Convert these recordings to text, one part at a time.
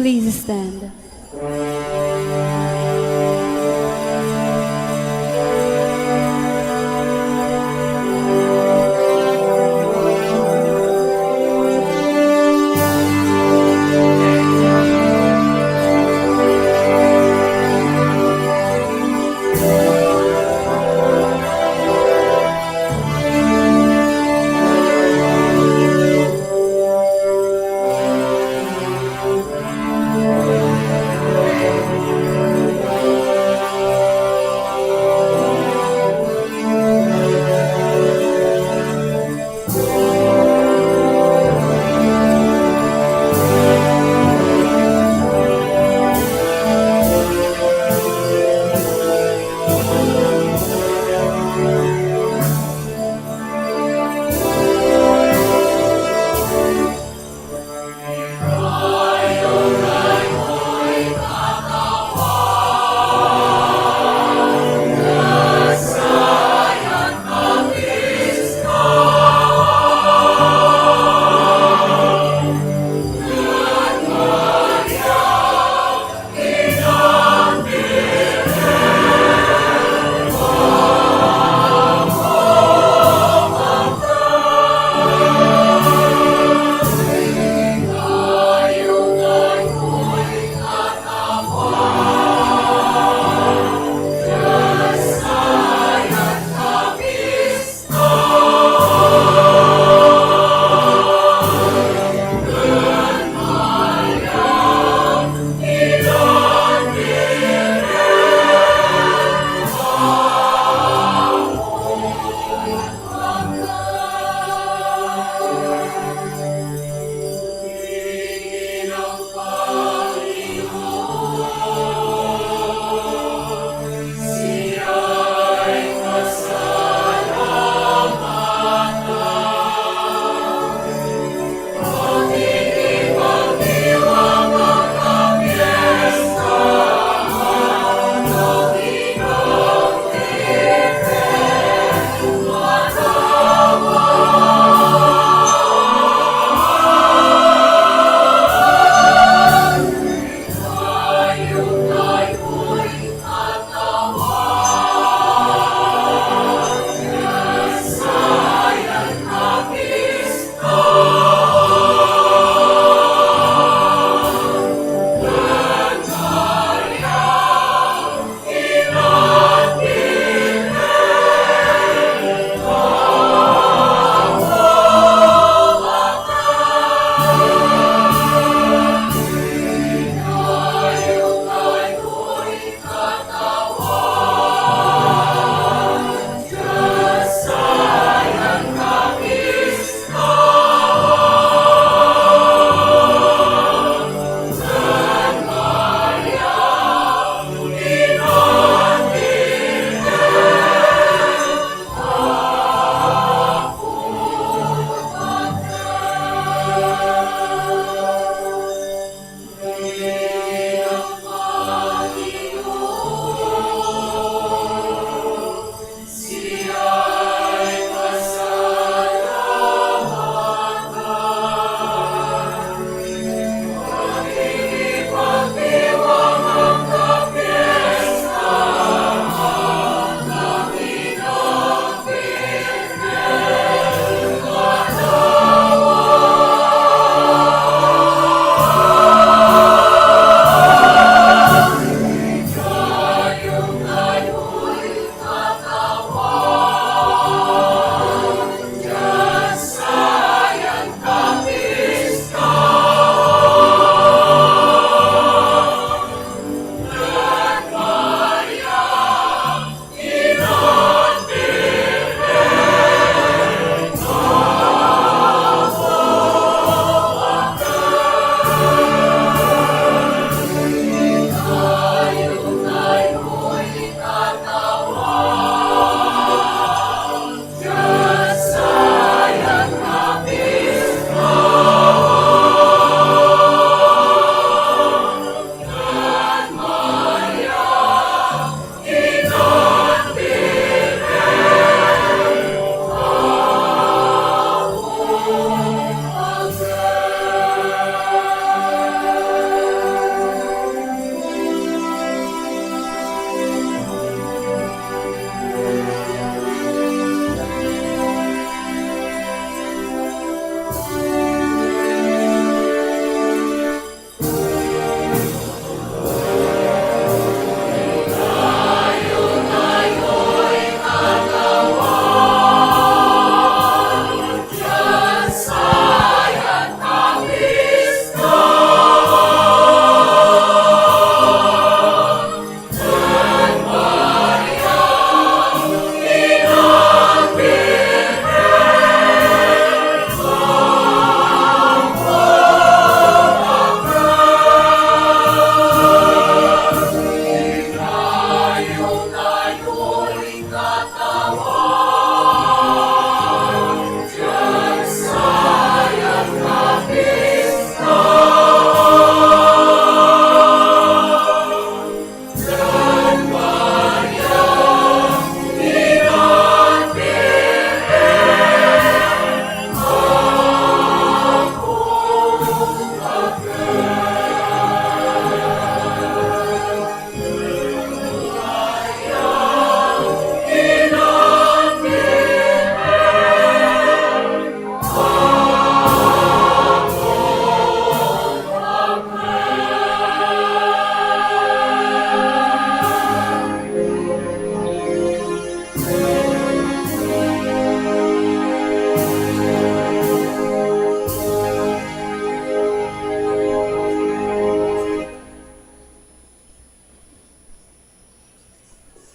Please stand.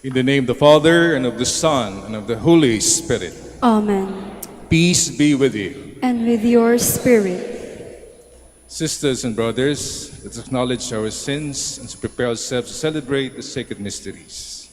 In the name of the Father, and of the Son, and of the Holy Spirit. Amen. Peace be with you. And with your spirit. Sisters and brothers, let's acknowledge our sins and to prepare ourselves to celebrate the sacred mysteries.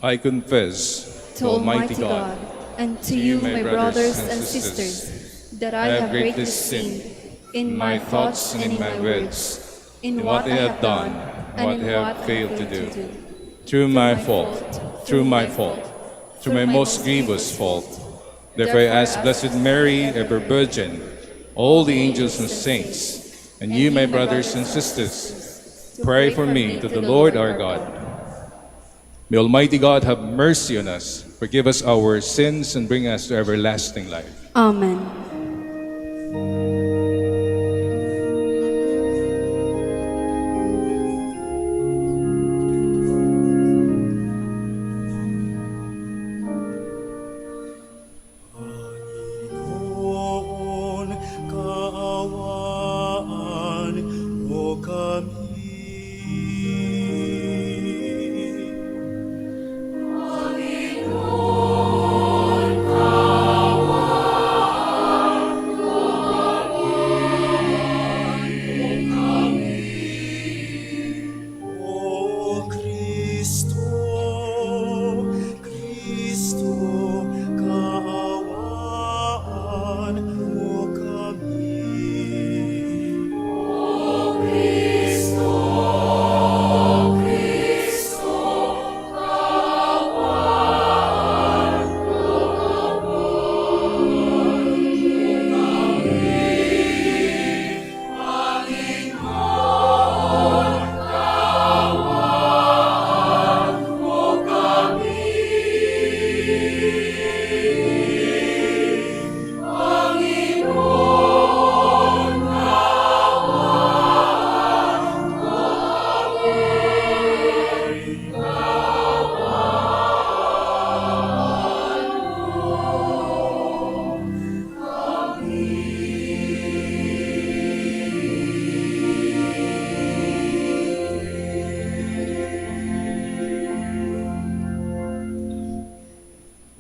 I confess To Almighty God, and to you, my brothers and sisters, that I have greatly sinned in my thoughts and in my words, in what I have done and in what I failed to do. Through my fault, through my most grievous fault. Therefore I ask Blessed Mary, ever Virgin, all the angels and saints, and you, my brothers and sisters, pray for me to the Lord our God. May Almighty God have mercy on us, forgive us our sins, and bring us to everlasting life. Amen.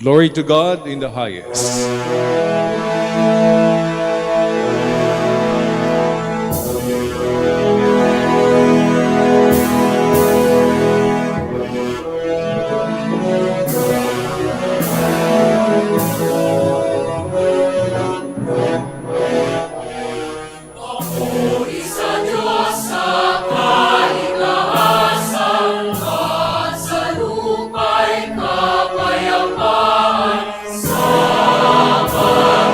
Glory to God in the highest. Sa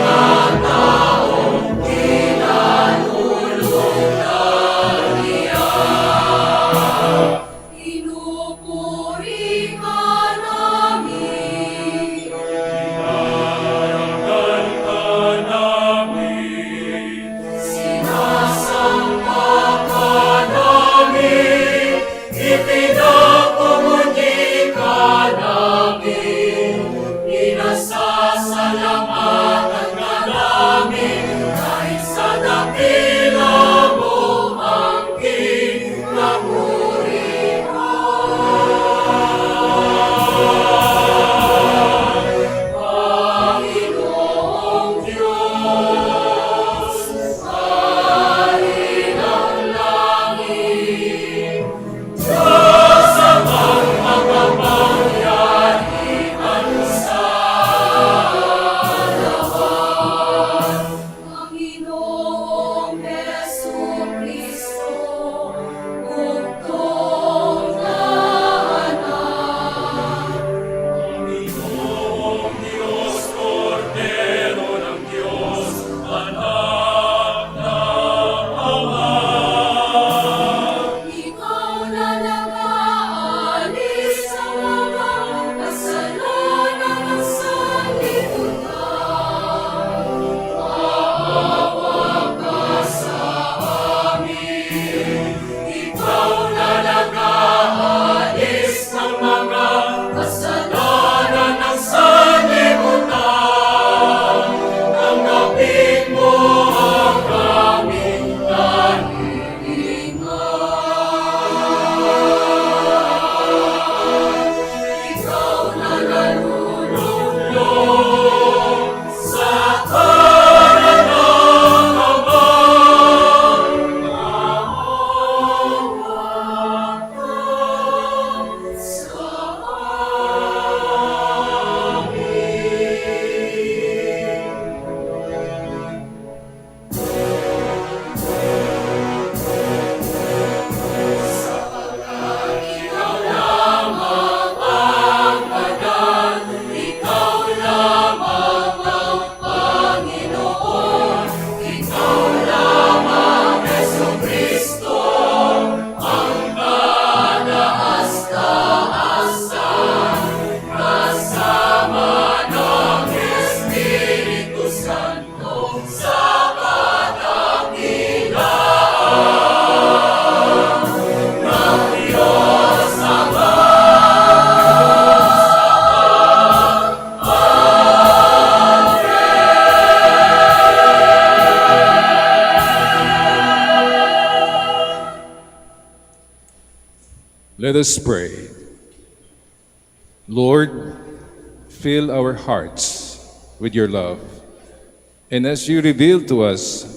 Let us pray. Lord, fill our hearts with your love. And as you revealed to us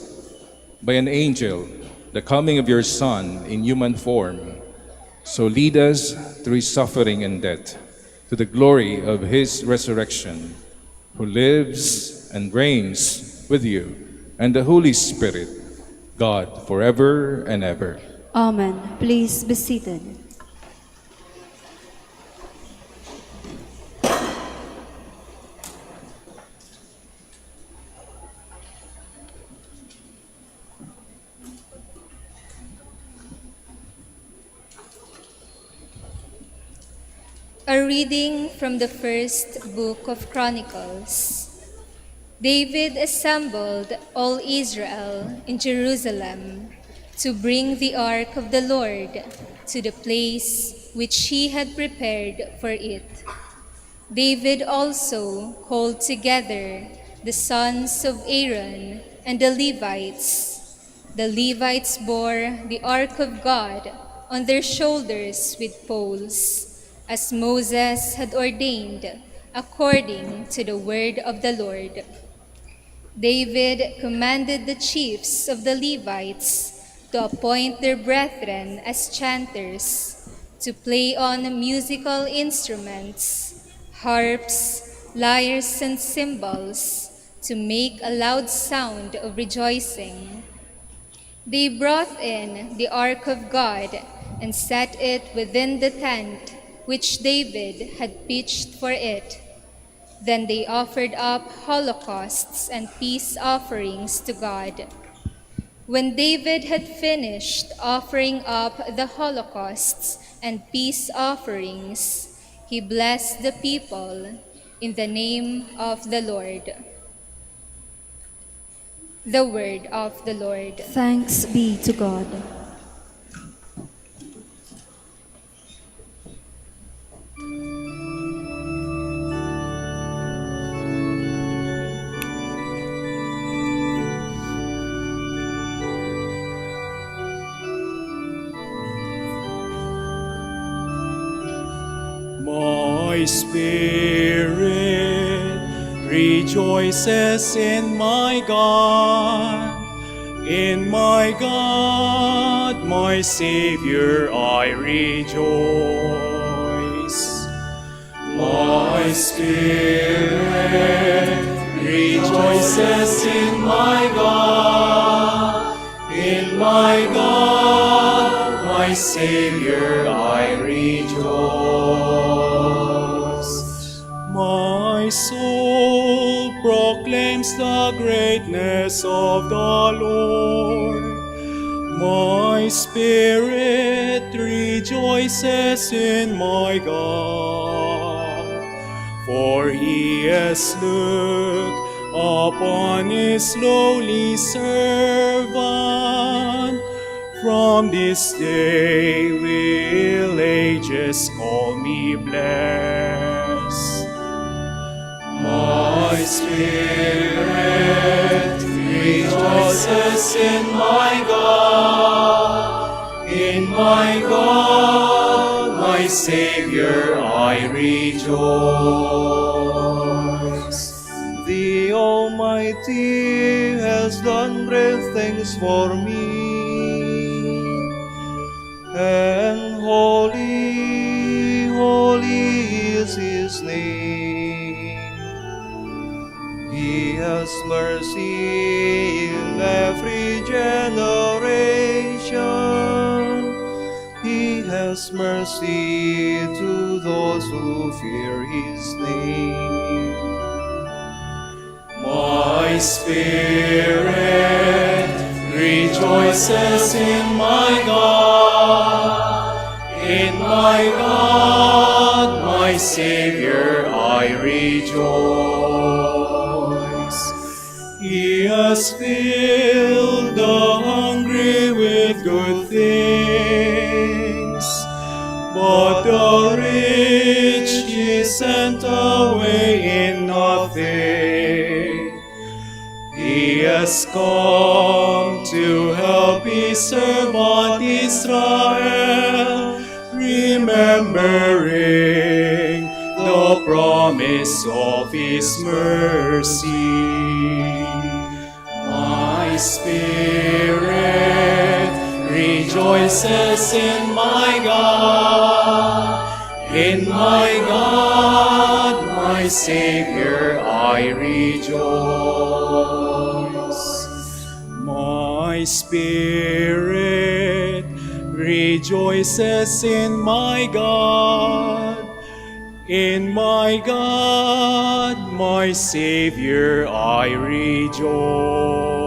by an angel the coming of your Son in human form, so lead us through his suffering and death to the glory of his resurrection, who lives and reigns with you and the Holy Spirit, God, forever and ever. Amen. Please be seated. A reading from the first book of Chronicles. David assembled all Israel in Jerusalem to bring the ark of the Lord to the place which he had prepared for it. David also called together the sons of Aaron and the Levites. The Levites bore the ark of God on their shoulders with poles, as Moses had ordained, according to the word of the Lord. David commanded the chiefs of the Levites to appoint their brethren as chanters, to play on musical instruments, harps, lyres, and cymbals, to make a loud sound of rejoicing. They brought in the ark of God and set it within the tent which David had pitched for it. Then they offered up holocausts and peace offerings to God. When David had finished offering up the holocausts and peace offerings, he blessed the people in the name of the Lord. The word of the Lord. Thanks be to God. My spirit rejoices in my God, my Savior, I rejoice. My spirit rejoices in my God, my Savior, I rejoice. My soul proclaims the greatness of the Lord. My spirit rejoices in my God, for he has looked upon his lowly servant. From this day will ages call me blessed. My spirit rejoices in my God, my Savior, I rejoice. The Almighty has done great things for me, and holy, holy is his name. He has mercy in every generation. He has mercy to those who fear his name. My spirit rejoices in my God, my Savior, I rejoice. He has filled the hungry with good things, but the rich he sent away in nothing. He has come to help his servant Israel, remembering the promise of His mercy. My spirit rejoices in my God, my Savior, I rejoice. My spirit rejoices in my God, my Savior, I rejoice.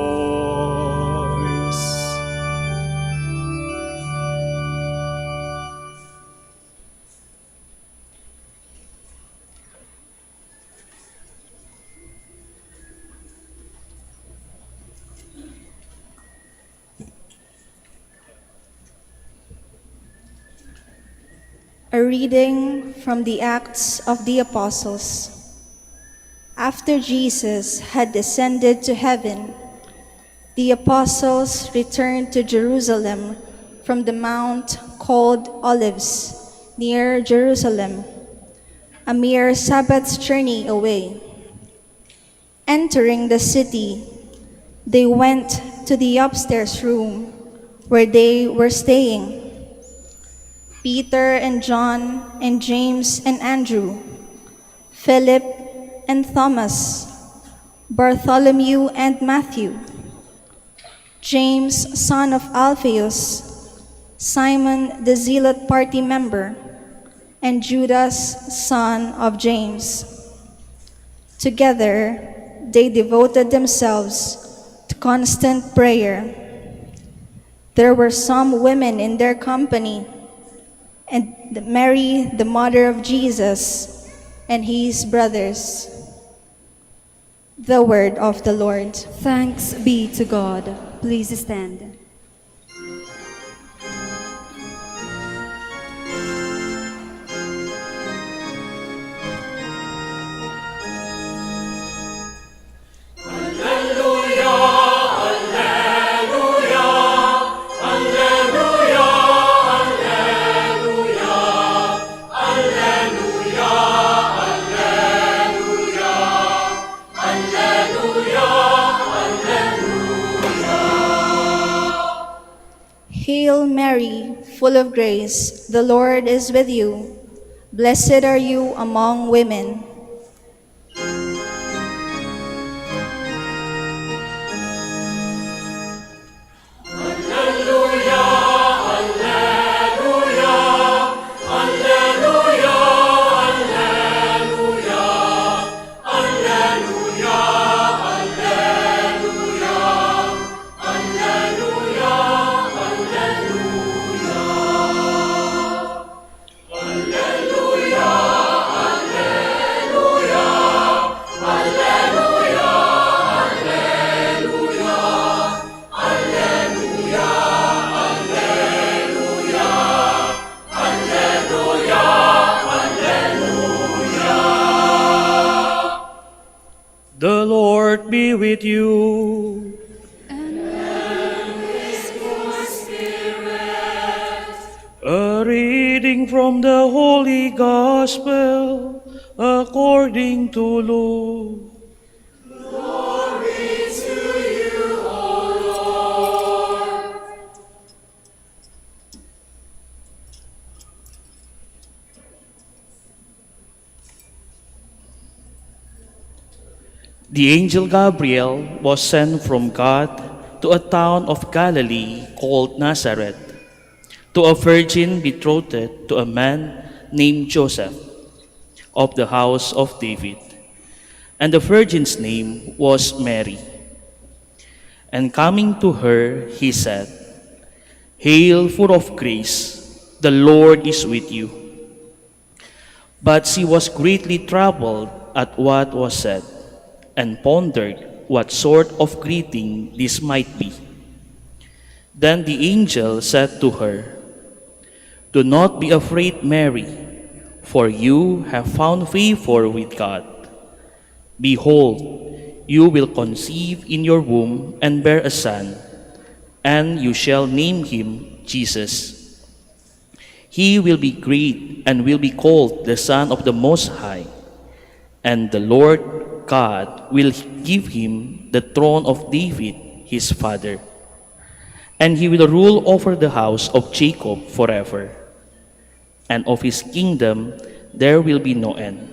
A reading from the Acts of the Apostles. After Jesus had descended to heaven, the apostles returned to Jerusalem from the mount called Olives, near Jerusalem, a mere Sabbath's journey away. Entering the city, they went to the upstairs room where they were staying. Peter and John and James and Andrew, Philip and Thomas, Bartholomew and Matthew, James son of Alphaeus, Simon the Zealot party member, and Judas son of James. Together they devoted themselves to constant prayer. There were some women in their company, and Mary, the mother of Jesus, and his brothers. The word of the Lord. Thanks be to God. Please stand. Hail Mary, full of grace, the Lord is with you. Blessed are you among women. The Lord be with you. A reading from the Holy Gospel according to Luke. The angel Gabriel was sent from God to a town of Galilee called Nazareth, to a virgin betrothed to a man named Joseph, of the house of David. And the virgin's name was Mary. And coming to her, he said, "Hail, full of grace, the Lord is with you." But she was greatly troubled at what was said, and pondered what sort of greeting this might be. Then the angel said to her, "Do not be afraid, Mary, for you have found favor with God. Behold, you will conceive in your womb and bear a son, and you shall name him Jesus. He will be great and will be called the Son of the Most High. And the Lord God will give him the throne of David, his father. And he will rule over the house of Jacob forever. And of his kingdom there will be no end.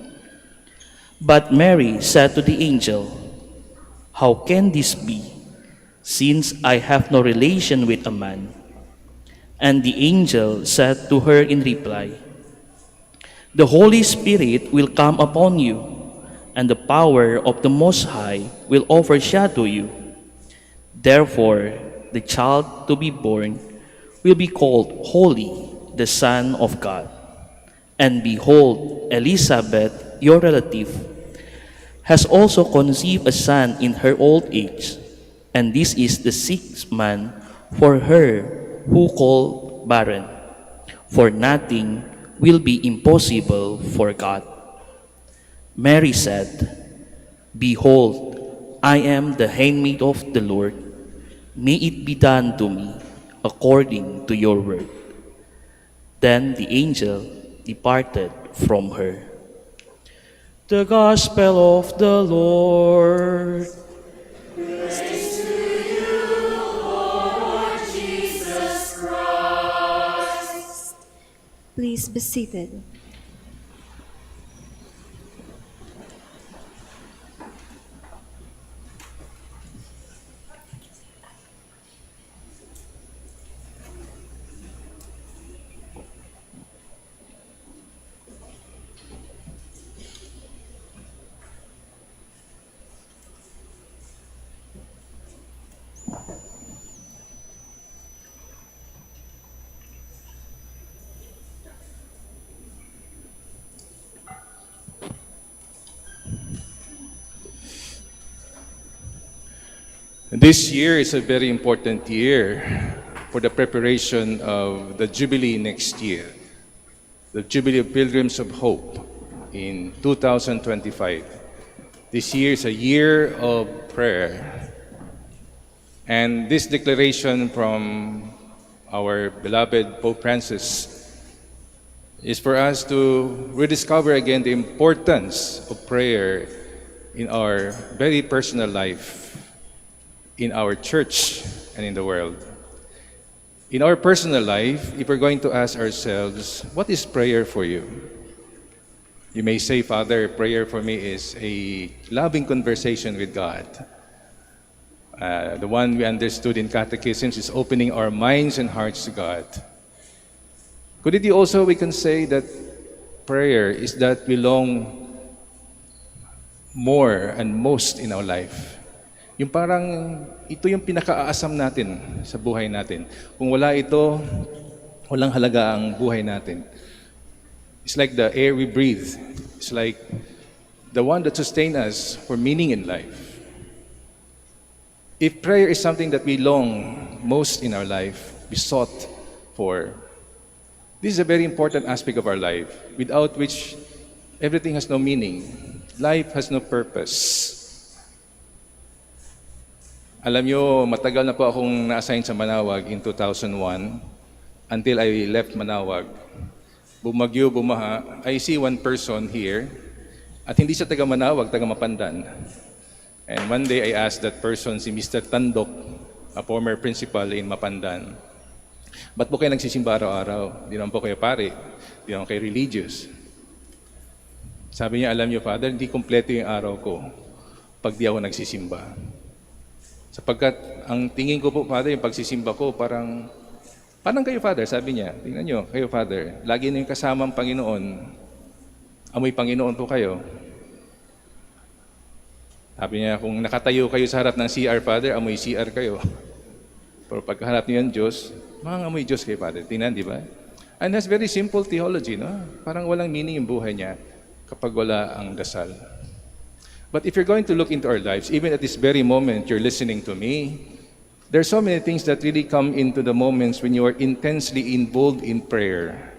But Mary said to the angel, "How can this be, since I have no relation with a man?" And the angel said to her in reply, "The Holy Spirit will come upon you, and the power of the Most High will overshadow you. Therefore, the child to be born will be called Holy, the Son of God. And behold, Elizabeth, your relative, has also conceived a son in her old age, and this is the 6th month for her who called barren, for nothing will be impossible for God." Mary said, "Behold, I am the handmaid of the Lord. May it be done to me according to your word." Then the angel departed from her. The Gospel of the Lord. Please be seated. This year is a very important year for the preparation of the Jubilee next year, the Jubilee of Pilgrims of Hope in 2025. This year is a year of prayer. And this declaration from our beloved Pope Francis is for us to rediscover again the importance of prayer in our very personal life, in our church, and in the world. In our personal life, if we're going to ask ourselves, what is prayer for you? You may say, "Father, prayer for me is a loving conversation with God." The one we understood in catechisms is opening our minds and hearts to God. Could it be also we can say that prayer is that we long more and most in our life? Yung parang ito yung pinaka-aasam natin sa buhay natin. Kung wala ito, walang halaga ang buhay natin. It's like the air we breathe. It's like the one that sustains us for meaning in life. If prayer is something that we long most in our life, we sought for, this is a very important aspect of our life, without which everything has no meaning. Life has no purpose. Alam nyo, matagal na po akong na-assign sa Manaoag in 2001 until I left Manaoag. Bumagyo, bumaha. I see one person here at hindi siya taga Manaoag, taga Mapandan. And one day I asked that person, si Mr. Tandok, a former principal in Mapandan, "Ba't po kayo nagsisimba araw-araw? Di naman po kayo pare, di naman kayo religious." Sabi niya, "Alam niyo, Father, hindi kompleto yung araw ko pag di ako nagsisimba. Sapagkat ang tingin ko po, Father, yung pagsisimba ko parang kayo, Father," sabi niya. "Tingnan niyo, kayo, Father, lagi na yung kasama ang Panginoon. Amoy Panginoon po kayo." Sabi niya, "Kung nakatayo kayo sa harap ng CR, Father, amoy CR kayo. Pero pagkaharap niyo ng Diyos, mga amoy Diyos kayo, Father." Tingnan, di ba? And that's very simple theology, no? Parang walang meaning yung buhay niya kapag wala ang dasal. But if you're going to look into our lives, even at this very moment you're listening to me, there are so many things that really come into the moments when you are intensely involved in prayer.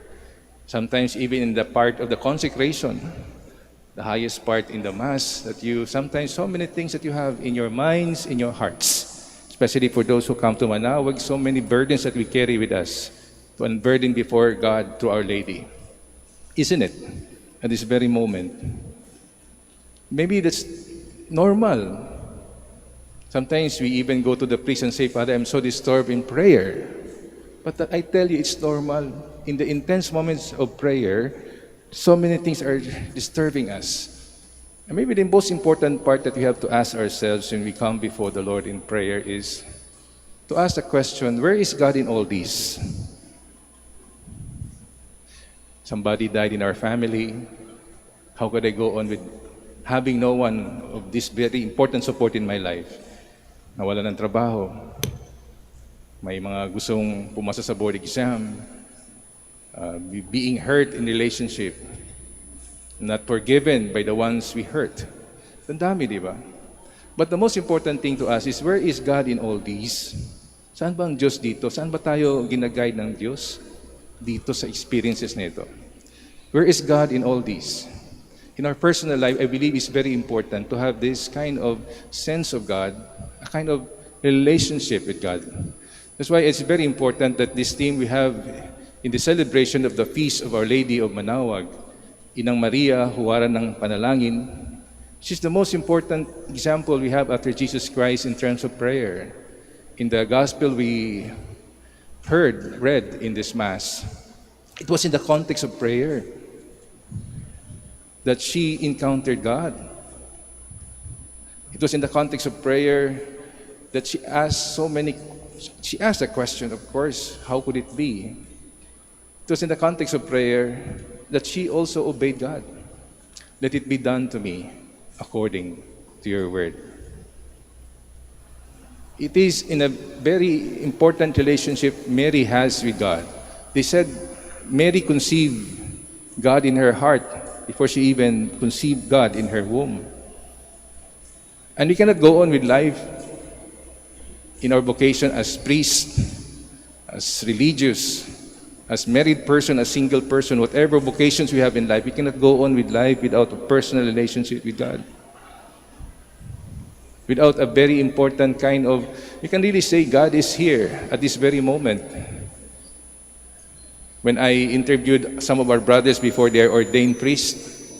Sometimes even in the part of the consecration, the highest part in the Mass, that you sometimes so many things that you have in your minds, in your hearts, especially for those who come to Manaoag, so many burdens that we carry with us. to unburden before God through Our Lady. Isn't it? At this very moment. Maybe that's normal. Sometimes we even go to the priest and say, Father, I'm so disturbed in prayer. But I tell you, it's normal. In the intense moments of prayer, so many things are disturbing us. And maybe the most important part that we have to ask ourselves when we come before the Lord in prayer is to ask the question, where is God in all this? Somebody died in our family. How could I go on with having no one of this very important support in my life? Nawala ng trabaho. May mga gustong pumasa sa board exam. Being hurt in relationship. Not forgiven by the ones we hurt. Ang dami, di ba? But the most important thing to us is, where is God in all these? Saan ba ang Diyos dito? Saan ba tayo ginaguide ng Diyos? Dito sa experiences nito. Where is God in all these? In our personal life, I believe it's very important to have this kind of sense of God, a kind of relationship with God. That's why it's very important that this theme we have in the celebration of the Feast of Our Lady of Manaoag, Inang Maria, Huwaran ng Panalangin. She's the most important example we have after Jesus Christ in terms of prayer. In the gospel we read in this Mass, it was in the context of prayer that she encountered God. It was in the context of prayer that she asked a question, of course, how could it be? It was in the context of prayer that she also obeyed God. Let it be done to me according to your word. It is in a very important relationship Mary has with God. They said Mary conceived God in her heart before she even conceived God in her womb. And we cannot go on with life in our vocation as priest, as religious, as married person, as single person, whatever vocations we have in life, we cannot go on with life without a personal relationship with God. Without a very important kind of, you can really say God is here at this very moment. When I interviewed some of our brothers before they are ordained priests,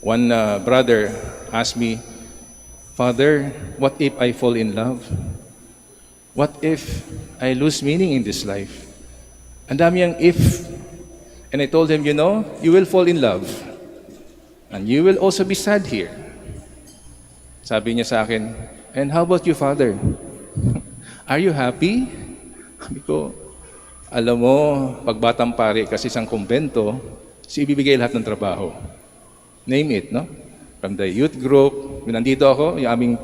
one brother asked me, Father, what if I fall in love? What if I lose meaning in this life? Ang dami ang if. And I told him, you will fall in love. And you will also be sad here. Sabi niya sa akin, and how about you, Father? Are you happy? Sabi ko, alam mo, pag batang pare, kasi isang kumbento, ibibigay lahat ng trabaho. Name it, no? From the youth group, nandito ako, yung aming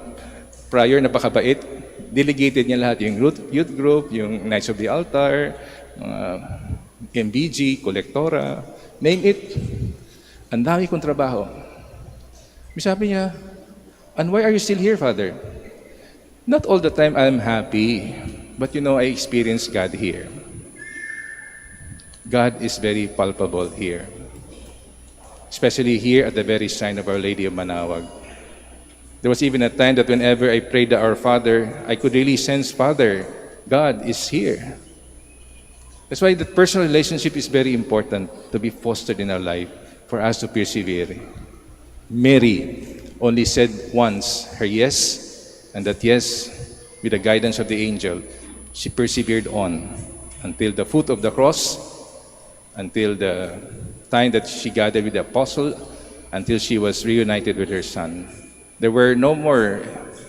prior, napakabait, delegated niya lahat, yung youth group, yung Knights of the Altar, MBG, Kolektora, name it. Ang dami kong trabaho. Sabi niya, and why are you still here, Father? Not all the time I'm happy, but I experience God here. God is very palpable here. Especially here at the very shrine of Our Lady of Manaoag. There was even a time that whenever I prayed to Our Father, I could really sense, Father, God is here. That's why the personal relationship is very important to be fostered in our life for us to persevere. Mary only said once her yes, and that yes, with the guidance of the angel, she persevered on until the foot of the cross, until the time that she gathered with the apostle, until she was reunited with her son. There were no more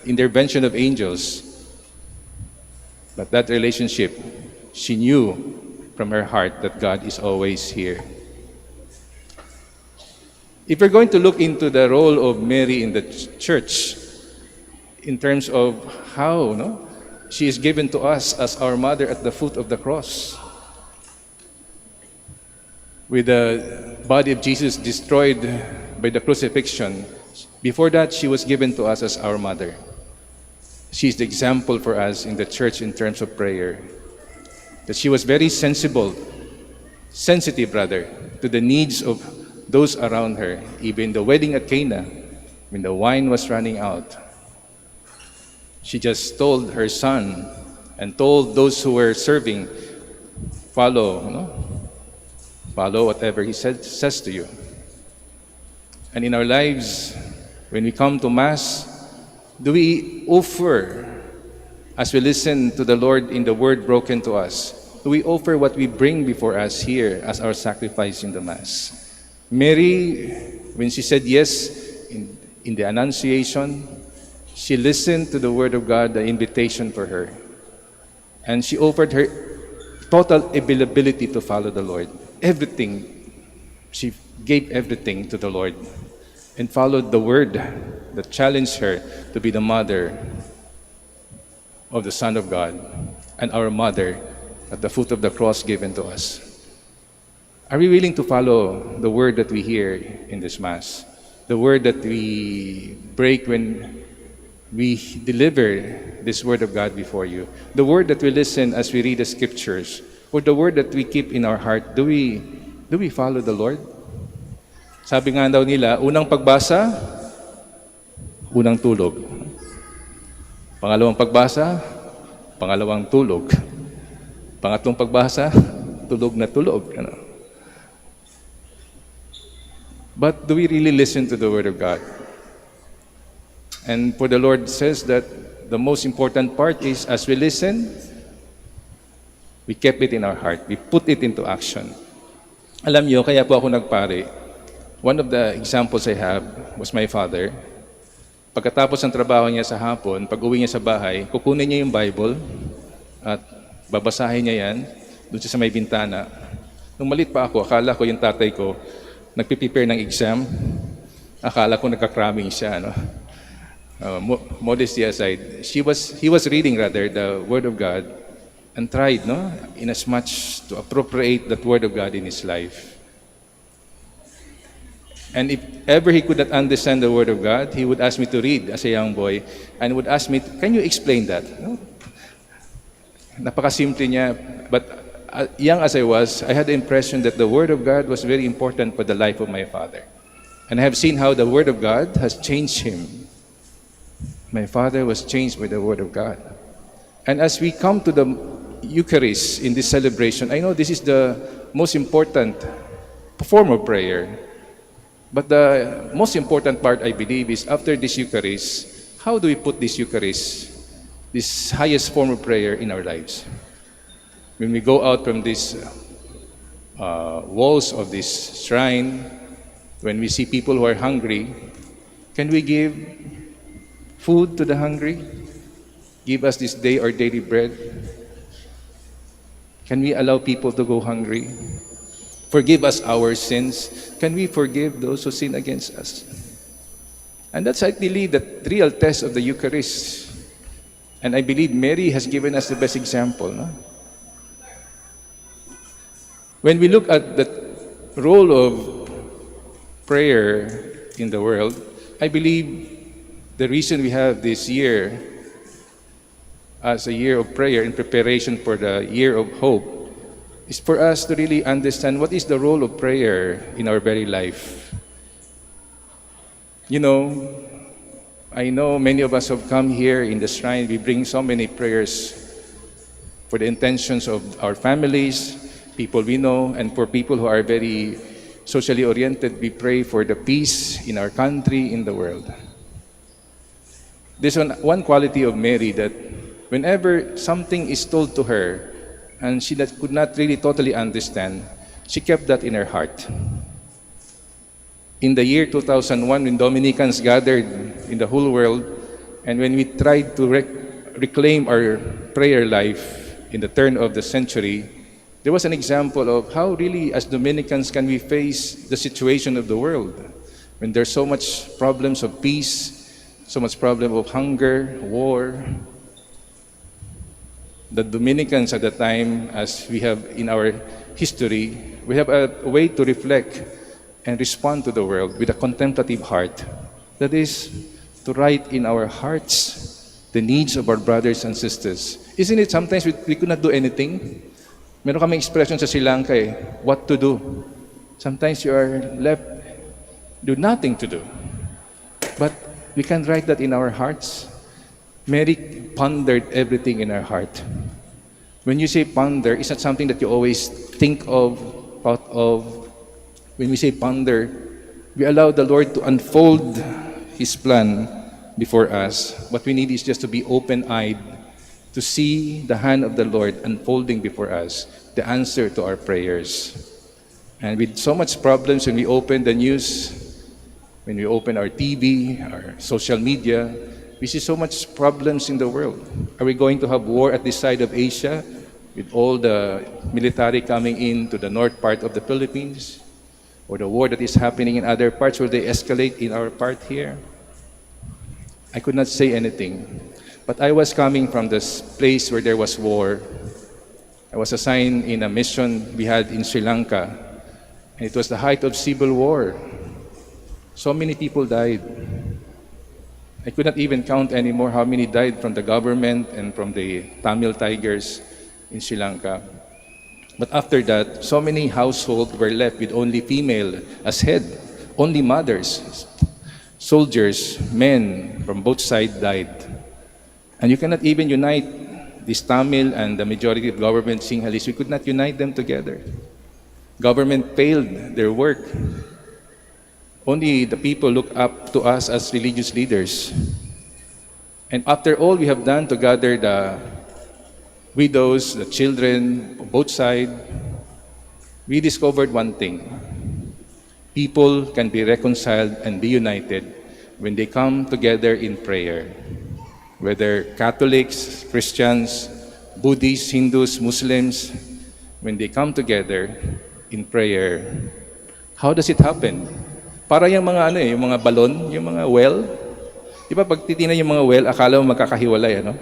intervention of angels, but that relationship, she knew from her heart that God is always here. If we're going to look into the role of Mary in the church, in terms of how she is given to us as our mother at the foot of the cross, with the body of Jesus destroyed by the crucifixion, before that she was given to us as our mother. She is the example for us in the church in terms of prayer. That she was very sensitive to the needs of those around her. Even the wedding at Cana, when the wine was running out, she just told her son and told those who were serving, follow, follow whatever he says to you. And in our lives, when we come to Mass, do we offer, as we listen to the Lord in the word broken to us, do we offer what we bring before us here as our sacrifice in the Mass? Mary, when she said yes in the Annunciation, she listened to the word of God, the invitation for her. And she offered her total availability to follow the Lord. Everything. She gave everything to the Lord and followed the word that challenged her to be the mother of the Son of God and our mother at the foot of the cross given to us. Are we willing to follow the word that we hear in this Mass? The word that we break when we deliver this word of God before you? The word that we listen as we read the scriptures? Or the word that we keep in our heart? Do we follow the Lord? Sabi nga daw nila, unang pagbasa, unang tulog. Pangalawang pagbasa, pangalawang tulog. Pangatlong pagbasa, tulog na tulog. But do we really listen to the word of God? And for the Lord says that the most important part is as we listen, we kept it in our heart. We put it into action. Alam niyo, kaya po ako nagpare. One of the examples I have was my father. Pagkatapos ng trabaho niya sa hapon, pag uwi niya sa bahay, kukunin niya yung Bible at babasahin niya yan doon sa may bintana. Nung malit pa ako, akala ko yung tatay ko nagpiprepare ng exam. Akala ko nagka-cramming siya. Modesty aside, he was reading rather the Word of God and tried, in as much to appropriate that Word of God in his life. And if ever he could not understand the Word of God, he would ask me to read as a young boy and would ask me, can you explain that? Napakasimple niya. But young as I was, I had the impression that the Word of God was very important for the life of my father. And I have seen how the Word of God has changed him. My father was changed by the Word of God. And as we come to the Eucharist in this celebration, I know this is the most important form of prayer. But the most important part, I believe, is after this Eucharist, how do we put this Eucharist, this highest form of prayer, in our lives? When we go out from these walls of this shrine, when we see people who are hungry, can we give food to the hungry? Give us this day our daily bread. Can we allow people to go hungry? Forgive us our sins. Can we forgive those who sin against us? And that's, I believe, the real test of the Eucharist. And I believe Mary has given us the best example. When we look at the role of prayer in the world, I believe the reason we have this year as a year of prayer in preparation for the year of hope is for us to really understand what is the role of prayer in our very life. I know many of us have come here in the shrine. We bring so many prayers for the intentions of our families, people we know, and for people who are very socially oriented. We pray for the peace in our country, in the world. There's one quality of Mary that whenever something is told to her and she could not really totally understand, she kept that in her heart. In the year 2001, when Dominicans gathered in the whole world, and when we tried to reclaim our prayer life in the turn of the century, there was an example of how really as Dominicans can we face the situation of the world when there's so much problems of peace, so much problem of hunger, war. The Dominicans at the time, as we have in our history, we have a way to reflect and respond to the world with a contemplative heart. That is, to write in our hearts the needs of our brothers and sisters. Isn't it sometimes we could not do anything? Meron kaming expression sa Sri Lanka, what to do. Sometimes you are left, do nothing to do. But we can write that in our hearts. Mary pondered everything in her heart. When you say ponder, it's not something that you always think of, thought of. When we say ponder, we allow the Lord to unfold His plan before us. What we need is just to be open-eyed, to see the hand of the Lord unfolding before us, the answer to our prayers. And with so much problems when we open the news, when we open our TV, our social media, we see so much problems in the world. Are we going to have war at this side of Asia with all the military coming in to the north part of the Philippines? Or the war that is happening in other parts, will they escalate in our part here? I could not say anything. But I was coming from this place where there was war. I was assigned in a mission we had in Sri Lanka. And it was the height of civil war. So many people died. I could not even count anymore how many died from the government and from the Tamil Tigers in Sri Lanka. But after that, so many households were left with only female as head, only mothers. Soldiers, men from both sides died. And you cannot even unite this Tamil and the majority of government Sinhalese. We could not unite them together. Government failed their work. Only the people look up to us as religious leaders. And after all we have done to gather the widows, the children, of both sides, we discovered one thing. People can be reconciled and be united when they come together in prayer. Whether Catholics, Christians, Buddhists, Hindus, Muslims, when they come together in prayer, how does it happen? Para yung mga yung mga balon, yung mga well. Di ba pag titingnan yung mga well, akala mo magkakahiwalay, ano?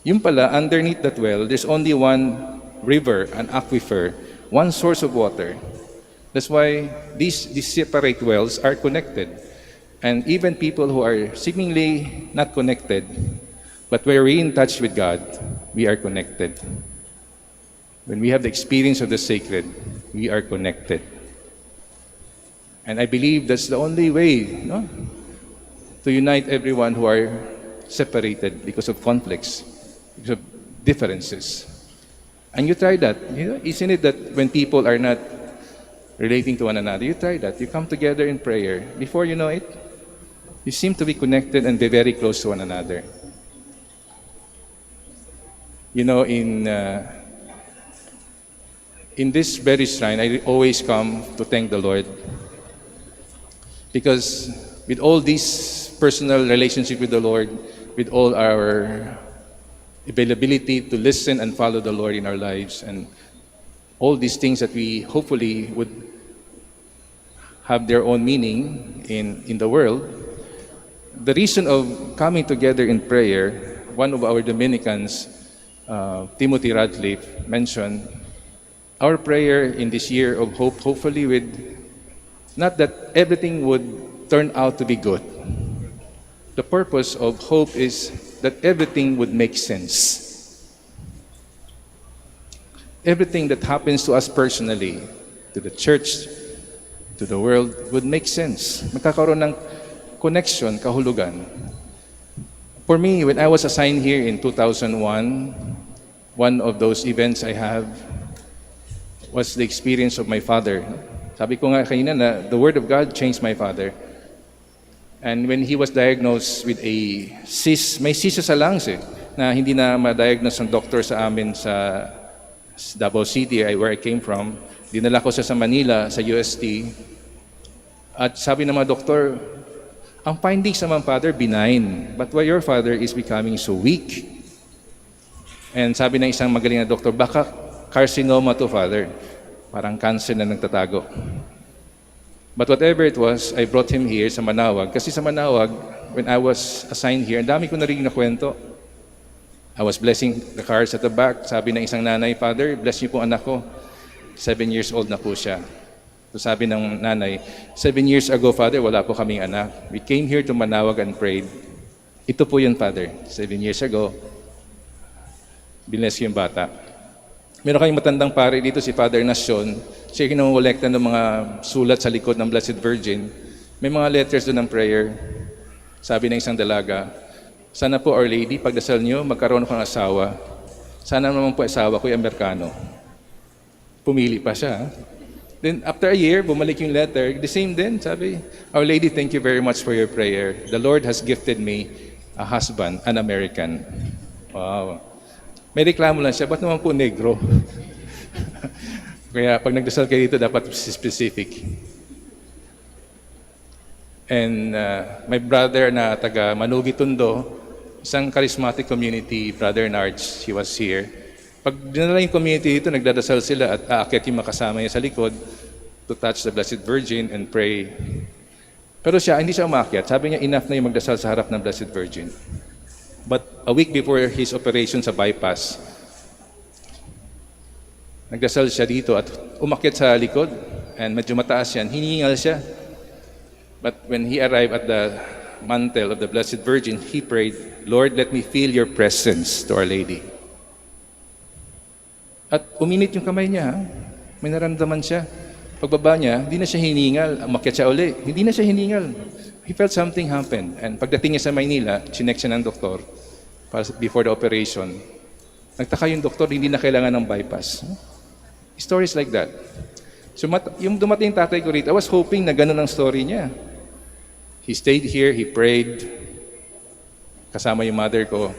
Yung pala, underneath that well, there's only one river, an aquifer, one source of water. That's why these separate wells are connected. And even people who are seemingly not connected, but we're in touch with God, we are connected. When we have the experience of the sacred, we are connected. And I believe that's the only way, no, to unite everyone who are separated because of conflicts, because of differences. And you try that. Isn't it that when people are not relating to one another, you try that. You come together in prayer. Before you know it, you seem to be connected and be very close to one another. In this very shrine, I always come to thank the Lord. Because with all this personal relationship with the Lord, with all our availability to listen and follow the Lord in our lives, and all these things that we hopefully would have their own meaning in the world, the reason of coming together in prayer, one of our Dominicans, Timothy Radcliffe, mentioned, our prayer in this year of hope, hopefully with, not that everything would turn out to be good. The purpose of hope is that everything would make sense. Everything that happens to us personally, to the church, to the world, would make sense. Magkakaroon ng connection, kahulugan. For me, when I was assigned here in 2001, one of those events I have was the experience of my father. Sabi ko nga kanina na the Word of God changed my father. And when he was diagnosed with a cyst, may cyst sa lungs na hindi na ma-diagnose ng doctor sa amin sa Davao City, where I came from. Dinala ko siya sa Manila, sa UST. At sabi ng mga doktor, ang findings naman, Father, benign. But why your father is becoming so weak? And sabi ng isang magaling na doktor, baka carcinoma to, Father. Parang cancer na nagtatago. But whatever it was, I brought him here sa Manaoag. Kasi sa Manaoag, when I was assigned here, ang dami ko narinig na kwento. I was blessing the cars at the back. Sabi ng isang nanay, Father, bless niyo po anak ko. 7 years old na po siya. So sabi ng nanay, 7 years ago, Father, wala po kaming anak. We came here to Manaoag and prayed. Ito po yun, Father. 7 years ago, binless yung bata. Meron kayong matandang pare dito, si Father Nacion. Siya kinamulekta ng mga sulat sa likod ng Blessed Virgin. May mga letters doon ng prayer. Sabi ng isang dalaga, sana po, Our Lady, pagdasal niyo, magkaroon ako ng asawa. Sana naman po asawa ko ay Amerikano. Pumili pa siya. Then after a year, bumalik yung letter. The same din, sabi, Our Lady, thank you very much for your prayer. The Lord has gifted me a husband, an American. Wow. May reklamo lang siya, ba't naman po negro? Kaya pag nagdasal kayo dito, dapat specific. And my brother na taga Manugi Tondo, isang charismatic community, Brother Nards, he was here. Pag dinala yung community dito, nagdadasal sila at aakyat yung makasama niya sa likod to touch the Blessed Virgin and pray. Pero siya, hindi siya umakyat. Sabi niya, enough na yung magdasal sa harap ng Blessed Virgin. But a week before his operation sa bypass, nagdasal siya dito at umakyat sa likod. And medyo mataas yan, hiningal siya. But when he arrived at the mantle of the Blessed Virgin, he prayed, Lord, let me feel your presence to Our Lady. At uminit yung kamay niya, ha? May naramdaman siya. Pagbaba niya, hindi na siya hiningal. Umakyat siya uli, hindi na siya hiningal. He felt something happen. And pagdating niya sa Maynila, chinek siya ng doktor before the operation. Nagtaka yung doktor, hindi na kailangan ng bypass. Stories like that. So yung dumating tatay ko rito, I was hoping na ganun ang story niya. He stayed here, he prayed, kasama yung mother ko.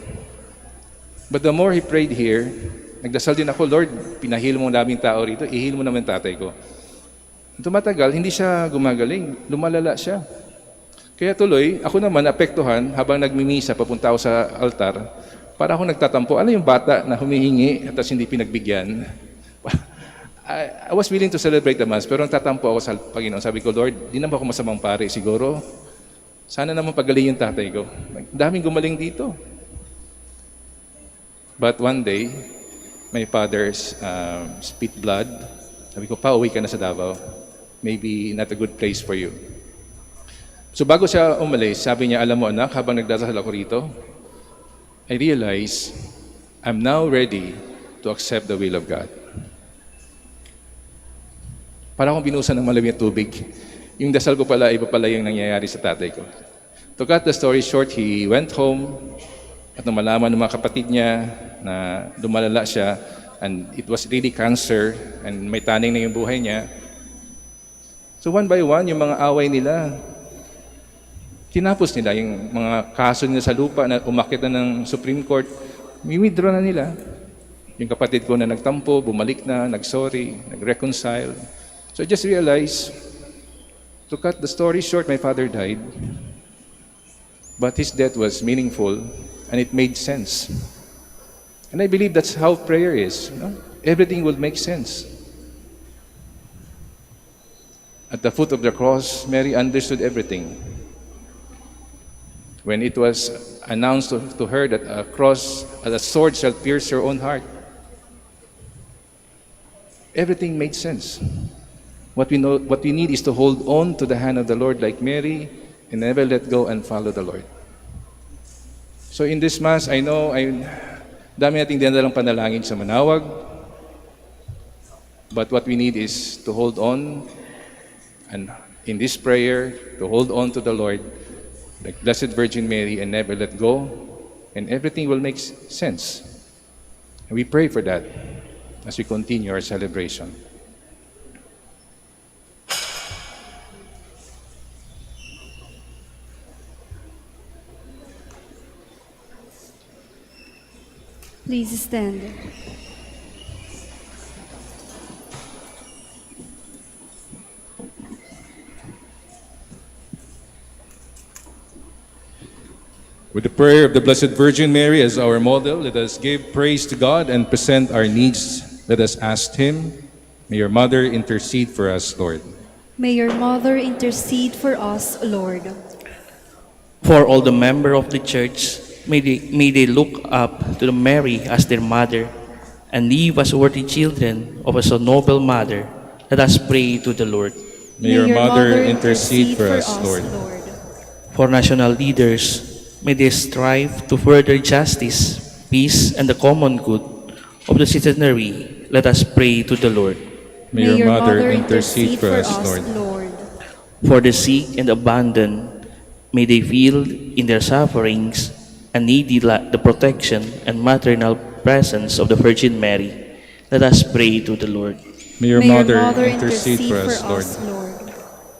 But the more he prayed here, nagdasal din ako, Lord, pinahil mo naming tao rito, ihil mo naman tatay ko. Tumatagal, hindi siya gumagaling, lumalala siya. Kaya tuloy, ako naman apektuhan habang nagmimisa, papunta ako sa altar, para ako nagtatampo, ano yung bata na humihingi at hindi pinagbigyan? I was willing to celebrate the Mass, pero nagtatampo ako sa Panginoon. Sabi ko, Lord, di naman ako masamang pare, siguro. Sana naman pagaling yung tatay ko. Daming gumaling dito. But one day, my father's spit blood. Sabi ko, pauwi ka na sa Davao. Maybe not a good place for you. So bago siya umalis, sabi niya, alam mo anak, habang nagdasal ako rito, I realize I'm now ready to accept the will of God. Para akong binusan ng malamig na tubig. Yung dasal ko pala, iba pala yung nangyayari sa tatay ko. To cut the story short, he went home at nung malaman ng mga kapatid niya na lumalala siya and it was really cancer and may taning na yung buhay niya. So one by one, yung mga away nila, tinapos nila yung mga kaso nila sa lupa na umakyat na ng Supreme Court, withdraw na nila. Yung kapatid ko na nagtampo, bumalik na, nag-sorry, nag-reconcile. So I just realized, to cut the story short, my father died. But his death was meaningful and it made sense. And I believe that's how prayer is. No? Everything will make sense. At the foot of the cross, Mary understood everything. When it was announced to her that a cross, a sword shall pierce her own heart, everything made sense. What we need is to hold on to the hand of the Lord like Mary and never let go and follow the Lord. So in this Mass, I know, dami nating dinadalang panalangin sa Manawag, but what we need is to hold on, and in this prayer, to hold on to the Lord, like Blessed Virgin Mary, and never let go, and everything will make sense. And we pray for that as we continue our celebration. Please stand. With the prayer of the Blessed Virgin Mary as our model, let us give praise to God and present our needs. Let us ask Him. May your Mother intercede for us, Lord. May your Mother intercede for us, Lord. For all the members of the Church, may they look up to Mary as their mother and live as worthy children of a so noble mother. Let us pray to the Lord. May your Mother intercede for us, Lord. For national leaders, may they strive to further justice, peace, and the common good of the citizenry. Let us pray to the Lord. May your Mother intercede for us, Lord. For the sick and abandoned, may they feel in their sufferings and need the protection and maternal presence of the Virgin Mary, let us pray to the Lord. May your May mother your mother intercede for us, Lord. Lord.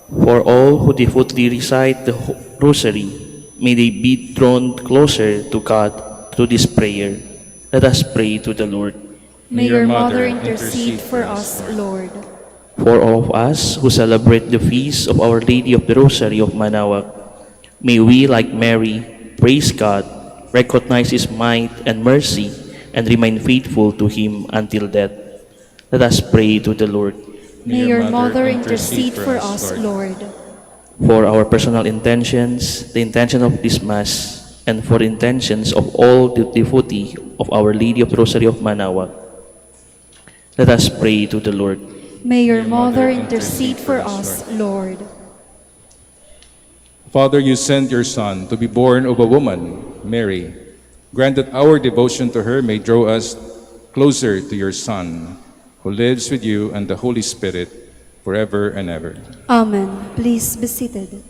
For all who devoutly recite the Rosary, may they be drawn closer to God through this prayer. Let us pray to the Lord. May your mother intercede for us, Lord. For all of us who celebrate the feast of Our Lady of the Rosary of Manaoag, may we, like Mary, praise God, recognize His might and mercy, and remain faithful to Him until death. Let us pray to the Lord. May your mother intercede for us, Lord. For our personal intentions, the intention of this Mass, and for the intentions of all the devotee of Our Lady of the Rosary of Manaoag, let us pray to the Lord. May your mother intercede for us, Lord. Father, you sent your Son to be born of a woman, Mary. Grant that our devotion to her may draw us closer to your Son, who lives with you and the Holy Spirit forever and ever. Amen. Please be seated.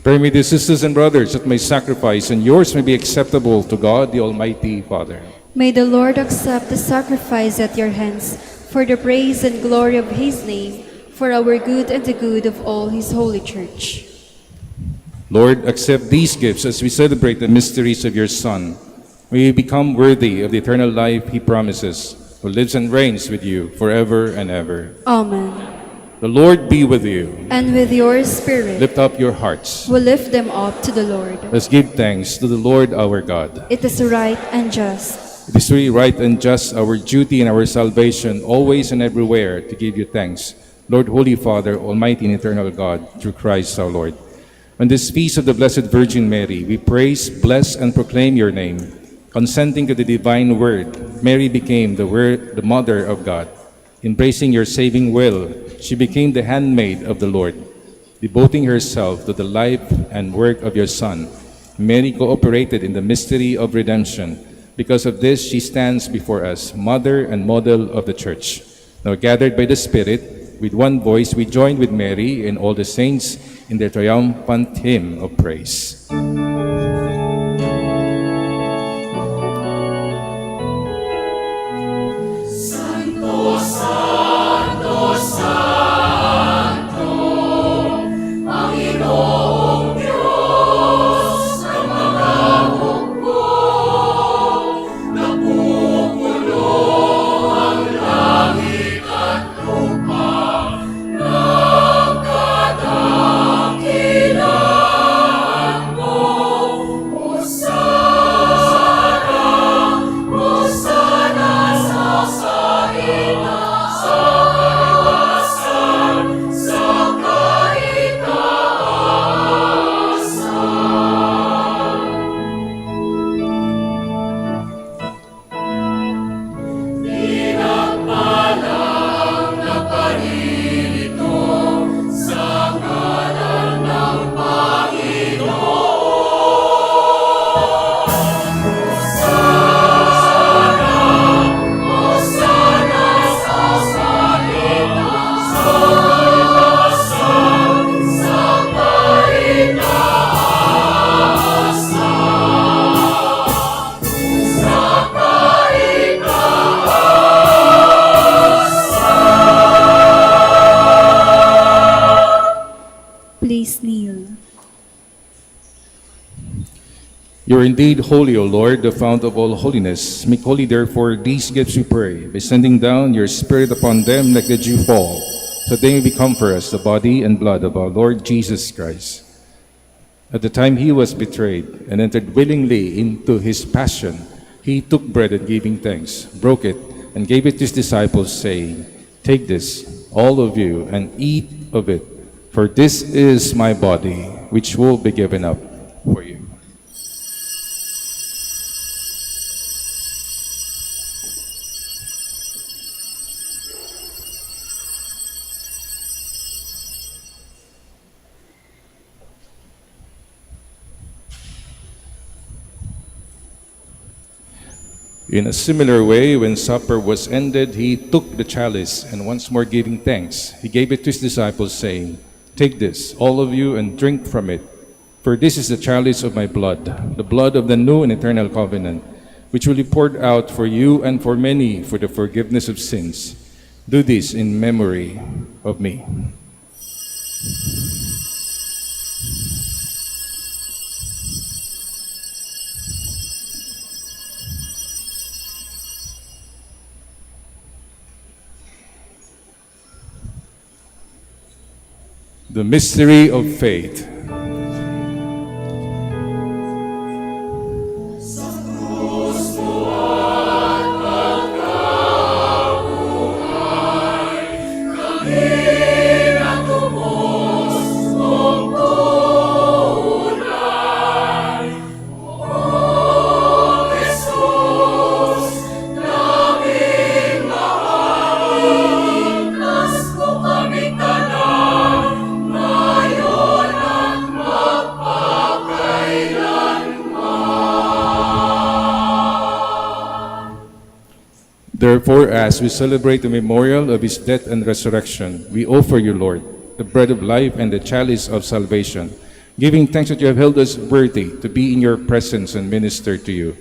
Pray me, dear sisters and brothers, that my sacrifice and yours may be acceptable to God, the Almighty Father. May the Lord accept the sacrifice at your hands for the praise and glory of His name, for our good and the good of all His holy church. Lord, accept these gifts as we celebrate the mysteries of your Son. May we become worthy of the eternal life He promises, who lives and reigns with you forever and ever. Amen. The Lord be with you. And with your spirit, Lift up your hearts. we lift them up to the Lord. Let's give thanks to the Lord our God. It is right and just. It is really right and just, our duty and our salvation, always and everywhere, to give you thanks, Lord, Holy Father, Almighty and eternal God, through Christ our Lord. On this feast of the Blessed Virgin Mary, we praise, bless, and proclaim your name. Consenting to the divine word, Mary became the Word, the Mother of God. Embracing your saving will, she became the handmaid of the Lord, devoting herself to the life and work of your Son. Mary cooperated in the mystery of redemption. Because of this, she stands before us, mother and model of the Church. Now, gathered by the Spirit, with one voice, we join with Mary and all the saints in their triumphant hymn of praise. Please kneel. You are indeed holy, O Lord, the fount of all holiness. Make holy, therefore, these gifts, we pray, by sending down your Spirit upon them like the dew fall, so they may become for us the body and blood of our Lord Jesus Christ. At the time he was betrayed and entered willingly into his passion, he took bread and giving thanks, broke it, and gave it to his disciples, saying, "Take this, all of you, and eat of it, for this is my body, which will be given up for you." In a similar way, when supper was ended, he took the chalice, and once more giving thanks, he gave it to his disciples, saying, "Take this, all of you, and drink from it. For this is the chalice of my blood, the blood of the new and eternal covenant, which will be poured out for you and for many for the forgiveness of sins. Do this in memory of me." The mystery of faith. Therefore, as we celebrate the memorial of his death and resurrection, we offer you, Lord, the bread of life and the chalice of salvation, giving thanks that you have held us worthy to be in your presence and minister to you.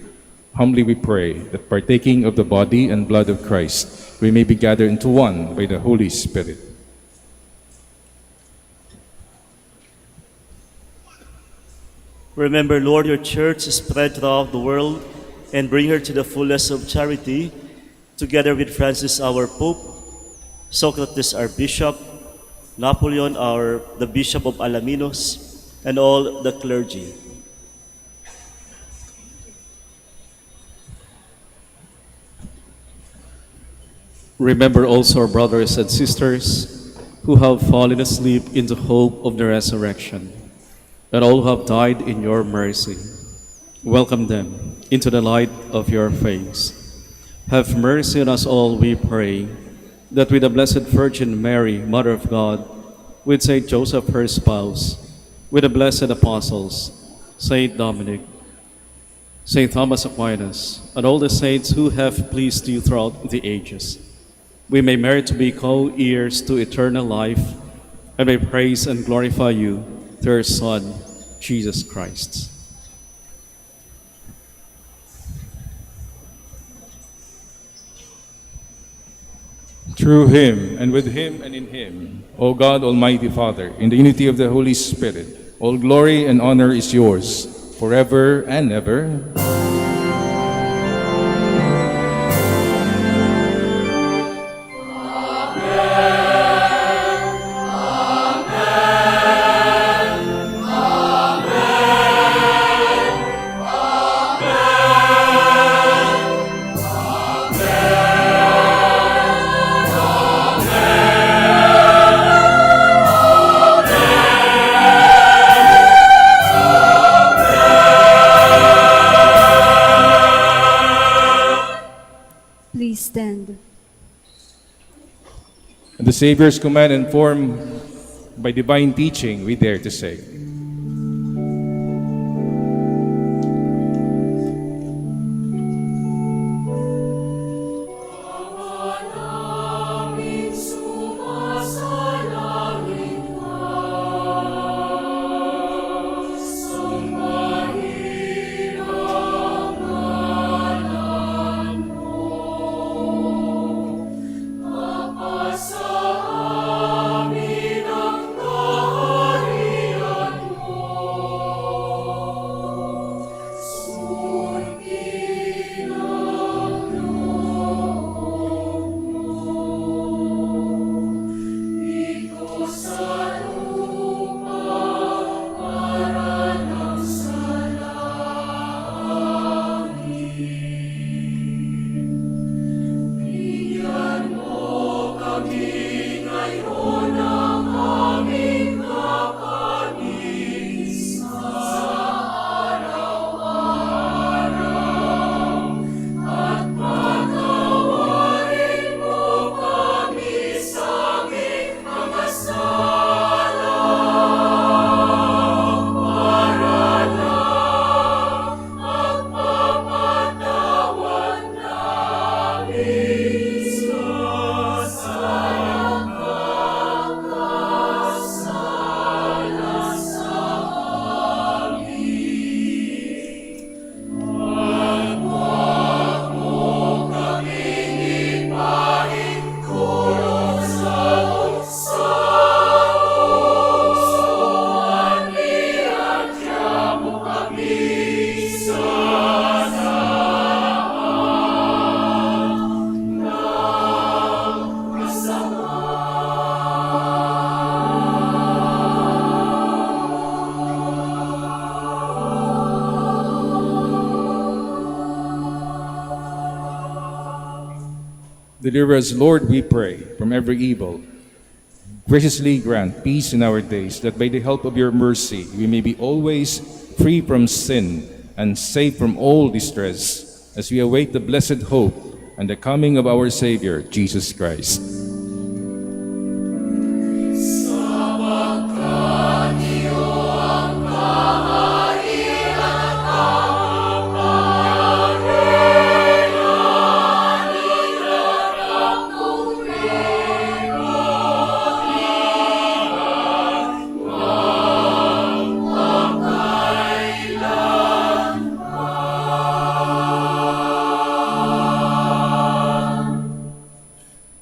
Humbly we pray that partaking of the body and blood of Christ, we may be gathered into one by the Holy Spirit. Remember, Lord, your church is spread throughout the world, and bring her to the fullness of charity, together with Francis, our Pope, Socrates, our Bishop, Napoleon, the Bishop of Alaminos, and all the clergy. Remember also our brothers and sisters who have fallen asleep in the hope of the resurrection, and all who have died in your mercy. Welcome them into the light of your face. Have mercy on us all, we pray, that with the Blessed Virgin Mary, Mother of God, with Saint Joseph, her spouse, with the blessed apostles, Saint Dominic, Saint Thomas Aquinas, and all the saints who have pleased you throughout the ages, we may merit to be co-heirs to eternal life, and may praise and glorify you through your Son, Jesus Christ. Through him, and with him, and in him, O God, Almighty Father, in the unity of the Holy Spirit, all glory and honor is yours, forever and ever. Please stand. And the Savior's command, informed by divine teaching, we dare to say, deliver us, Lord, we pray, from every evil. Graciously grant peace in our days, that by the help of your mercy we may be always free from sin and safe from all distress, as we await the blessed hope and the coming of our Savior, Jesus Christ.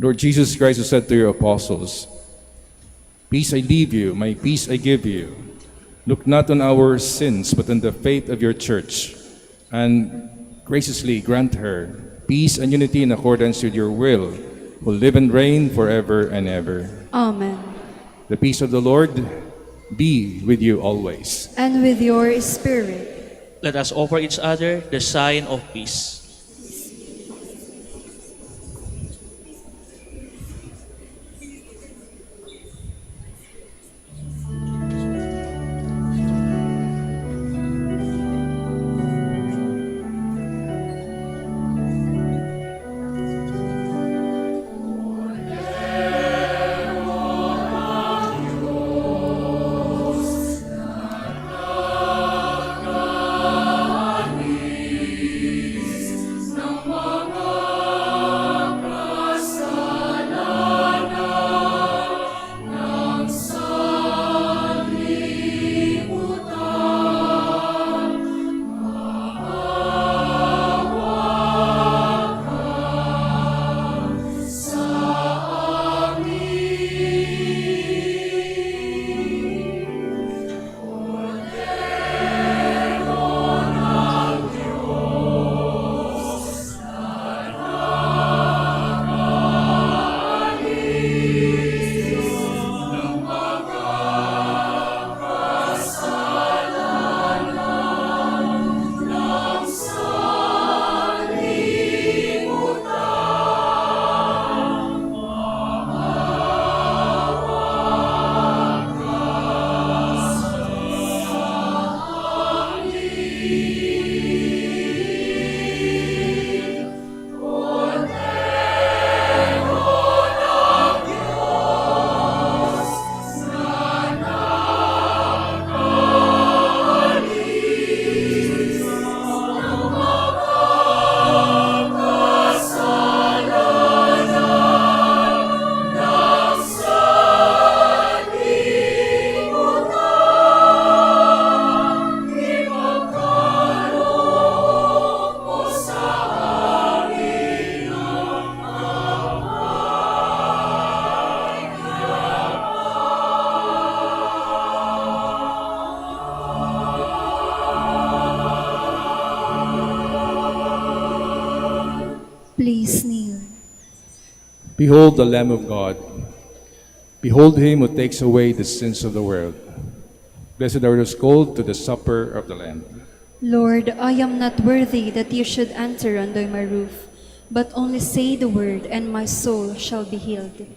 Lord Jesus Christ, who said to your apostles, "Peace I leave you, my peace I give you. Look not on our sins, but on the faith of your church, and graciously grant her peace and unity in accordance with your will, who live and reign forever and ever." Amen. The peace of the Lord be with you always. And with your spirit. Let us offer each other the sign of peace. Please kneel. Behold the Lamb of God. Behold him who takes away the sins of the world. Blessed are those called to the supper of the Lamb. Lord, I am not worthy that you should enter under my roof, but only say the word, and my soul shall be healed.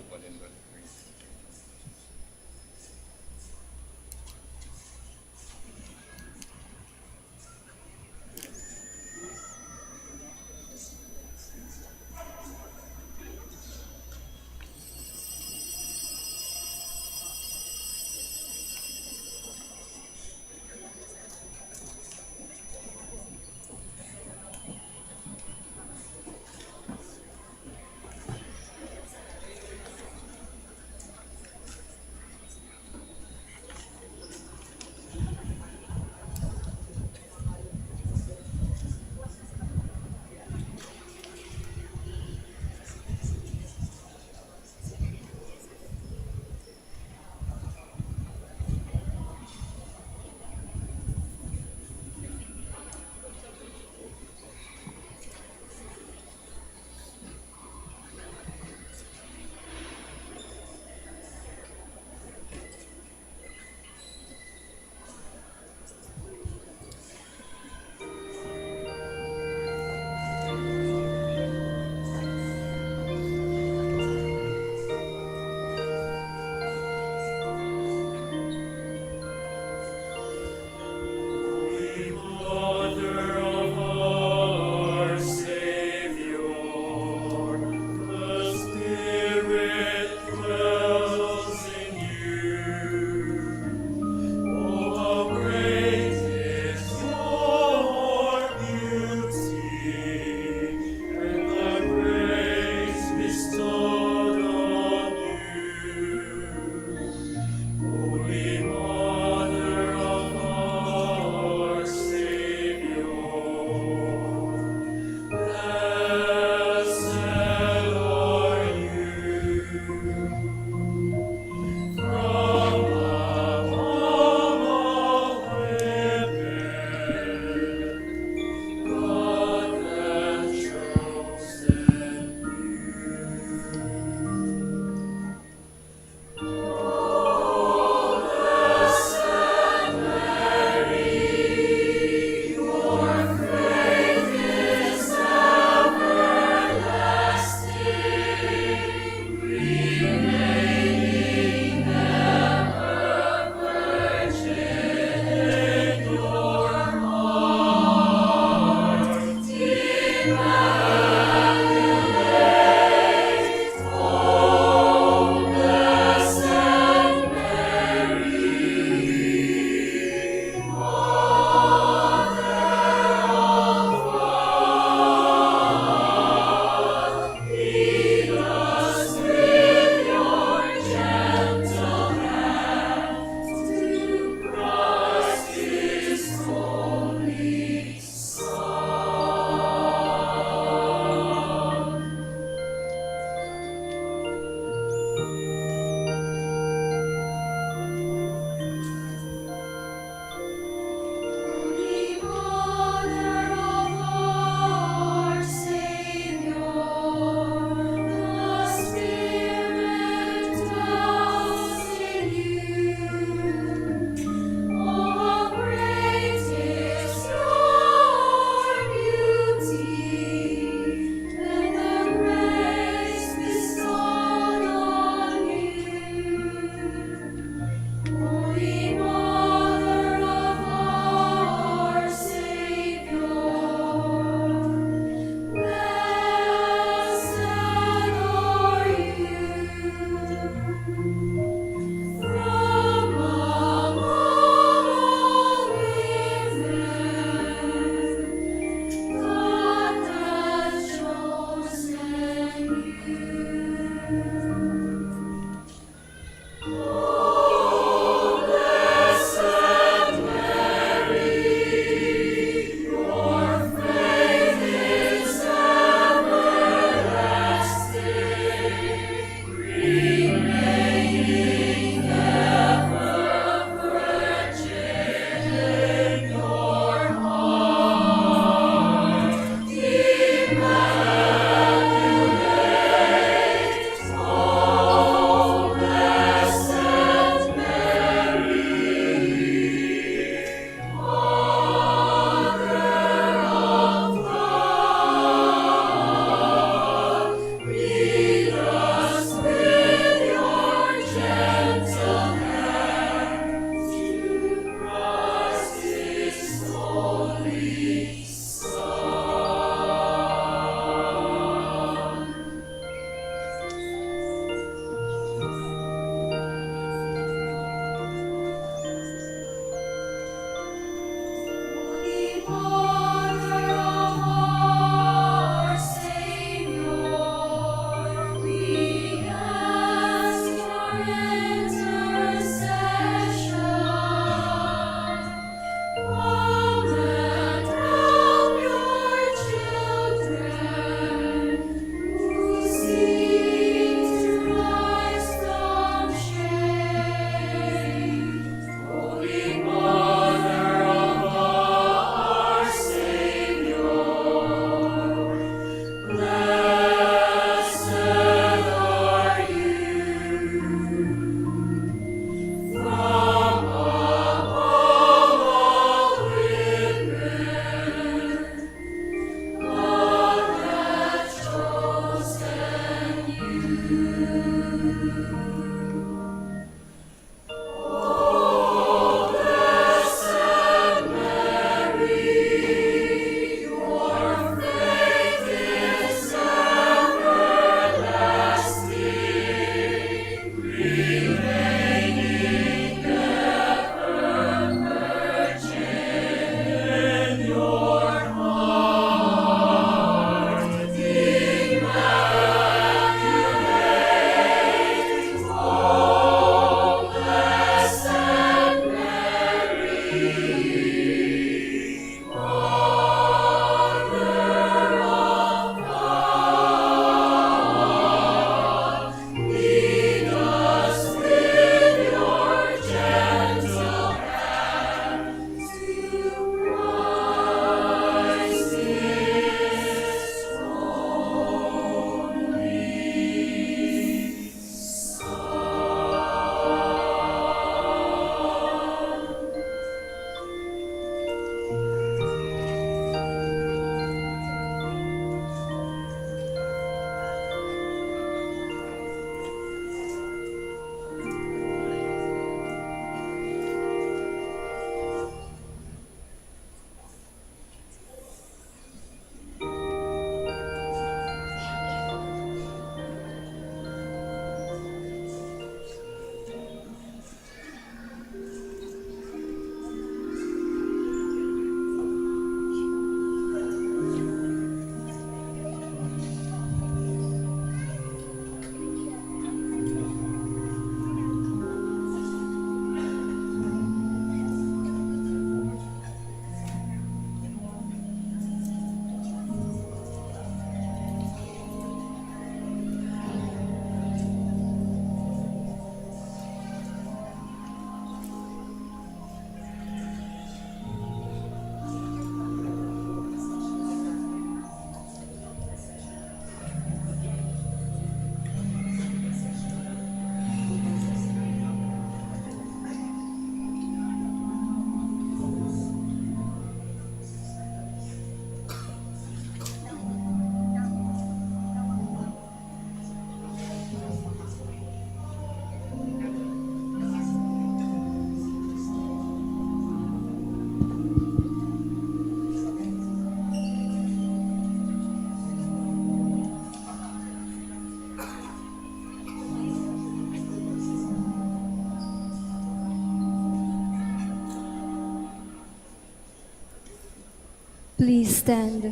Please stand.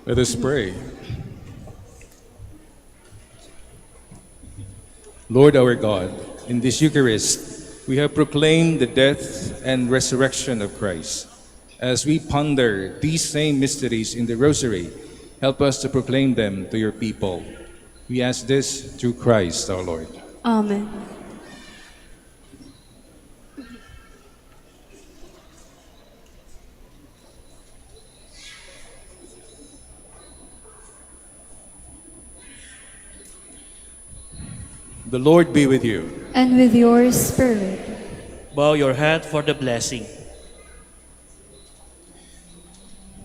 Let us pray. Lord our God, in this Eucharist, we have proclaimed the death and resurrection of Christ. As we ponder these same mysteries in the Rosary, help us to proclaim them to your people. We ask this through Christ our Lord. Amen. The Lord be with you. And with your spirit. Bow your head for the blessing.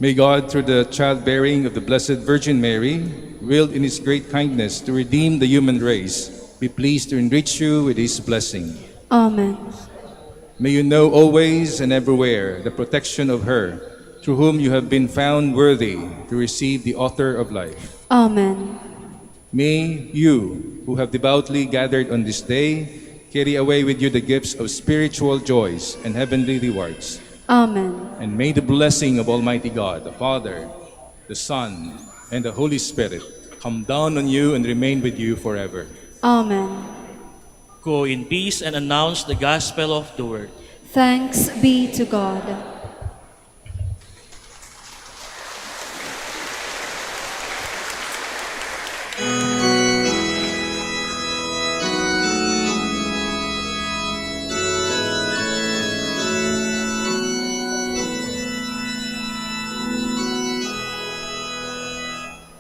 May God, through the childbearing of the Blessed Virgin Mary, willed in his great kindness to redeem the human race, be pleased to enrich you with his blessing. Amen. May you know always and everywhere the protection of her, through whom you have been found worthy to receive the author of life. Amen. May you, who have devoutly gathered on this day, carry away with you the gifts of spiritual joys and heavenly rewards. Amen. And may the blessing of Almighty God, the Father, the Son, and the Holy Spirit come down on you and remain with you forever. Amen. Go in peace and announce the gospel of the word. Thanks be to God.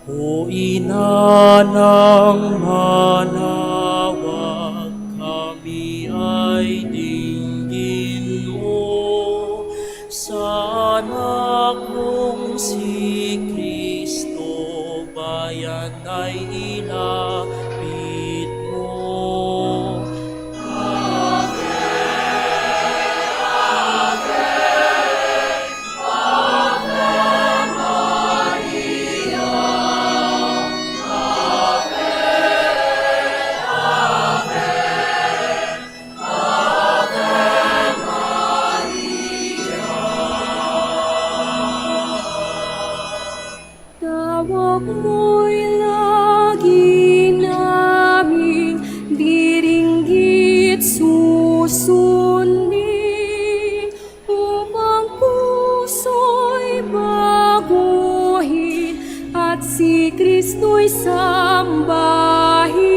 O Ina ng manawag, kami ay dinggin mo. Sa anak mong si Kristo, bayan ay ilapit mo. Tawag mo'y lagi naming diringgit susundin, upang puso'y baguhin at si Kristo'y sambahin.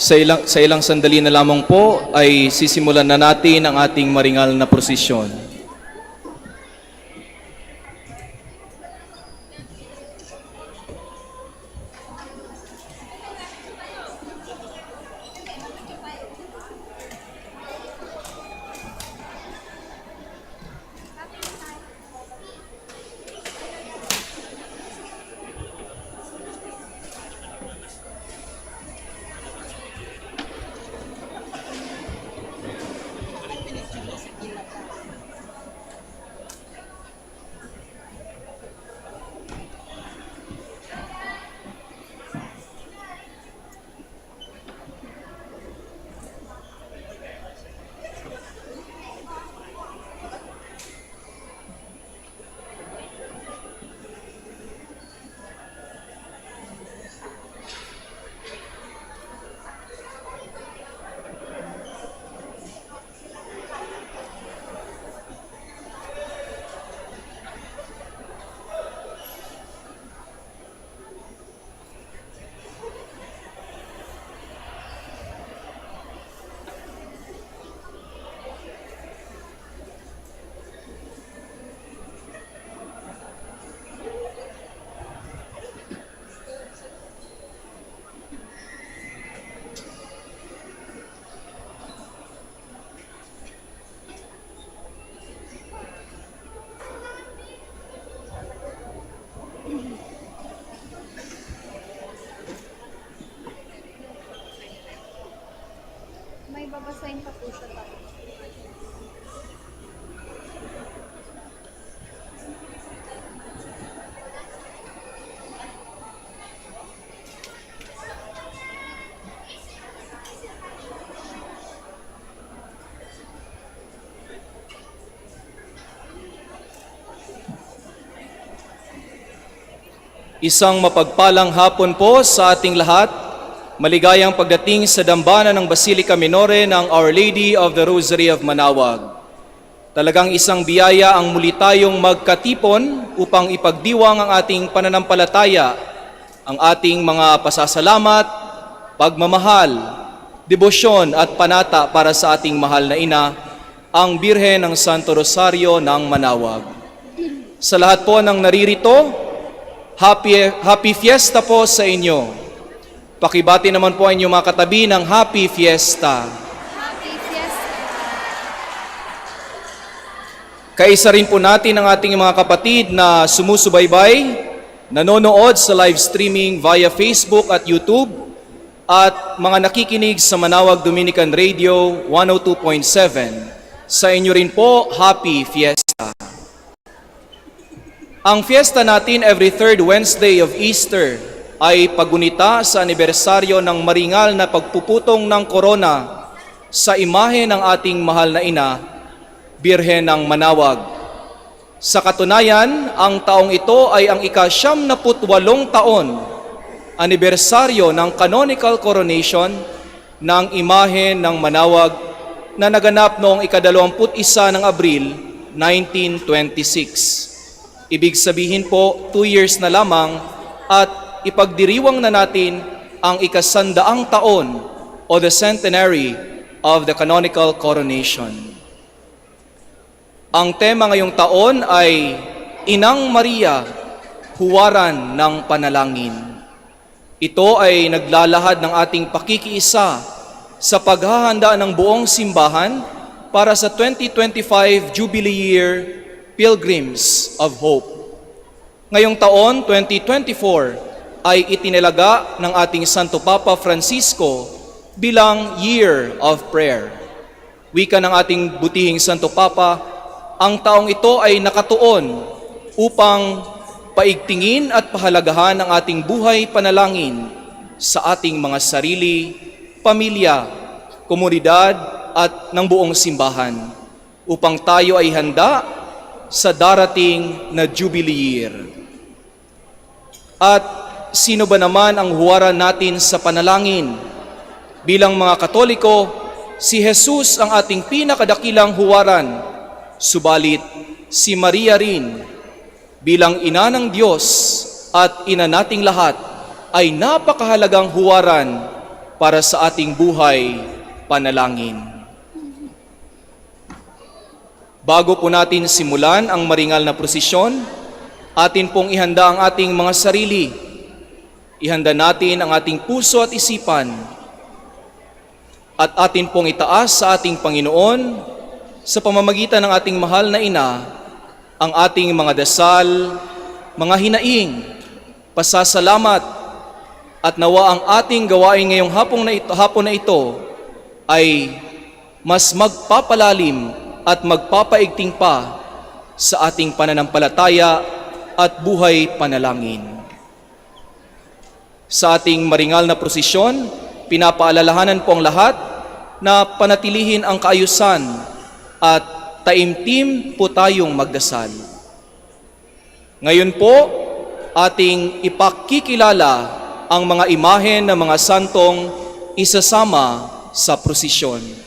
Sa ilang sandali na lamang po ay sisimulan na natin ang ating maringal na prosesyon. Isang mapagpalang hapon po sa ating lahat. Maligayang pagdating sa dambana ng Basilica Minore ng Our Lady of the Rosary of Manaoag. Talagang isang biyaya ang muli tayong magkatipon upang ipagdiwang ang ating pananampalataya, ang ating mga pasasalamat, pagmamahal, debosyon at panata para sa ating mahal na ina, ang Birhen ng Santo Rosario ng Manaoag. Sa lahat po ng naririto, happy fiesta po sa inyo. Pakibati naman po ang inyong mga katabi ng Happy Fiesta. Happy Fiesta! Kaisa rin po natin ang ating mga kapatid na sumusubaybay, nanonood sa live streaming via Facebook at YouTube, at mga nakikinig sa Manaoag Dominican Radio 102.7. Sa inyo rin po, Happy Fiesta. Ang fiesta natin every third Wednesday of Easter ay pagunita sa anibersaryo ng maringal na pagpuputong ng korona sa imahe ng ating mahal na ina, Birhen ng Manaoag. Sa katunayan, ang taong ito ay ang ika-78 taon, anibersaryo ng canonical coronation ng imahe ng Manaoag na naganap noong ika-21 ng Abril 1926. Ibig sabihin po, 2 years na lamang at ipagdiriwang na natin ang ika-100 taon o the centenary of the canonical coronation. Ang tema ngayong taon ay Inang Maria, Huwaran ng Panalangin. Ito ay naglalahad ng ating pakikiisa sa paghahanda ng buong simbahan para sa 2025 Jubilee Year Pilgrims of Hope. Ngayong taon, 2024, ay itinalaga ng ating Santo Papa Francisco bilang Year of Prayer. Wika ng ating butihing Santo Papa, ang taong ito ay nakatuon upang paigtingin at pahalagahan ang ating buhay panalangin sa ating mga sarili, pamilya, komunidad at ng buong simbahan upang tayo ay handa sa darating na Jubilee Year. At sino ba naman ang huwaran natin sa panalangin? Bilang mga Katoliko, si Jesus ang ating pinakadakilang huwaran. Subalit, si Maria rin, bilang ina ng Diyos at ina nating lahat, ay napakahalagang huwaran para sa ating buhay panalangin. Bago po natin simulan ang maringal na prosesyon, atin pong ihanda ang ating mga sarili. Ihanda natin ang ating puso at isipan at atin pong itaas sa ating Panginoon sa pamamagitan ng ating mahal na ina ang ating mga dasal, mga hinaing, pasasalamat at nawa ang ating gawain ngayong hapon na ito ay mas magpapalalim at magpapaigting pa sa ating pananampalataya at buhay panalangin. Sa ating maringal na prosesyon, pinapaalalahanan po ang lahat na panatilihin ang kaayusan at taimtim po tayong magdasal. Ngayon po, ating ipakikilala ang mga imahen ng mga santong isasama sa prosesyon.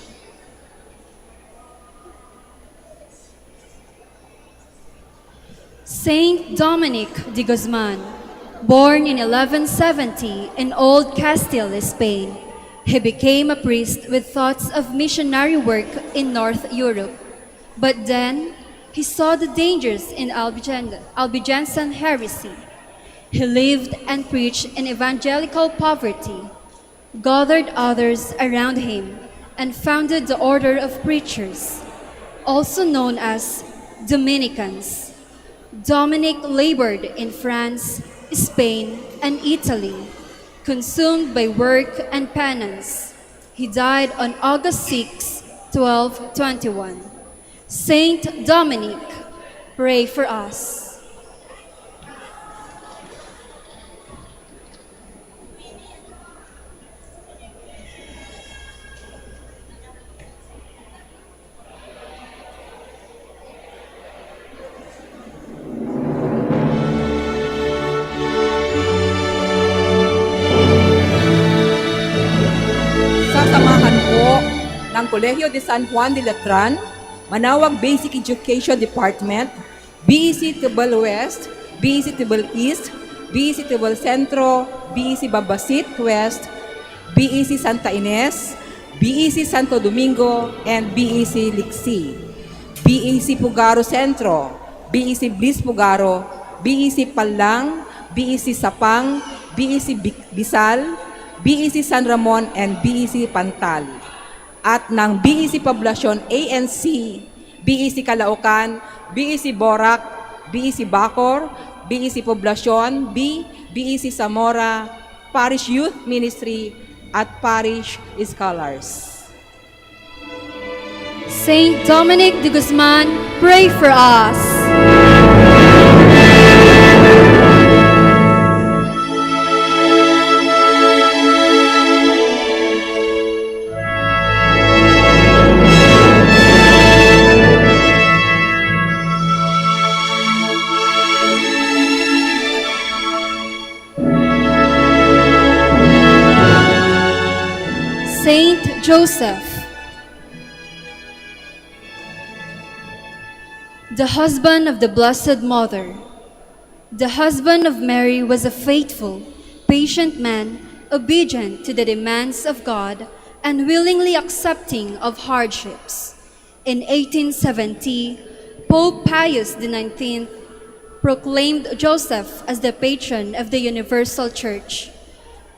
Saint Dominic de Guzman, born in 1170 in Old Castile, Spain, he became a priest with thoughts of missionary work in North Europe. But then, he saw the dangers in Albigensian heresy. He lived and preached in evangelical poverty, gathered others around him, and founded the Order of Preachers, also known as Dominicans. Dominic labored in France, Spain, and Italy, consumed by work and penance. He died on August 6, 1221. Saint Dominic, pray for us. ng Colegio de San Juan de Letran, Manawag Basic Education Department, BEC Tibal West, BEC Tibal East, BEC Tibal Centro, BEC Babasit West, BEC Santa Ines, BEC Santo Domingo, and BEC Lixi, BEC Pugaro Centro, BEC Bliss Pugaro, BEC Palang, BEC Sapang, BEC Bisal, BEC San Ramon, and BEC Pantal. At ng BEC Poblacion ANC, BEC Calaucan, BEC Borac, BEC Bacor, BEC Poblacion B, BEC Zamora, Parish Youth Ministry, at Parish Scholars. Saint Dominic de Guzman, pray for us. Saint Joseph, the husband of the Blessed Mother. The husband of Mary was a faithful, patient man, obedient to the demands of God and willingly accepting of hardships. In 1870, Pope Pius XIX proclaimed Joseph as the patron of the Universal Church,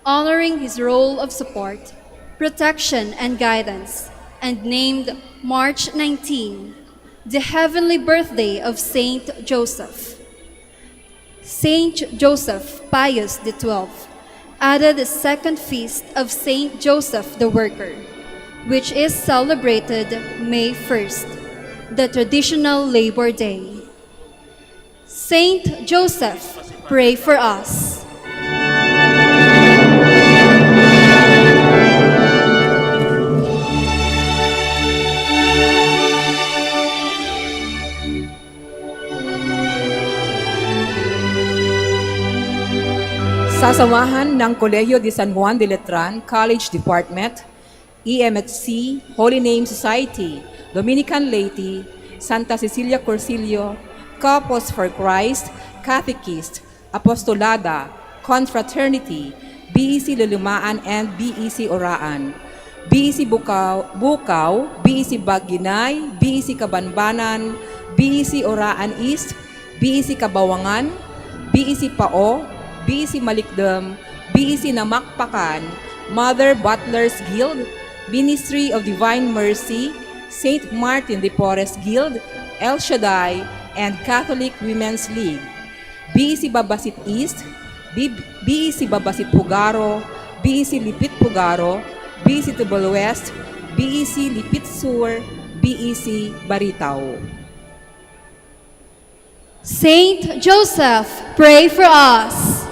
honoring his role of support, protection, and guidance, and named March 19, the heavenly birthday of Saint Joseph. Saint Joseph Pius XII added the second feast of Saint Joseph the Worker, which is celebrated May 1st, the traditional Labor Day. Saint Joseph, pray for us. Sa samahan ng Colegio de San Juan de Letran College Department, EMHC, Holy Name Society, Dominican Laity, Santa Cecilia Corsilio, Couples for Christ, Catechist, Apostolada, Confraternity, BEC Lulumaan and BEC Oraan, BEC Bukaw, BEC Baginay, BEC Kabanbanan, BEC Oraan East, BEC Kabawangan, BEC Pao, BEC Malikdam, BEC Namakpakan, Mother Butlers Guild, Ministry of Divine Mercy, St. Martin de Porres Guild, El Shaddai, and Catholic Women's League, BEC Babasit East, BEC Babasit Pugaro, BEC Lipit Pugaro, BEC Tubal West, BEC Lipit Sur, BEC Baritao. Saint Joseph, pray for us.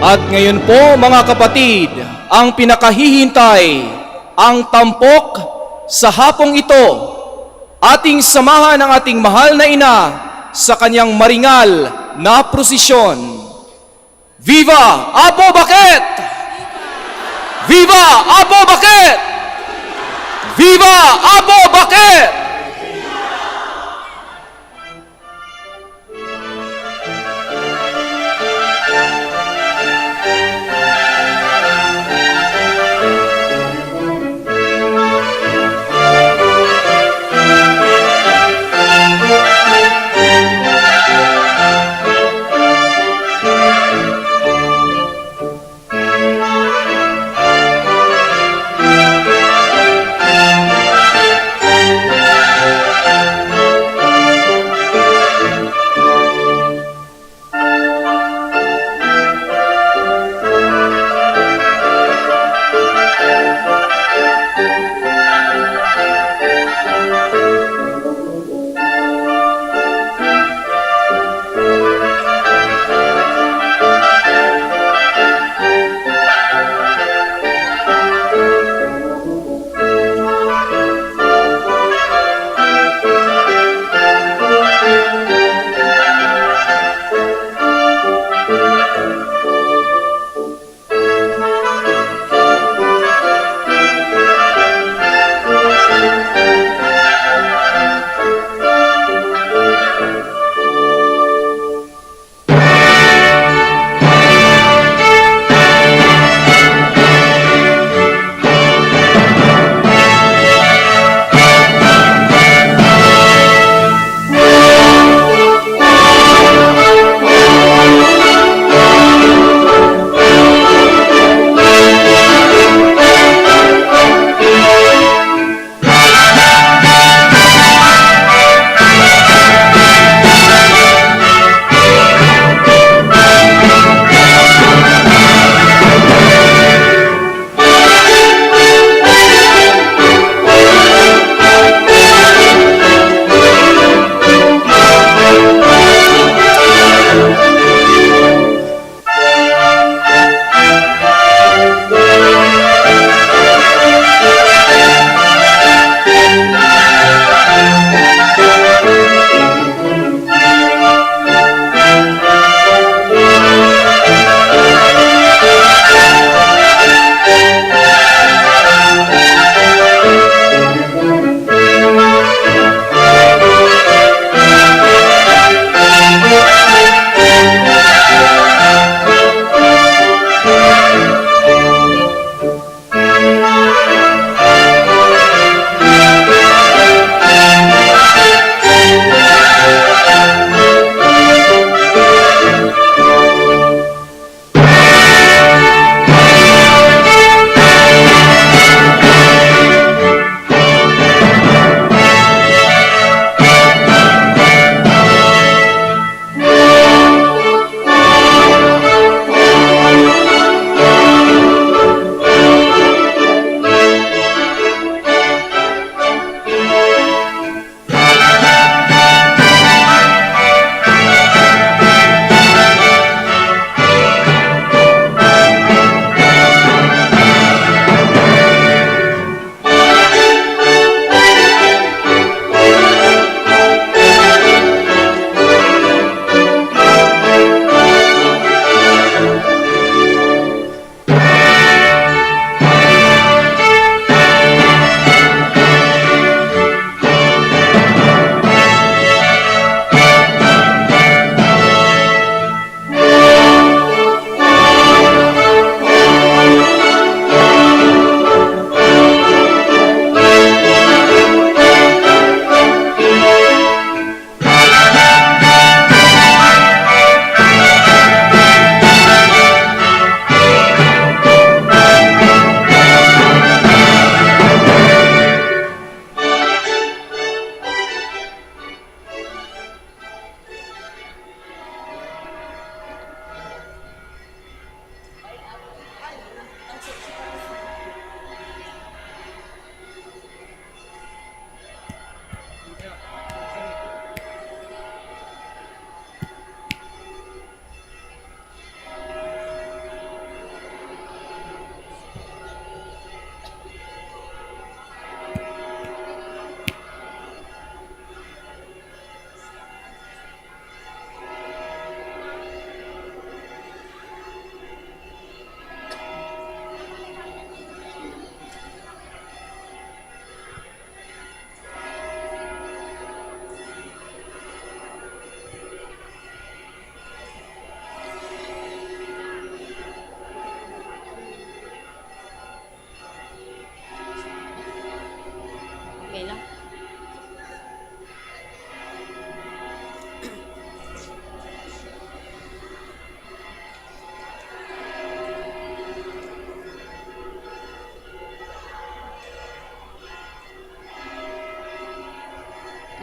At ngayon po mga kapatid, ang pinakahihintay, ang tampok sa hapong ito, ating samahan ang ating mahal na ina sa kanyang maringal na prosesyon. Viva Apo Baket! Viva Apo Baket! Viva Apo Baket!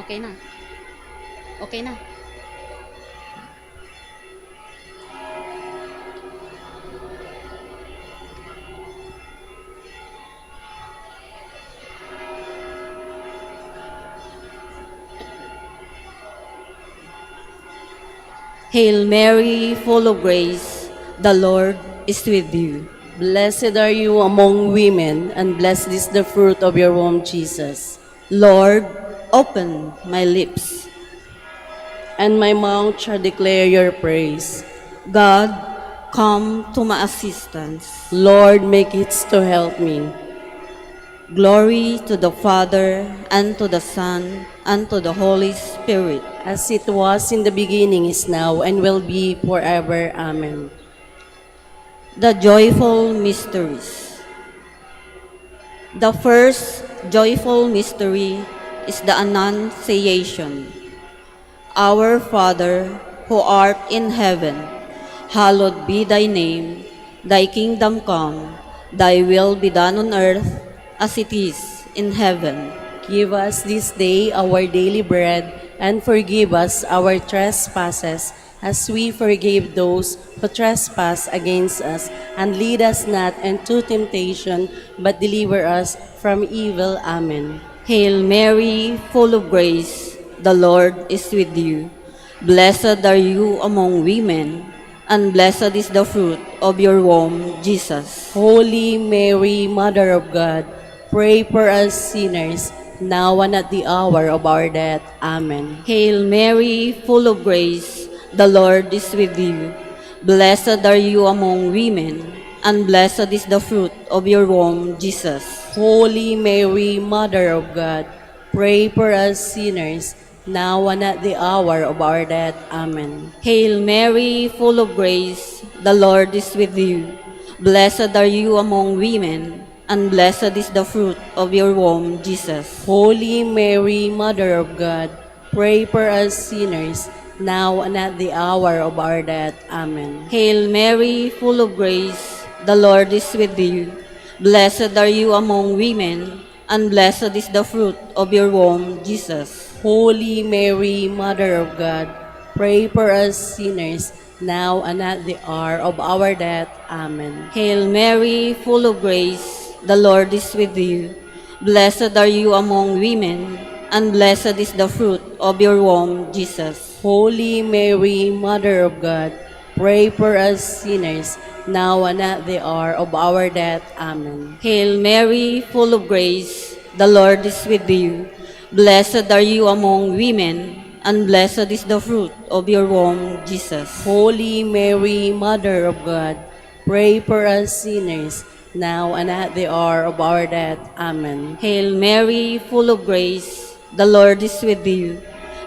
Okay na. Okay na. Hail Mary, full of grace, the Lord is with you. Blessed are you among women, and blessed is the fruit of your womb, Jesus. Lord, open my lips, and my mouth shall declare your praise. God, come to my assistance. Lord, make it to help me. Glory to the Father, and to the Son, and to the Holy Spirit. As it was in the beginning, is now, and will be forever. Amen. The joyful mysteries. The first joyful mystery is the Annunciation. Our Father, who art in heaven, hallowed be thy name. Thy kingdom come, thy will be done on earth as it is in heaven. Give us this day our daily bread, and forgive us our trespasses, as we forgive those who trespass against us. And lead us not into temptation, but deliver us from evil. Amen. Hail Mary, full of grace, the Lord is with you. Blessed are you among women, and blessed is the fruit of your womb, Jesus. Holy Mary, Mother of God, pray for us sinners, now and at the hour of our death. Amen. Hail Mary, full of grace, the Lord is with you. Blessed are you among women, and blessed is the fruit of your womb, Jesus. Holy Mary, Mother of God, pray for us sinners, now and at the hour of our death. Amen. Hail Mary, full of grace, the Lord is with you. Blessed are you among women, and blessed is the fruit of your womb, Jesus. Holy Mary, Mother of God, pray for us sinners, now and at the hour of our death. Amen. Hail Mary, full of grace, the Lord is with you. Blessed are you among women, and blessed is the fruit of your womb, Jesus. Holy Mary, Mother of God, pray for us sinners, now and at the hour of our death. Amen. Hail Mary, full of grace, the Lord is with you. Blessed are you among women, and blessed is the fruit of your womb, Jesus. Holy Mary, Mother of God, pray for us sinners, now and at the hour of our death. Amen. Hail Mary, full of grace, the Lord is with you. Blessed are you among women, and blessed is the fruit of your womb, Jesus. Holy Mary, Mother of God, pray for us sinners, now and at the hour of our death. Amen. Hail Mary, full of grace, the Lord is with you.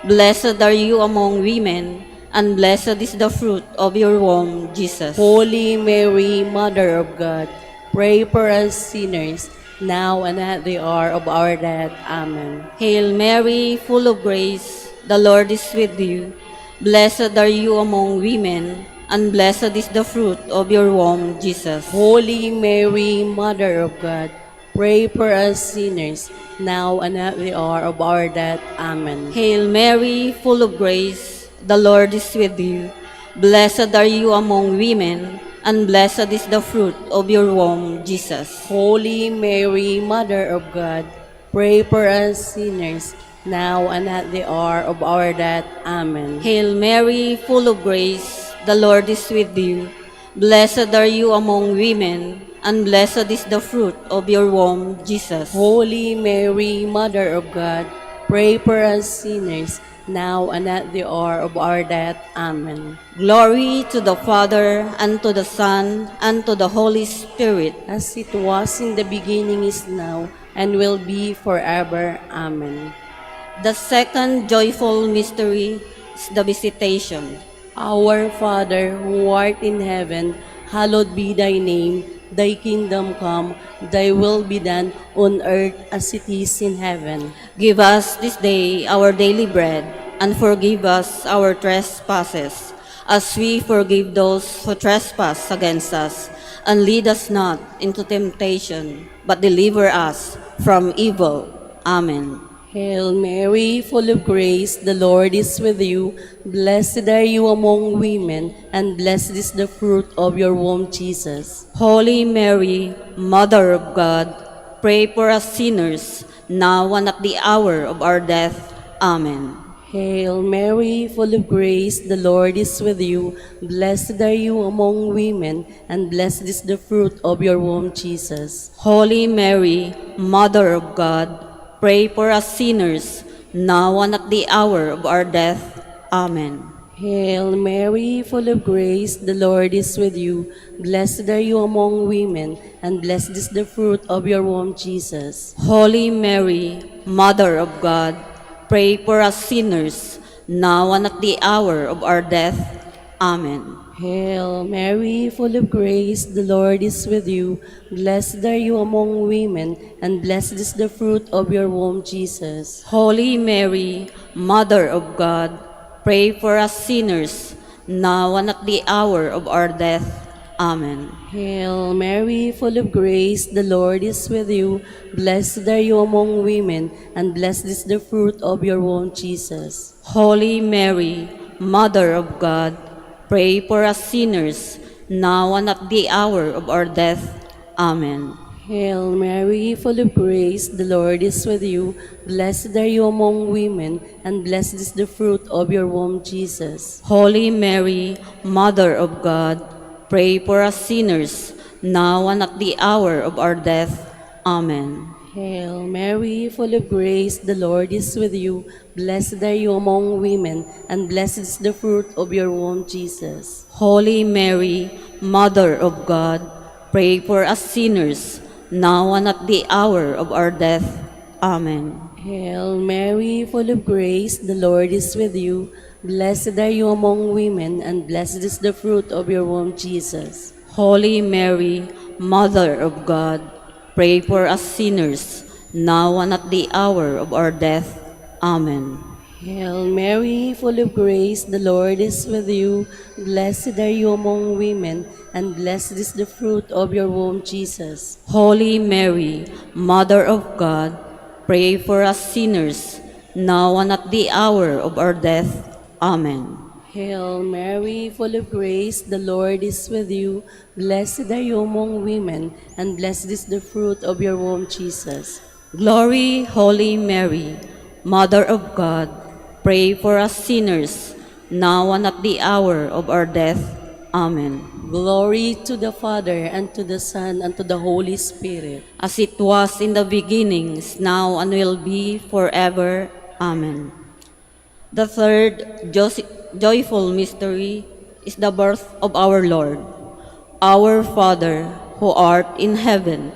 Blessed are you among women, and blessed is the fruit of your womb, Jesus. Holy Mary, Mother of God, pray for us sinners, now and at the hour of our death. Amen. Hail Mary, full of grace, the Lord is with you. Blessed are you among women, and blessed is the fruit of your womb, Jesus. Holy Mary, Mother of God, pray for us sinners, now and at the hour of our death. Amen. Hail Mary, full of grace, the Lord is with you. Blessed are you among women, and blessed is the fruit of your womb, Jesus. Holy Mary, Mother of God, pray for us sinners, now and at the hour of our death. Amen. Hail Mary, full of grace, the Lord is with you. Blessed are you among women, and blessed is the fruit of your womb, Jesus. Holy Mary, Mother of God, pray for us sinners, now and at the hour of our death. Amen. Glory to the Father, and to the Son, and to the Holy Spirit, as it was in the beginning, is now, and will be forever. Amen. The second joyful mystery is the Visitation. Our Father, who art in heaven, hallowed be thy name. Thy kingdom come, thy will be done on earth as it is in heaven. Give us this day our daily bread, and forgive us our trespasses, as we forgive those who trespass against us. And lead us not into temptation, but deliver us from evil. Amen. Hail Mary, full of grace, the Lord is with you. Blessed are you among women, and blessed is the fruit of your womb, Jesus. Holy Mary, Mother of God, pray for us sinners, now and at the hour of our death. Amen. Hail Mary, full of grace, the Lord is with you. Blessed are you among women, and blessed is the fruit of your womb, Jesus. Holy Mary, Mother of God, pray for us sinners, now and at the hour of our death. Amen. Hail Mary, full of grace, the Lord is with you. Blessed are you among women, and blessed is the fruit of your womb, Jesus. Holy Mary, Mother of God, pray for us sinners, now and at the hour of our death. Amen. Hail Mary, full of grace, the Lord is with you. Blessed are you among women, and blessed is the fruit of your womb, Jesus. Holy Mary, Mother of God, pray for us sinners, now and at the hour of our death. Amen. Hail Mary, full of grace, the Lord is with you. Blessed are you among women, and blessed is the fruit of your womb, Jesus. Holy Mary, Mother of God, pray for us sinners, now and at the hour of our death. Amen. Hail Mary, full of grace, the Lord is with you. Blessed are you among women, and blessed is the fruit of your womb, Jesus. Holy Mary, Mother of God, pray for us sinners, now and at the hour of our death. Amen. Hail Mary, full of grace, the Lord is with you. Blessed are you among women, and blessed is the fruit of your womb, Jesus. Holy Mary, Mother of God, pray for us sinners, now and at the hour of our death. Amen. Hail Mary, full of grace, the Lord is with you. Blessed are you among women, and blessed is the fruit of your womb, Jesus. Holy Mary, Mother of God, pray for us sinners, now and at the hour of our death. Amen. Hail Mary, full of grace, the Lord is with you. Blessed are you among women, and blessed is the fruit of your womb, Jesus. Holy Mary, Mother of God, pray for us sinners, now and at the hour of our death. Amen. Hail Mary, full of grace, the Lord is with you. Blessed are you among women, and blessed is the fruit of your womb, Jesus. Glory, Holy Mary, Mother of God, pray for us sinners, now and at the hour of our death. Amen. Glory to the Father, and to the Son, and to the Holy Spirit, as it was in the beginning, is now, and will be forever. Amen. The third joyful mystery is the birth of our Lord. Our Father, who art in heaven,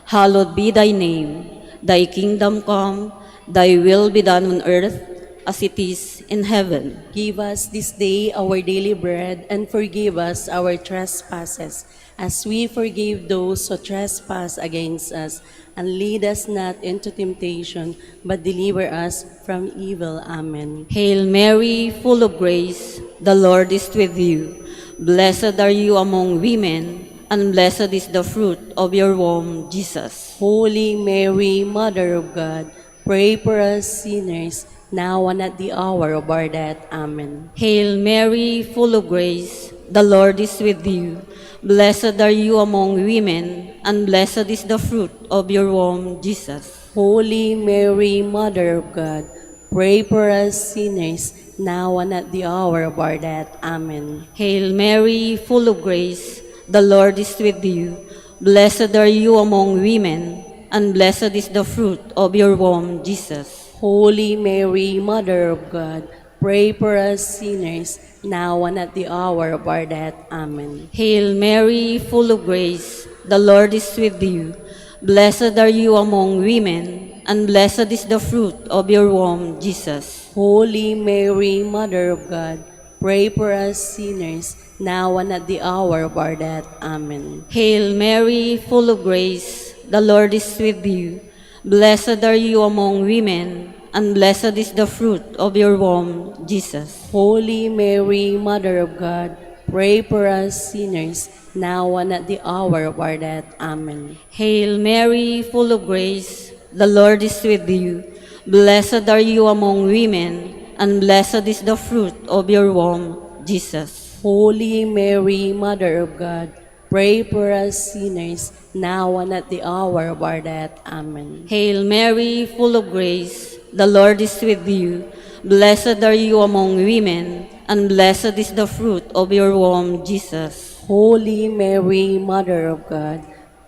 hallowed be thy name. Thy kingdom come, thy will be done on earth as it is in heaven. Give us this day our daily bread, and forgive us our trespasses, as we forgive those who trespass against us. And lead us not into temptation, but deliver us from evil. Amen. Hail Mary, full of grace, the Lord is with you. Blessed are you among women, and blessed is the fruit of your womb, Jesus. Holy Mary, Mother of God, pray for us sinners, now and at the hour of our death. Amen. Hail Mary, full of grace, the Lord is with you. Blessed are you among women, and blessed is the fruit of your womb, Jesus. Holy Mary, Mother of God, pray for us sinners, now and at the hour of our death. Amen. Hail Mary, full of grace, the Lord is with you. Blessed are you among women, and blessed is the fruit of your womb, Jesus. Holy Mary, Mother of God, pray for us sinners, now and at the hour of our death. Amen. Hail Mary, full of grace, the Lord is with you. Blessed are you among women, and blessed is the fruit of your womb, Jesus. Holy Mary, Mother of God, pray for us sinners, now and at the hour of our death. Amen. Hail Mary, full of grace, the Lord is with you. Blessed are you among women, and blessed is the fruit of your womb, Jesus. Holy Mary, Mother of God, pray for us sinners, now and at the hour of our death. Amen. Hail Mary, full of grace, the Lord is with you. Blessed are you among women, and blessed is the fruit of your womb, Jesus. Holy Mary, Mother of God, pray for us sinners, now and at the hour of our death. Amen. Hail Mary, full of grace, the Lord is with you. Blessed are you among women, and blessed is the fruit of your womb, Jesus. Holy Mary, Mother of God,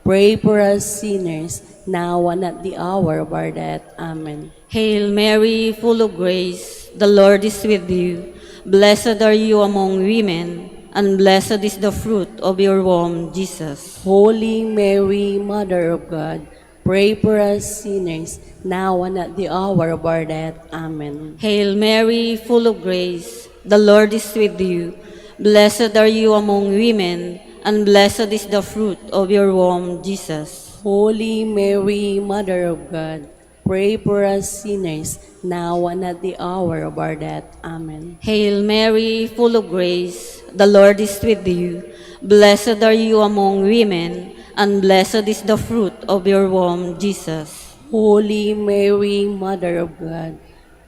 pray for us sinners, now and at the hour of our death. Amen. Hail Mary, full of grace, the Lord is with you. Blessed are you among women, and blessed is the fruit of your womb, Jesus. Holy Mary, Mother of God, pray for us sinners, now and at the hour of our death. Amen. Hail Mary, full of grace, the Lord is with you. Blessed are you among women, and blessed is the fruit of your womb, Jesus. Holy Mary, Mother of God, pray for us sinners, now and at the hour of our death. Amen. Hail Mary, full of grace, the Lord is with you. Blessed are you among women, and blessed is the fruit of your womb, Jesus. Holy Mary, Mother of God,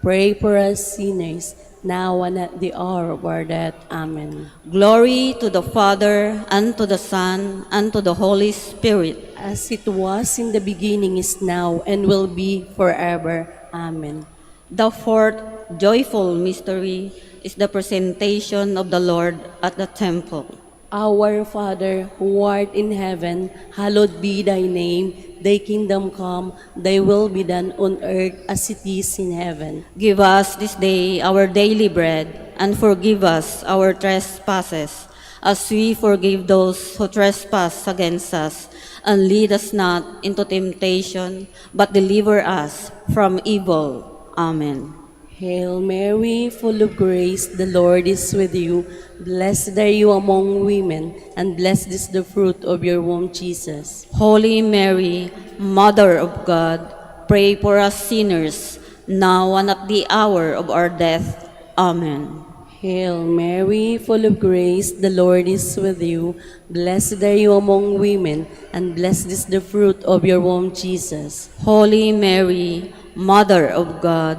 pray for us sinners, now and at the hour of our death. Amen. Glory to the Father, and to the Son, and to the Holy Spirit. As it was in the beginning, is now, and will be forever. Amen. The fourth joyful mystery is the presentation of the Lord at the temple. Our Father, who art in heaven, hallowed be thy name. Thy kingdom come, thy will be done on earth as it is in heaven. Give us this day our daily bread, and forgive us our trespasses, as we forgive those who trespass against us. And lead us not into temptation, but deliver us from evil. Amen. Hail Mary, full of grace, the Lord is with you. Blessed are you among women, and blessed is the fruit of your womb, Jesus. Holy Mary, Mother of God, pray for us sinners, now and at the hour of our death. Amen. Hail Mary, full of grace, the Lord is with you. Blessed are you among women, and blessed is the fruit of your womb, Jesus. Holy Mary, Mother of God,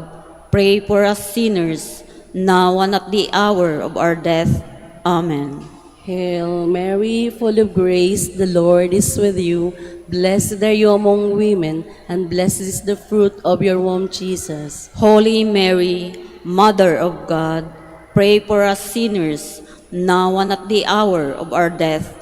pray for us sinners, now and at the hour of our death. Amen. Hail Mary, full of grace, the Lord is with you. Blessed are you among women, and blessed is the fruit of your womb, Jesus. Holy Mary, Mother of God, pray for us sinners, now and at the hour of our death.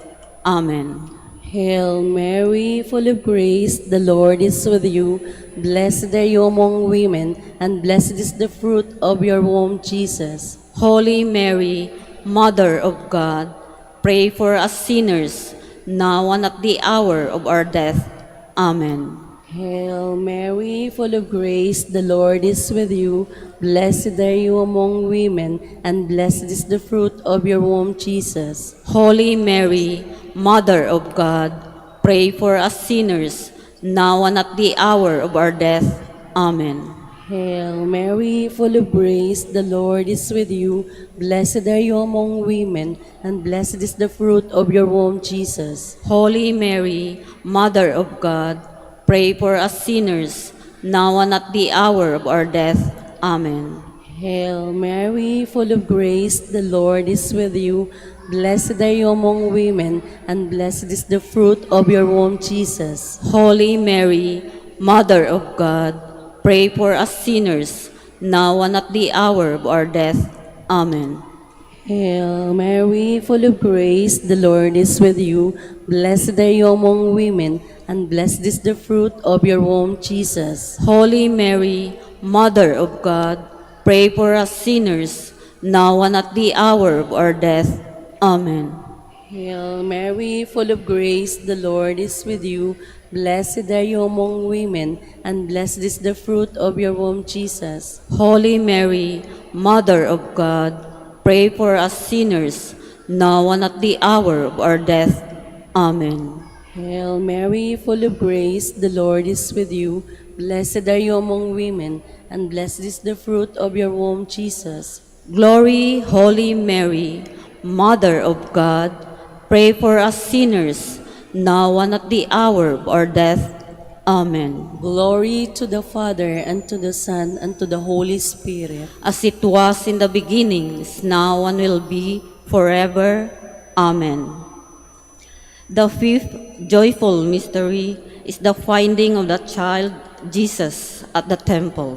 Amen. Hail Mary, full of grace, the Lord is with you. Blessed are you among women, and blessed is the fruit of your womb, Jesus. Holy Mary, Mother of God, pray for us sinners, now and at the hour of our death. Amen. Hail Mary, full of grace, the Lord is with you. Blessed are you among women, and blessed is the fruit of your womb, Jesus. Holy Mary, Mother of God, pray for us sinners, now and at the hour of our death. Amen. Hail Mary, full of grace, the Lord is with you. Blessed are you among women, and blessed is the fruit of your womb, Jesus. Holy Mary, Mother of God, pray for us sinners, now and at the hour of our death. Amen. Hail Mary, full of grace, the Lord is with you. Blessed are you among women, and blessed is the fruit of your womb, Jesus. Holy Mary, Mother of God, pray for us sinners, now and at the hour of our death. Amen. Hail Mary, full of grace, the Lord is with you. Blessed are you among women, and blessed is the fruit of your womb, Jesus. Holy Mary, Mother of God, pray for us sinners, now and at the hour of our death. Amen. Hail Mary, full of grace, the Lord is with you. Blessed are you among women, and blessed is the fruit of your womb, Jesus. Holy Mary, Mother of God, pray for us sinners, now and at the hour of our death. Amen. Hail Mary, full of grace, the Lord is with you. Blessed are you among women, and blessed is the fruit of your womb, Jesus. Glory, Holy Mary, Mother of God, pray for us sinners, now and at the hour of our death. Amen. Glory to the Father, and to the Son, and to the Holy Spirit. As it was in the beginning, is now, and will be forever. Amen. The fifth joyful mystery is the finding of the child Jesus at the temple.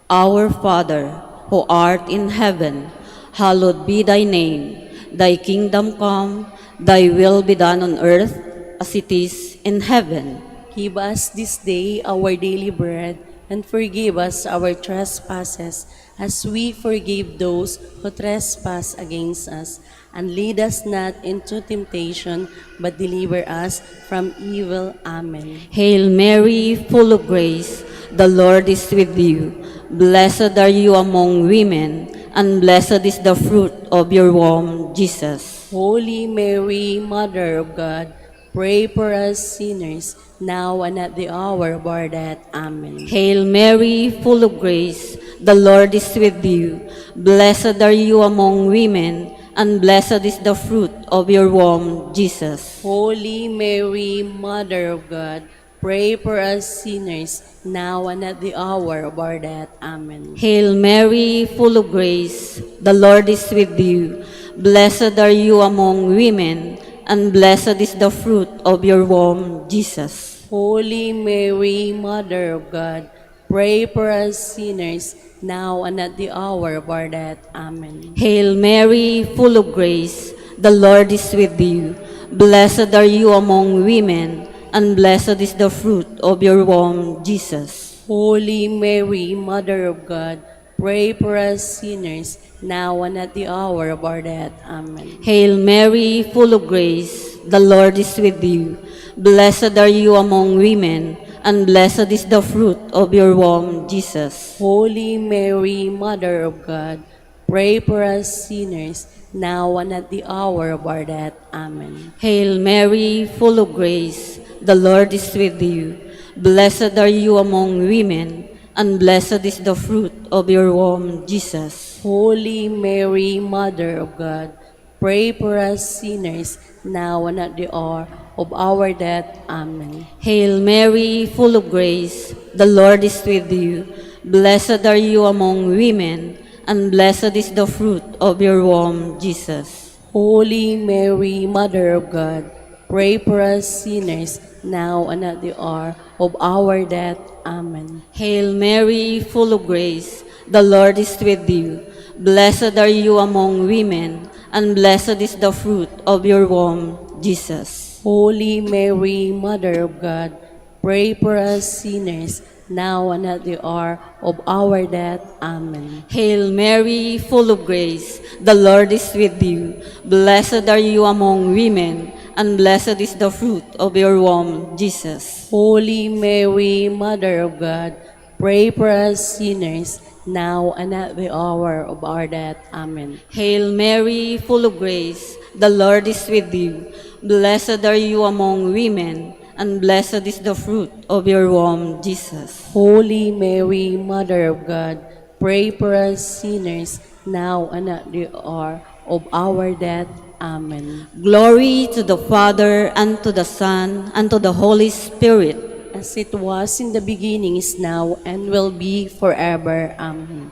Our Father, who art in heaven, hallowed be thy name. Thy kingdom come, thy will be done on earth as it is in heaven. Give us this day our daily bread, and forgive us our trespasses, as we forgive those who trespass against us. And lead us not into temptation, but deliver us from evil. Amen. Hail Mary, full of grace, the Lord is with you. Blessed are you among women, and blessed is the fruit of your womb, Jesus. Holy Mary, Mother of God, pray for us sinners, now and at the hour of our death. Amen. Hail Mary, full of grace, the Lord is with you. Blessed are you among women, and blessed is the fruit of your womb, Jesus. Holy Mary, Mother of God, pray for us sinners, now and at the hour of our death. Amen. Hail Mary, full of grace, the Lord is with you. Blessed are you among women, and blessed is the fruit of your womb, Jesus. Holy Mary, Mother of God, pray for us sinners, now and at the hour of our death. Amen. Hail Mary, full of grace, the Lord is with you. Blessed are you among women, and blessed is the fruit of your womb, Jesus. Holy Mary, Mother of God, pray for us sinners, now and at the hour of our death. Amen. Hail Mary, full of grace, the Lord is with you. Blessed are you among women, and blessed is the fruit of your womb, Jesus. Holy Mary, Mother of God, pray for us sinners, now and at the hour of our death. Amen. Hail Mary, full of grace, the Lord is with you. Blessed are you among women, and blessed is the fruit of your womb, Jesus. Holy Mary, Mother of God, pray for us sinners, now and at the hour of our death. Amen. Hail Mary, full of grace, the Lord is with you. Blessed are you among women, and blessed is the fruit of your womb, Jesus. Holy Mary, Mother of God, pray for us sinners, now and at the hour of our death. Amen. Hail Mary, full of grace, the Lord is with you. Blessed are you among women, and blessed is the fruit of your womb, Jesus. Holy Mary, Mother of God, pray for us sinners, now and at the hour of our death. Amen. Hail Mary, full of grace, the Lord is with you. Blessed are you among women, and blessed is the fruit of your womb, Jesus. Holy Mary, Mother of God, pray for us sinners, now and at the hour of our death. Amen. Hail Mary, full of grace, the Lord is with you. Blessed are you among women, and blessed is the fruit of your womb, Jesus. Holy Mary, Mother of God, pray for us sinners, now and at the hour of our death. Amen. Glory to the Father, and to the Son, and to the Holy Spirit. As it was in the beginning, is now, and will be forever. Amen.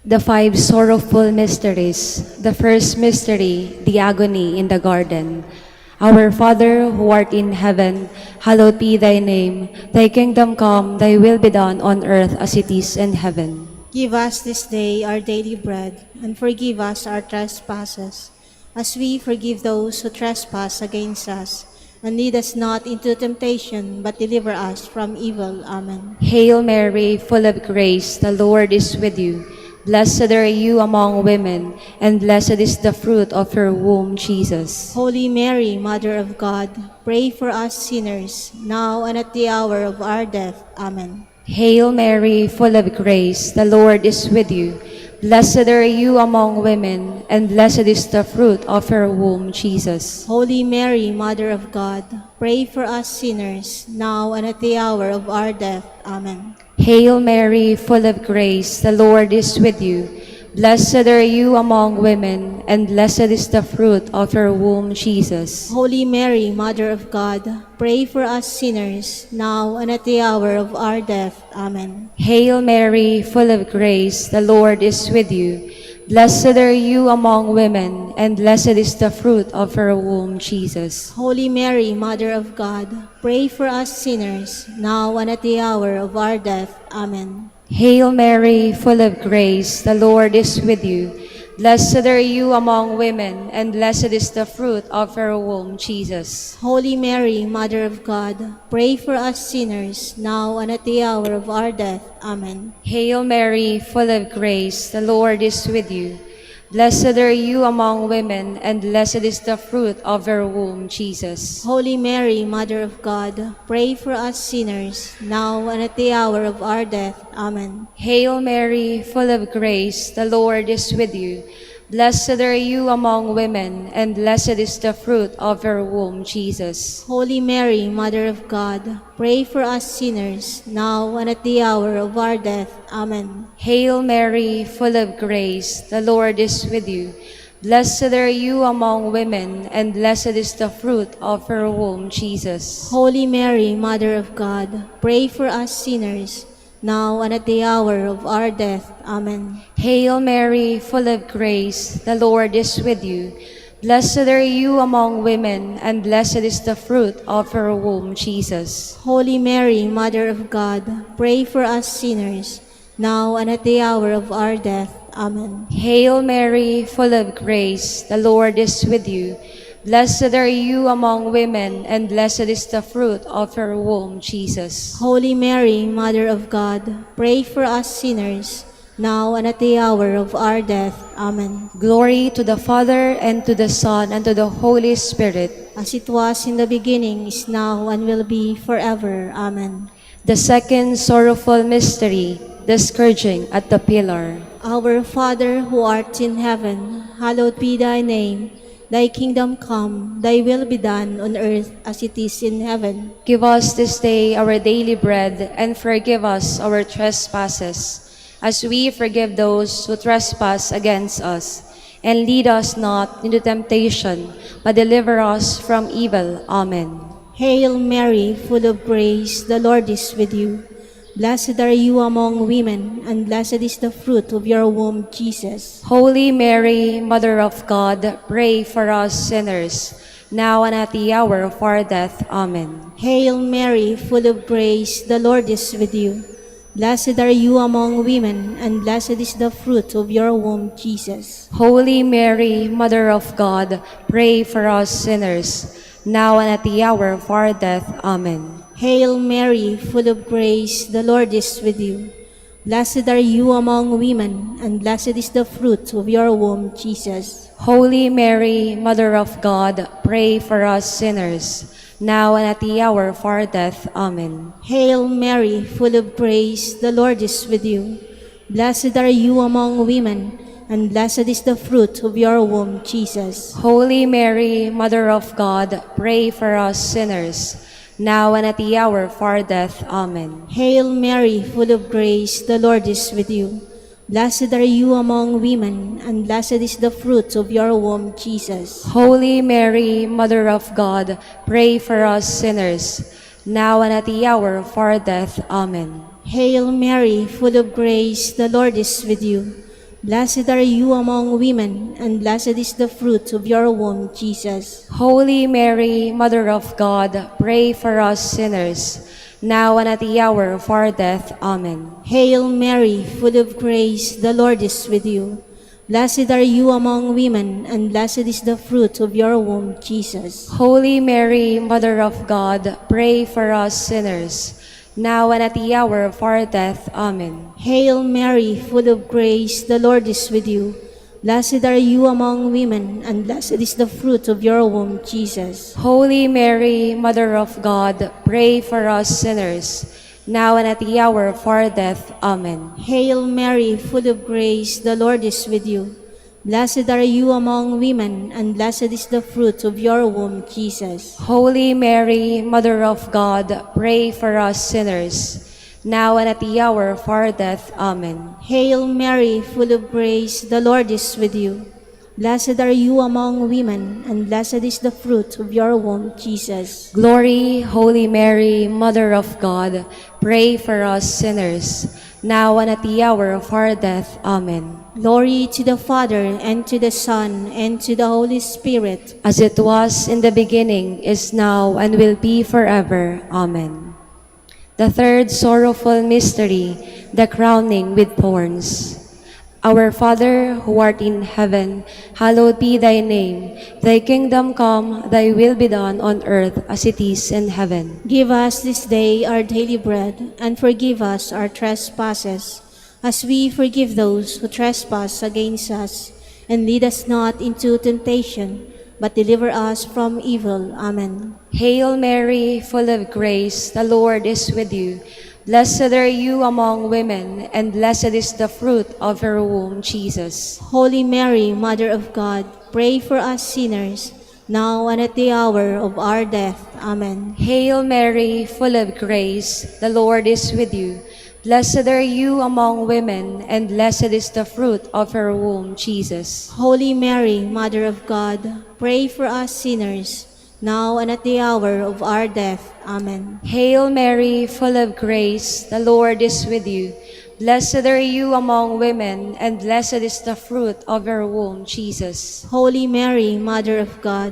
The five sorrowful mysteries. The first mystery, the agony in the garden. Our Father, who art in heaven, hallowed be thy name. Thy kingdom come, thy will be done on earth as it is in heaven. Give us this day our daily bread, and forgive us our trespasses, as we forgive those who trespass against us. And lead us not into temptation, but deliver us from evil. Amen. Hail Mary, full of grace, the Lord is with you. Blessed are you among women, and blessed is the fruit of your womb, Jesus. Holy Mary, Mother of God, pray for us sinners, now and at the hour of our death. Amen. Hail Mary, full of grace, the Lord is with you. Blessed are you among women, and blessed is the fruit of your womb, Jesus. Holy Mary, Mother of God, pray for us sinners, now and at the hour of our death. Amen. Hail Mary, full of grace, the Lord is with you. Blessed are you among women, and blessed is the fruit of your womb, Jesus. Holy Mary, Mother of God, pray for us sinners, now and at the hour of our death. Amen. Hail Mary, full of grace, the Lord is with you. Blessed are you among women, and blessed is the fruit of your womb, Jesus. Holy Mary, Mother of God, pray for us sinners, now and at the hour of our death. Amen. Hail Mary, full of grace, the Lord is with you. Blessed are you among women, and blessed is the fruit of your womb, Jesus. Holy Mary, Mother of God, pray for us sinners, now and at the hour of our death. Amen. Hail Mary, full of grace, the Lord is with you. Blessed are you among women, and blessed is the fruit of your womb, Jesus. Holy Mary, Mother of God, pray for us sinners, now and at the hour of our death. Amen. Hail Mary, full of grace, the Lord is with you. Blessed are you among women, and blessed is the fruit of your womb, Jesus. Holy Mary, Mother of God, pray for us sinners, now and at the hour of our death. Amen. Hail Mary, full of grace, the Lord is with you. Blessed are you among women, and blessed is the fruit of your womb, Jesus. Holy Mary, Mother of God, pray for us sinners, now and at the hour of our death. Amen. Hail Mary, full of grace, the Lord is with you. Blessed are you among women, and blessed is the fruit of your womb, Jesus. Holy Mary, Mother of God, pray for us sinners, now and at the hour of our death. Amen. Hail Mary, full of grace, the Lord is with you. Blessed are you among women, and blessed is the fruit of your womb, Jesus. Holy Mary, Mother of God, pray for us sinners, now and at the hour of our death. Amen. Glory to the Father, and to the Son, and to the Holy Spirit. As it was in the beginning, is now, and will be forever. Amen. The second sorrowful mystery, the scourging at the pillar. Our Father, who art in heaven, hallowed be thy name. Thy kingdom come, thy will be done on earth as it is in heaven. Give us this day our daily bread, and forgive us our trespasses, as we forgive those who trespass against us. And lead us not into temptation, but deliver us from evil. Amen. Hail Mary, full of grace, the Lord is with you. Blessed are you among women, and blessed is the fruit of your womb, Jesus. Holy Mary, Mother of God, pray for us sinners, now and at the hour of our death. Amen. Hail Mary, full of grace, the Lord is with you. Blessed are you among women, and blessed is the fruit of your womb, Jesus. Holy Mary, Mother of God, pray for us sinners, now and at the hour of our death. Amen. Hail Mary, full of grace, the Lord is with you. Blessed are you among women, and blessed is the fruit of your womb, Jesus. Holy Mary, Mother of God, pray for us sinners, now and at the hour of our death. Amen. Hail Mary, full of grace, the Lord is with you. Blessed are you among women, and blessed is the fruit of your womb, Jesus. Holy Mary, Mother of God, pray for us sinners, now and at the hour of our death. Amen. Hail Mary, full of grace, the Lord is with you. Blessed are you among women, and blessed is the fruit of your womb, Jesus. Holy Mary, Mother of God, pray for us sinners, now and at the hour of our death. Amen. Hail Mary, full of grace, the Lord is with you. Blessed are you among women, and blessed is the fruit of your womb, Jesus. Holy Mary, Mother of God, pray for us sinners, now and at the hour of our death. Amen. Hail Mary, full of grace, the Lord is with you. Blessed are you among women, and blessed is the fruit of your womb, Jesus. Holy Mary, Mother of God, pray for us sinners, now and at the hour of our death. Amen. Hail Mary, full of grace, the Lord is with you. Blessed are you among women, and blessed is the fruit of your womb, Jesus. Holy Mary, Mother of God, pray for us sinners, now and at the hour of our death. Amen. Hail Mary, full of grace, the Lord is with you. Blessed are you among women, and blessed is the fruit of your womb, Jesus. Holy Mary, Mother of God, pray for us sinners, now and at the hour of our death. Amen. Hail Mary, full of grace, the Lord is with you. Blessed are you among women, and blessed is the fruit of your womb, Jesus. Glory, Holy Mary, Mother of God, pray for us sinners, now and at the hour of our death. Amen. Glory to the Father, and to the Son, and to the Holy Spirit. As it was in the beginning, is now, and will be forever. Amen. The third sorrowful mystery, the crowning with thorns. Our Father, who art in heaven, hallowed be thy name. Thy kingdom come, thy will be done on earth as it is in heaven. Give us this day our daily bread, and forgive us our trespasses, as we forgive those who trespass against us. And lead us not into temptation, but deliver us from evil. Amen. Hail Mary, full of grace, the Lord is with you. Blessed are you among women, and blessed is the fruit of your womb, Jesus. Holy Mary, Mother of God, pray for us sinners, now and at the hour of our death. Amen. Hail Mary, full of grace, the Lord is with you. Blessed are you among women, and blessed is the fruit of your womb, Jesus. Holy Mary, Mother of God, pray for us sinners, now and at the hour of our death. Amen. Hail Mary, full of grace, the Lord is with you. Blessed are you among women, and blessed is the fruit of your womb, Jesus. Holy Mary, Mother of God,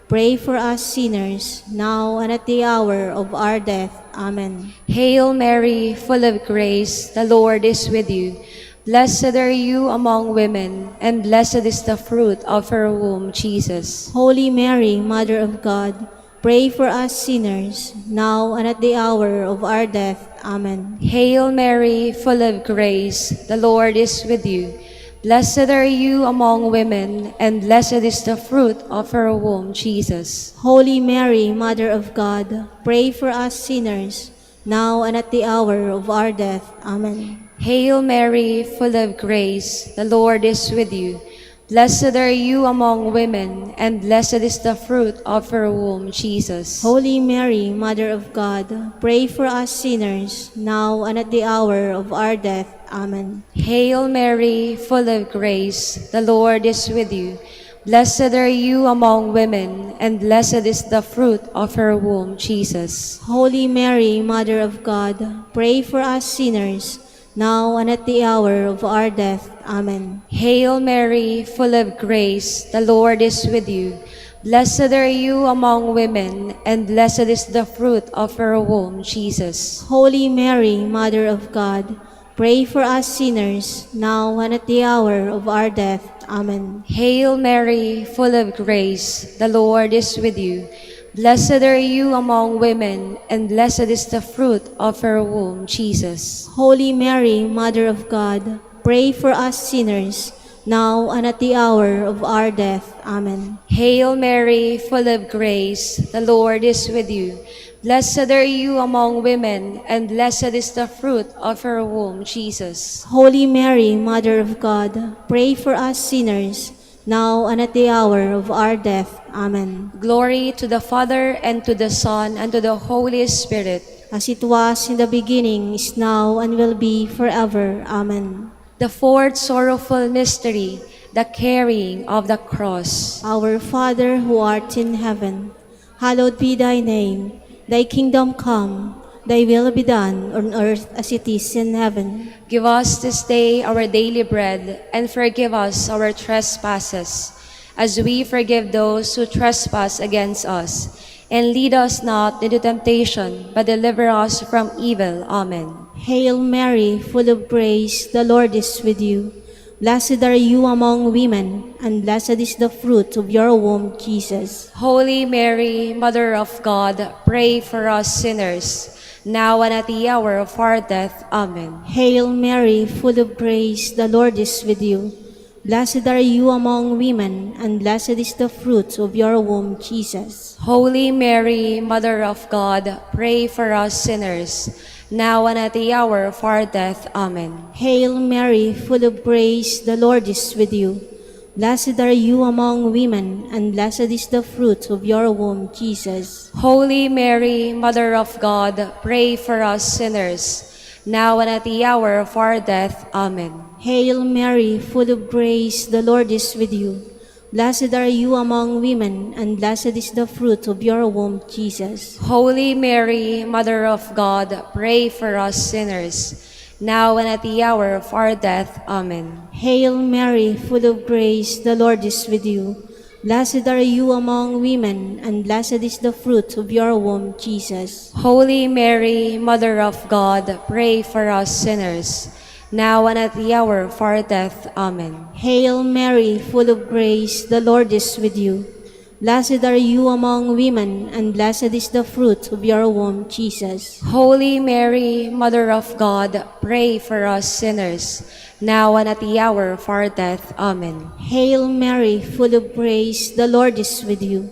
pray for us sinners, now and at the hour of our death. Amen. Hail Mary, full of grace, the Lord is with you. Blessed are you among women, and blessed is the fruit of your womb, Jesus. Holy Mary, Mother of God, pray for us sinners, now and at the hour of our death. Amen. Hail Mary, full of grace, the Lord is with you. Blessed are you among women, and blessed is the fruit of your womb, Jesus. Holy Mary, Mother of God, pray for us sinners, now and at the hour of our death. Amen. Hail Mary, full of grace, the Lord is with you. Blessed are you among women, and blessed is the fruit of your womb, Jesus. Holy Mary, Mother of God, pray for us sinners, now and at the hour of our death. Amen. Hail Mary, full of grace, the Lord is with you. Blessed are you among women, and blessed is the fruit of your womb, Jesus. Holy Mary, Mother of God, pray for us sinners, now and at the hour of our death. Amen. Hail Mary, full of grace, the Lord is with you. Blessed are you among women, and blessed is the fruit of your womb, Jesus. Holy Mary, Mother of God, pray for us sinners, now and at the hour of our death. Amen. Hail Mary, full of grace, the Lord is with you. Blessed are you among women, and blessed is the fruit of your womb, Jesus. Holy Mary, Mother of God, pray for us sinners, now and at the hour of our death. Amen. Hail Mary, full of grace, the Lord is with you. Blessed are you among women, and blessed is the fruit of your womb, Jesus. Holy Mary, Mother of God, pray for us sinners, now and at the hour of our death. Amen. Glory to the Father, and to the Son, and to the Holy Spirit. As it was in the beginning, is now, and will be forever. Amen. The fourth sorrowful mystery, the carrying of the cross. Our Father, who art in heaven, hallowed be thy name. Thy kingdom come, thy will be done on earth as it is in heaven. Give us this day our daily bread, and forgive us our trespasses, as we forgive those who trespass against us. And lead us not into temptation, but deliver us from evil. Amen. Hail Mary, full of grace, the Lord is with you. Blessed are you among women, and blessed is the fruit of your womb, Jesus. Holy Mary, Mother of God, pray for us sinners, now and at the hour of our death. Amen. Hail Mary, full of grace, the Lord is with you. Blessed are you among women, and blessed is the fruit of your womb, Jesus. Holy Mary, Mother of God, pray for us sinners, now and at the hour of our death. Amen. Hail Mary, full of grace, the Lord is with you. Blessed are you among women, and blessed is the fruit of your womb, Jesus. Holy Mary, Mother of God, pray for us sinners, now and at the hour of our death. Amen. Hail Mary, full of grace, the Lord is with you. Blessed are you among women, and blessed is the fruit of your womb, Jesus. Holy Mary, Mother of God, pray for us sinners, now and at the hour of our death. Amen. Hail Mary, full of grace, the Lord is with you. Blessed are you among women, and blessed is the fruit of your womb, Jesus. Holy Mary, Mother of God, pray for us sinners, now and at the hour of our death. Amen. Hail Mary, full of grace, the Lord is with you. Blessed are you among women, and blessed is the fruit of your womb, Jesus. Holy Mary, Mother of God, pray for us sinners, now and at the hour of our death. Amen. Hail Mary, full of grace, the Lord is with you.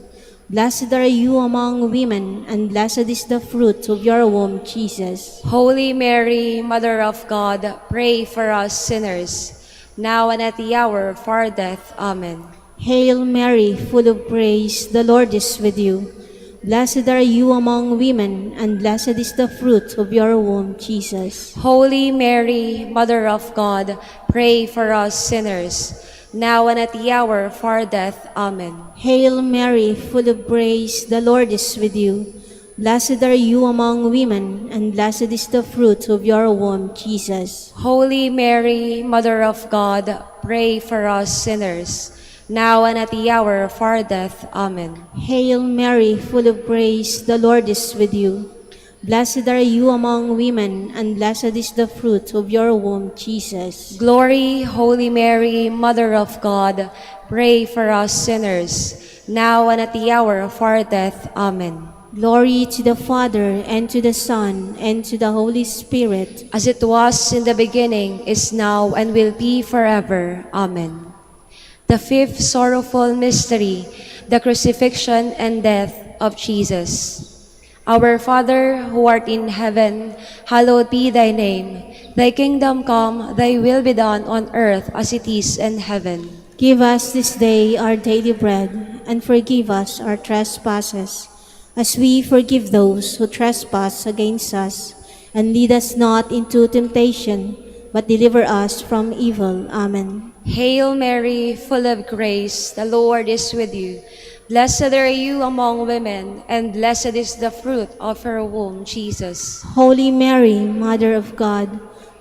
Blessed are you among women, and blessed is the fruit of your womb, Jesus. Holy Mary, Mother of God, pray for us sinners, now and at the hour of our death. Amen. Hail Mary, full of grace, the Lord is with you. Blessed are you among women, and blessed is the fruit of your womb, Jesus. Holy Mary, Mother of God, pray for us sinners, now and at the hour of our death. Amen. Hail Mary, full of grace, the Lord is with you. Blessed are you among women, and blessed is the fruit of your womb, Jesus. Holy Mary, Mother of God, pray for us sinners, now and at the hour of our death. Amen. Hail Mary, full of grace, the Lord is with you. Blessed are you among women, and blessed is the fruit of your womb, Jesus. Glory, Holy Mary, Mother of God, pray for us sinners, now and at the hour of our death. Amen. Glory to the Father, and to the Son, and to the Holy Spirit. As it was in the beginning, is now, and will be forever. Amen. The fifth sorrowful mystery, the crucifixion and death of Jesus. Our Father, who art in heaven, hallowed be thy name. Thy kingdom come, thy will be done on earth as it is in heaven. Give us this day our daily bread, and forgive us our trespasses, as we forgive those who trespass against us. And lead us not into temptation, but deliver us from evil. Amen. Hail Mary, full of grace, the Lord is with you. Blessed are you among women, and blessed is the fruit of your womb, Jesus. Holy Mary, Mother of God,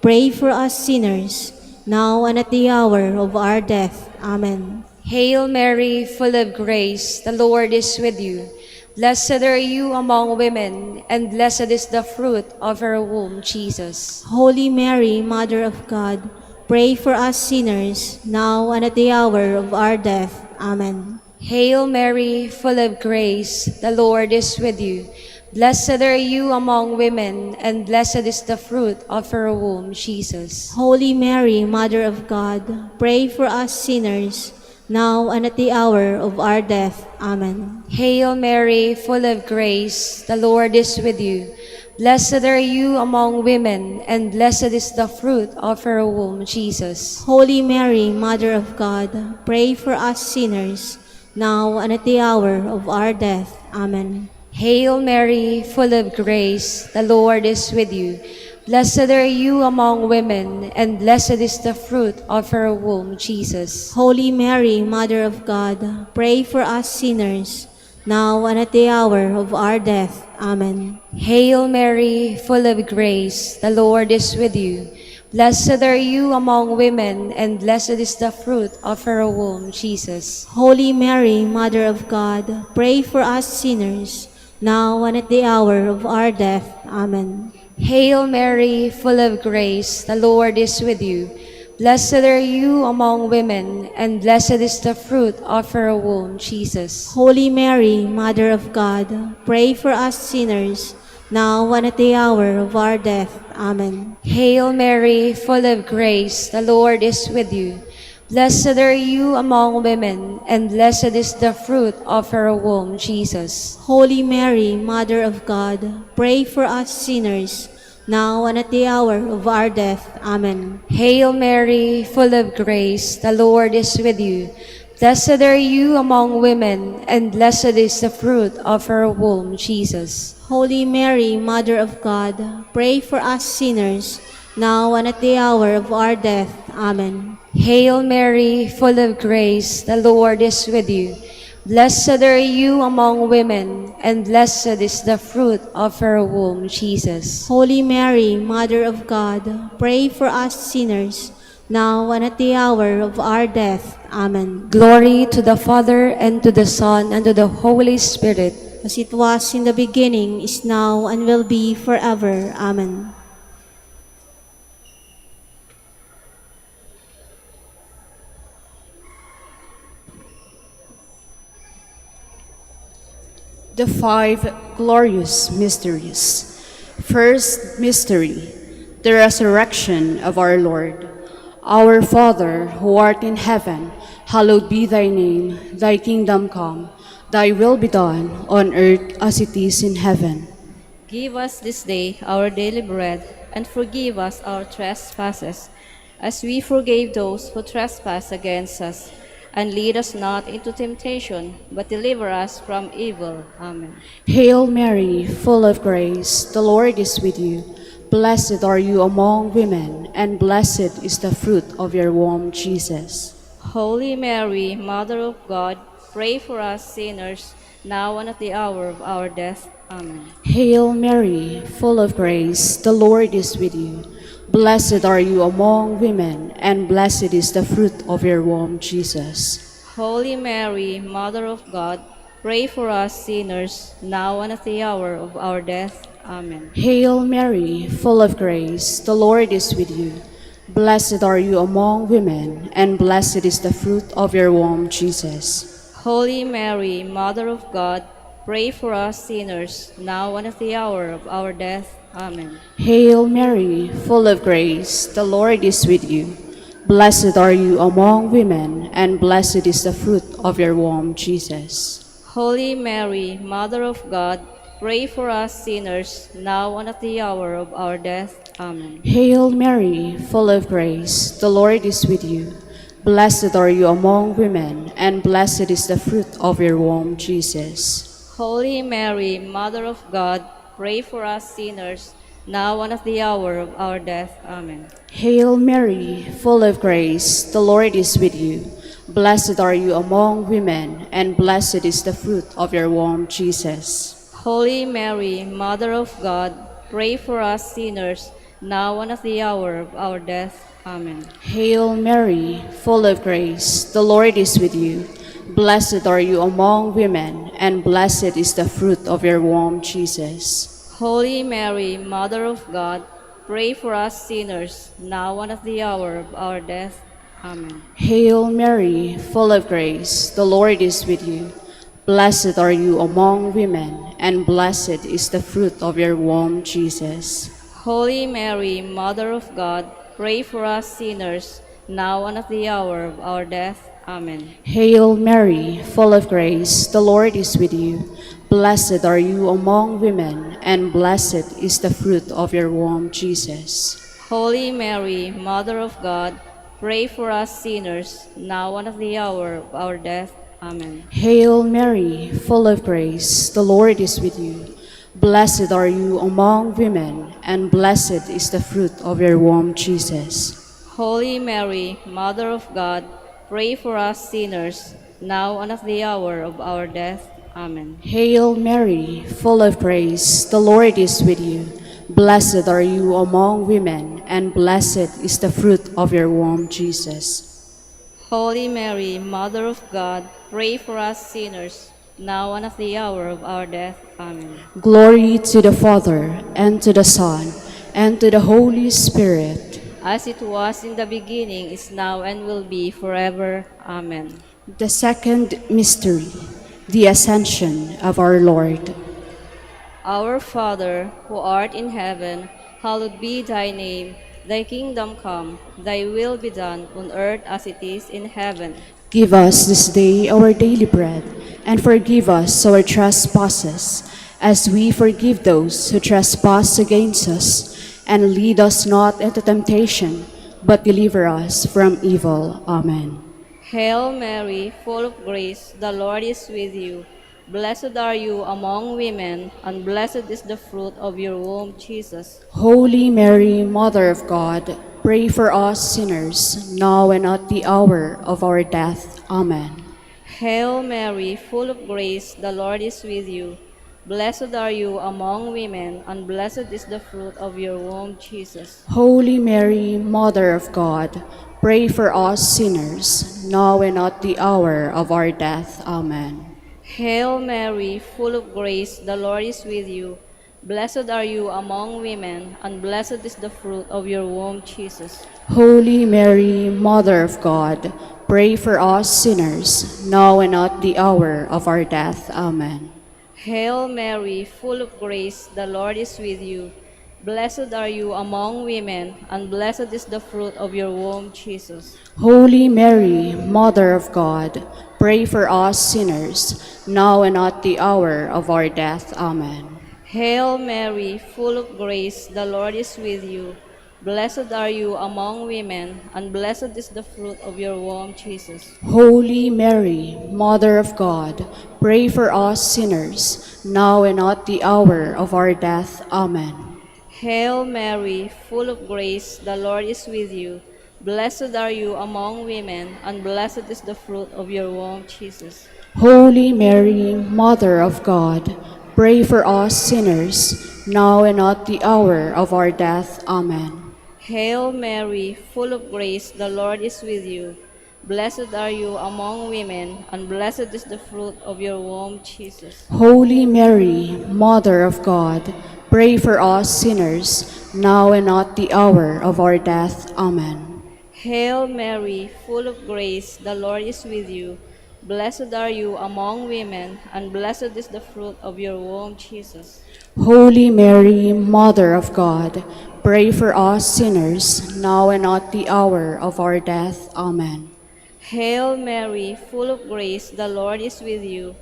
pray for us sinners, now and at the hour of our death. Amen. Hail Mary, full of grace, the Lord is with you. Blessed are you among women, and blessed is the fruit of your womb, Jesus. Holy Mary, Mother of God, pray for us sinners, now and at the hour of our death. Amen. Hail Mary, full of grace, the Lord is with you. Blessed are you among women, and blessed is the fruit of your womb, Jesus. Holy Mary, Mother of God, pray for us sinners, now and at the hour of our death. Amen. Hail Mary, full of grace, the Lord is with you. Blessed are you among women, and blessed is the fruit of your womb, Jesus. Holy Mary, Mother of God, pray for us sinners, now and at the hour of our death. Amen. Hail Mary, full of grace, the Lord is with you. Blessed are you among women, and blessed is the fruit of your womb, Jesus. Holy Mary, Mother of God, pray for us sinners, now and at the hour of our death. Amen. Hail Mary, full of grace, the Lord is with you. Blessed are you among women, and blessed is the fruit of your womb, Jesus. Holy Mary, Mother of God, pray for us sinners, now and at the hour of our death. Amen. Hail Mary, full of grace, the Lord is with you. Blessed are you among women, and blessed is the fruit of your womb, Jesus. Holy Mary, Mother of God, pray for us sinners, now and at the hour of our death. Amen. Hail Mary, full of grace, the Lord is with you. Blessed are you among women, and blessed is the fruit of your womb, Jesus. Holy Mary, Mother of God, pray for us sinners, now and at the hour of our death. Amen. Hail Mary, full of grace, the Lord is with you. Blessed are you among women, and blessed is the fruit of her womb, Jesus. Holy Mary, Mother of God, pray for us sinners, now and at the hour of our death. Amen. Hail Mary, full of grace, the Lord is with you. Blessed are you among women, and blessed is the fruit of her womb, Jesus. Holy Mary, Mother of God, pray for us sinners, now and at the hour of our death. Amen. Glory to the Father, and to the Son, and to the Holy Spirit. As it was in the beginning, is now, and will be forever. Amen. The five glorious mysteries. First mystery, the resurrection of our Lord. Our Father, who art in heaven, hallowed be thy name. Thy kingdom come, thy will be done on earth as it is in heaven. Give us this day our daily bread, and forgive us our trespasses, as we forgave those who trespass against us. And lead us not into temptation, but deliver us from evil. Amen. Hail Mary, full of grace, the Lord is with you. Blessed are you among women, and blessed is the fruit of your womb, Jesus. Holy Mary, Mother of God, pray for us sinners, now and at the hour of our death. Amen. Hail Mary, full of grace, the Lord is with you. Blessed are you among women, and blessed is the fruit of your womb, Jesus. Holy Mary, Mother of God, pray for us sinners, now and at the hour of our death. Amen. Hail Mary, full of grace, the Lord is with you. Blessed are you among women, and blessed is the fruit of your womb, Jesus. Holy Mary, Mother of God, pray for us sinners, now and at the hour of our death. Amen. Hail Mary, full of grace, the Lord is with you. Blessed are you among women, and blessed is the fruit of your womb, Jesus. Holy Mary, Mother of God, pray for us sinners, now and at the hour of our death. Amen. Hail Mary, full of grace, the Lord is with you. Blessed are you among women, and blessed is the fruit of your womb, Jesus. Holy Mary, Mother of God, pray for us sinners, now and at the hour of our death. Amen. Hail Mary, full of grace, the Lord is with you. Blessed are you among women, and blessed is the fruit of your womb, Jesus. Holy Mary, Mother of God, pray for us sinners, now and at the hour of our death. Amen. Hail Mary, full of grace, the Lord is with you. Blessed are you among women, and blessed is the fruit of your womb, Jesus. Holy Mary, Mother of God, pray for us sinners, now and at the hour of our death. Amen. Hail Mary, full of grace, the Lord is with you. Blessed are you among women, and blessed is the fruit of your womb, Jesus. Holy Mary, Mother of God, pray for us sinners, now and at the hour of our death. Amen. Hail Mary, full of grace, the Lord is with you. Blessed are you among women, and blessed is the fruit of your womb, Jesus. Holy Mary, Mother of God, pray for us sinners, now and at the hour of our death. Amen. Hail Mary, full of grace, the Lord is with you. Blessed are you among women, and blessed is the fruit of your womb, Jesus. Holy Mary, Mother of God, pray for us sinners, now and at the hour of our death. Amen. Hail Mary, full of grace, the Lord is with you. Blessed are you among women, and blessed is the fruit of your womb, Jesus. Holy Mary, Mother of God, pray for us sinners, now and at the hour of our death. Amen. Glory to the Father, and to the Son, and to the Holy Spirit. As it was in the beginning, is now, and will be forever. Amen. The second mystery, the Ascension of our Lord. Our Father, who art in heaven, hallowed be thy name. Thy kingdom come, thy will be done on earth as it is in heaven. Give us this day our daily bread, and forgive us our trespasses, as we forgive those who trespass against us. And lead us not into temptation, but deliver us from evil. Amen. Hail Mary, full of grace, the Lord is with you. Blessed are you among women, and blessed is the fruit of your womb, Jesus. Holy Mary, Mother of God, pray for us sinners, now and at the hour of our death. Amen. Hail Mary, full of grace, the Lord is with you. Blessed are you among women, and blessed is the fruit of your womb, Jesus. Holy Mary, Mother of God, pray for us sinners, now and at the hour of our death. Amen. Hail Mary, full of grace, the Lord is with you. Blessed are you among women, and blessed is the fruit of your womb, Jesus. Holy Mary, Mother of God, pray for us sinners, now and at the hour of our death. Amen. Hail Mary, full of grace, the Lord is with you. Blessed are you among women, and blessed is the fruit of your womb, Jesus. Holy Mary, Mother of God, pray for us sinners, now and at the hour of our death. Amen. Hail Mary, full of grace, the Lord is with you. Blessed are you among women, and blessed is the fruit of your womb, Jesus. Holy Mary, Mother of God, pray for us sinners, now and at the hour of our death. Amen. Hail Mary, full of grace, the Lord is with you. Blessed are you among women, and blessed is the fruit of your womb, Jesus. Holy Mary, Mother of God, pray for us sinners, now and at the hour of our death. Amen. Hail Mary, full of grace, the Lord is with you. Blessed are you among women, and blessed is the fruit of your womb, Jesus. Holy Mary, Mother of God, pray for us sinners, now and at the hour of our death. Amen. Hail Mary, full of grace, the Lord is with you. Blessed are you among women, and blessed is the fruit of your womb, Jesus. Holy Mary, Mother of God, pray for us sinners, now and at the hour of our death. Amen. Hail Mary, full of grace, the Lord is with you.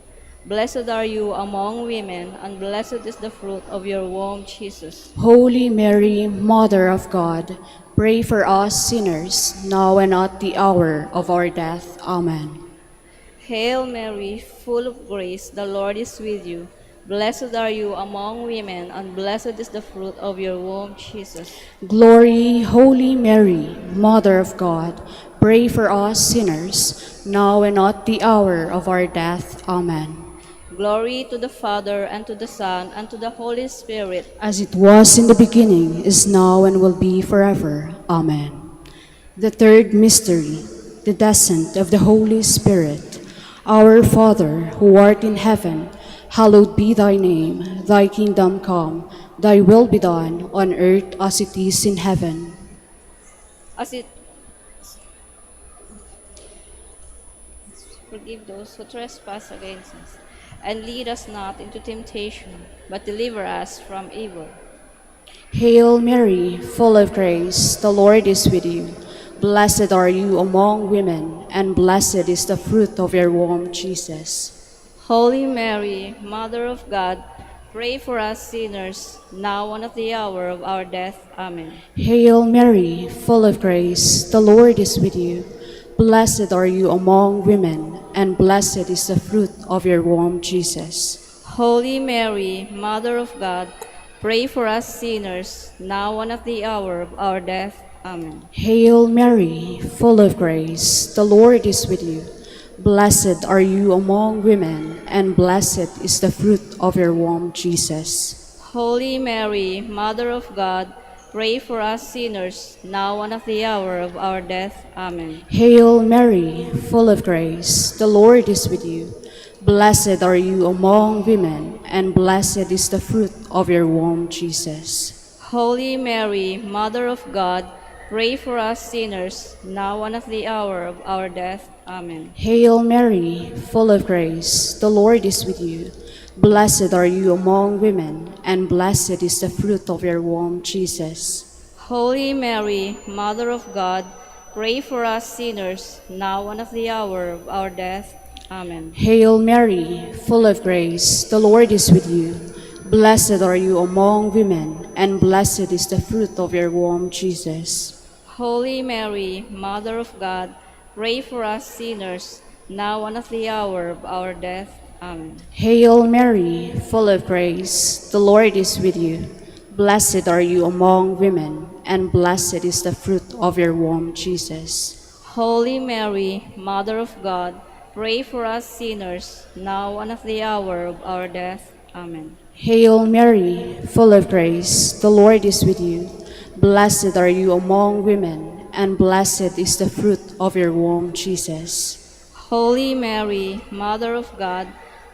Blessed are you among women, and blessed is the fruit of your womb, Jesus. Holy Mary, Mother of God, pray for us sinners, now and at the hour of our death. Amen. Hail Mary, full of grace, the Lord is with you. Blessed are you among women, and blessed is the fruit of your womb, Jesus. Glory, Holy Mary, Mother of God, pray for us sinners, now and at the hour of our death. Amen. Glory to the Father, and to the Son, and to the Holy Spirit. As it was in the beginning, is now, and will be forever. Amen. The third mystery, the descent of the Holy Spirit. Our Father, who art in heaven, hallowed be thy name. Thy kingdom come, thy will be done, on earth as it is in heaven. Forgive those who trespass against us, and lead us not into temptation, but deliver us from evil. Hail Mary, full of grace, the Lord is with you. Blessed are you among women, and blessed is the fruit of your womb, Jesus. Holy Mary, Mother of God, pray for us sinners, now and at the hour of our death. Amen. Hail Mary, full of grace, the Lord is with you. Blessed are you among women, and blessed is the fruit of your womb, Jesus. Holy Mary, Mother of God, pray for us sinners, now and at the hour of our death. Amen. Hail Mary, full of grace, the Lord is with you. Blessed are you among women, and blessed is the fruit of your womb, Jesus. Holy Mary, Mother of God, pray for us sinners, now and at the hour of our death. Amen. Hail Mary, full of grace, the Lord is with you. Blessed are you among women, and blessed is the fruit of your womb, Jesus. Holy Mary, Mother of God, pray for us sinners, now and at the hour of our death. Amen. Hail Mary, full of grace, the Lord is with you. Blessed are you among women, and blessed is the fruit of your womb, Jesus. Holy Mary, Mother of God, pray for us sinners, now and at the hour of our death. Amen. Hail Mary, full of grace, the Lord is with you. Blessed are you among women, and blessed is the fruit of your womb, Jesus. Holy Mary, Mother of God, pray for us sinners, now and at the hour of our death. Amen. Hail Mary, full of grace, the Lord is with you. Blessed are you among women, and blessed is the fruit of your womb, Jesus. Holy Mary, Mother of God, pray for us sinners, now and at the hour of our death. Amen. Hail Mary, full of grace, the Lord is with you. Blessed are you among women, and blessed is the fruit of your womb, Jesus. Holy Mary, Mother of God,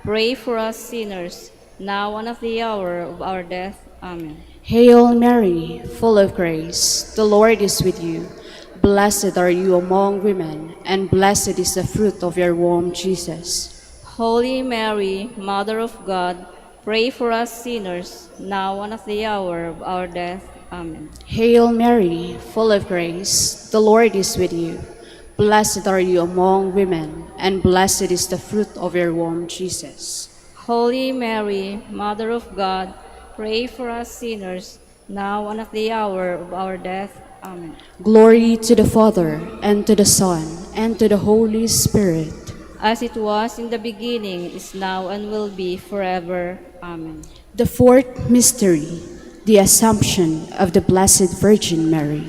pray for us sinners, now and at the hour of our death. Amen. Hail Mary, full of grace, the Lord is with you. Blessed are you among women, and blessed is the fruit of your womb, Jesus. Holy Mary, Mother of God, pray for us sinners, now and at the hour of our death. Amen. Hail Mary, full of grace, the Lord is with you. Blessed are you among women, and blessed is the fruit of your womb, Jesus. Holy Mary, Mother of God, pray for us sinners, now and at the hour of our death. Amen. Glory to the Father, and to the Son, and to the Holy Spirit. As it was in the beginning, is now, and will be forever. Amen. The fourth mystery, the Assumption of the Blessed Virgin Mary.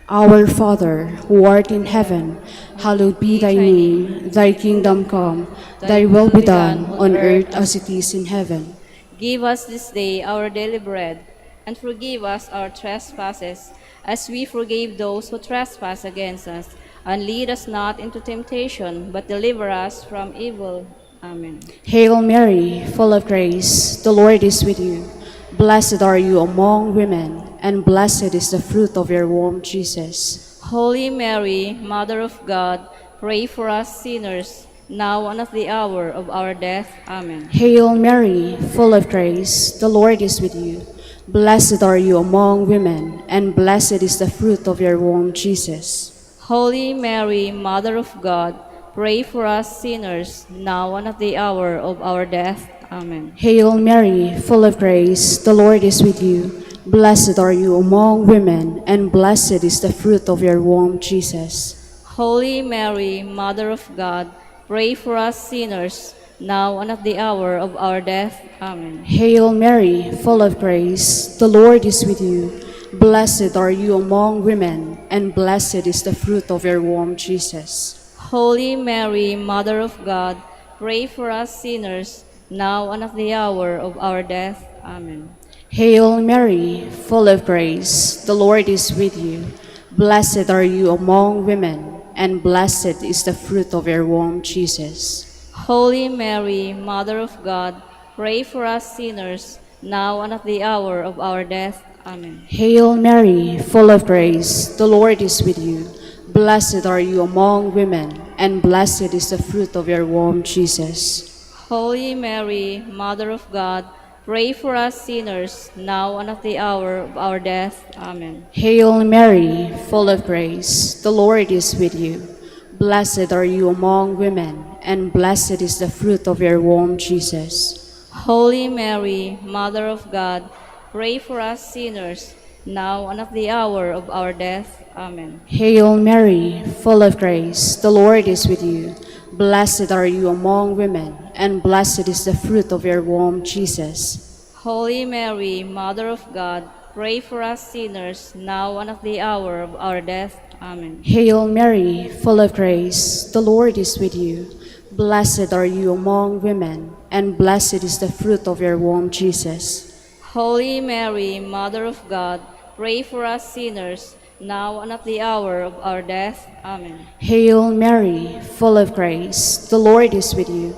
Our Father, who art in heaven, hallowed be thy name. Thy kingdom come, thy will be done on earth as it is in heaven. Give us this day our daily bread, and forgive us our trespasses, as we forgave those who trespass against us. And lead us not into temptation, but deliver us from evil. Amen. Hail Mary, full of grace, the Lord is with you. Blessed are you among women, and blessed is the fruit of your womb, Jesus. Holy Mary, Mother of God, pray for us sinners, now and at the hour of our death. Amen. Hail Mary, full of grace, the Lord is with you. Blessed are you among women, and blessed is the fruit of your womb, Jesus. Holy Mary, Mother of God, pray for us sinners, now and at the hour of our death. Amen. Hail Mary, full of grace, the Lord is with you. Blessed are you among women, and blessed is the fruit of your womb, Jesus. Holy Mary, Mother of God, pray for us sinners, now and at the hour of our death. Amen. Hail Mary, full of grace, the Lord is with you. Blessed are you among women, and blessed is the fruit of your womb, Jesus. Holy Mary, Mother of God, pray for us sinners, now and at the hour of our death. Amen. Hail Mary, full of grace, the Lord is with you. Blessed are you among women, and blessed is the fruit of your womb, Jesus. Holy Mary, Mother of God, pray for us sinners, now and at the hour of our death. Amen. Hail Mary, full of grace, the Lord is with you. Blessed are you among women, and blessed is the fruit of your womb, Jesus. Holy Mary, Mother of God, pray for us sinners, now and at the hour of our death. Amen. Hail Mary, full of grace, the Lord is with you. Blessed are you among women, and blessed is the fruit of your womb, Jesus. Holy Mary, Mother of God, pray for us sinners, now and at the hour of our death. Amen. Hail Mary, full of grace, the Lord is with you. Blessed are you among women, and blessed is the fruit of your womb, Jesus. Holy Mary, Mother of God, pray for us sinners, now and at the hour of our death. Amen. Hail Mary, full of grace, the Lord is with you. Blessed are you among women, and blessed is the fruit of your womb, Jesus. Holy Mary, Mother of God, pray for us sinners, now and at the hour of our death. Amen. Hail Mary, full of grace, the Lord is with you.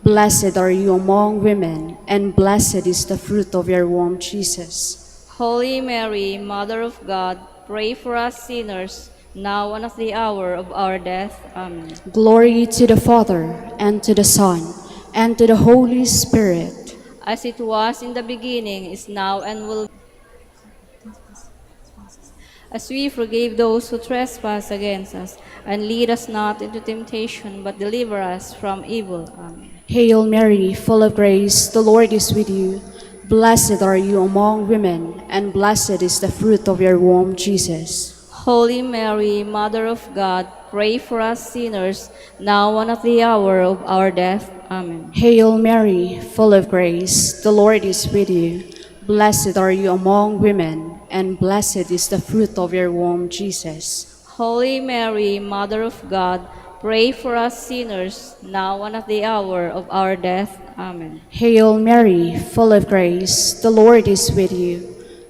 Blessed are you among women, and blessed is the fruit of your womb, Jesus. Holy Mary, Mother of God, pray for us sinners, now and at the hour of our death. Amen. Glory to the Father, and to the Son, and to the Holy Spirit. As it was in the beginning, is now, and will be. As we forgave those who trespass against us, and lead us not into temptation, but deliver us from evil. Amen. Hail Mary, full of grace, the Lord is with you. Blessed are you among women, and blessed is the fruit of your womb, Jesus. Holy Mary, Mother of God, pray for us sinners, now and at the hour of our death. Amen. Hail Mary, full of grace, the Lord is with you. Blessed are you among women, and blessed is the fruit of your womb, Jesus. Holy Mary, Mother of God, pray for us sinners, now and at the hour of our death. Amen. Hail Mary, full of grace, the Lord is with you.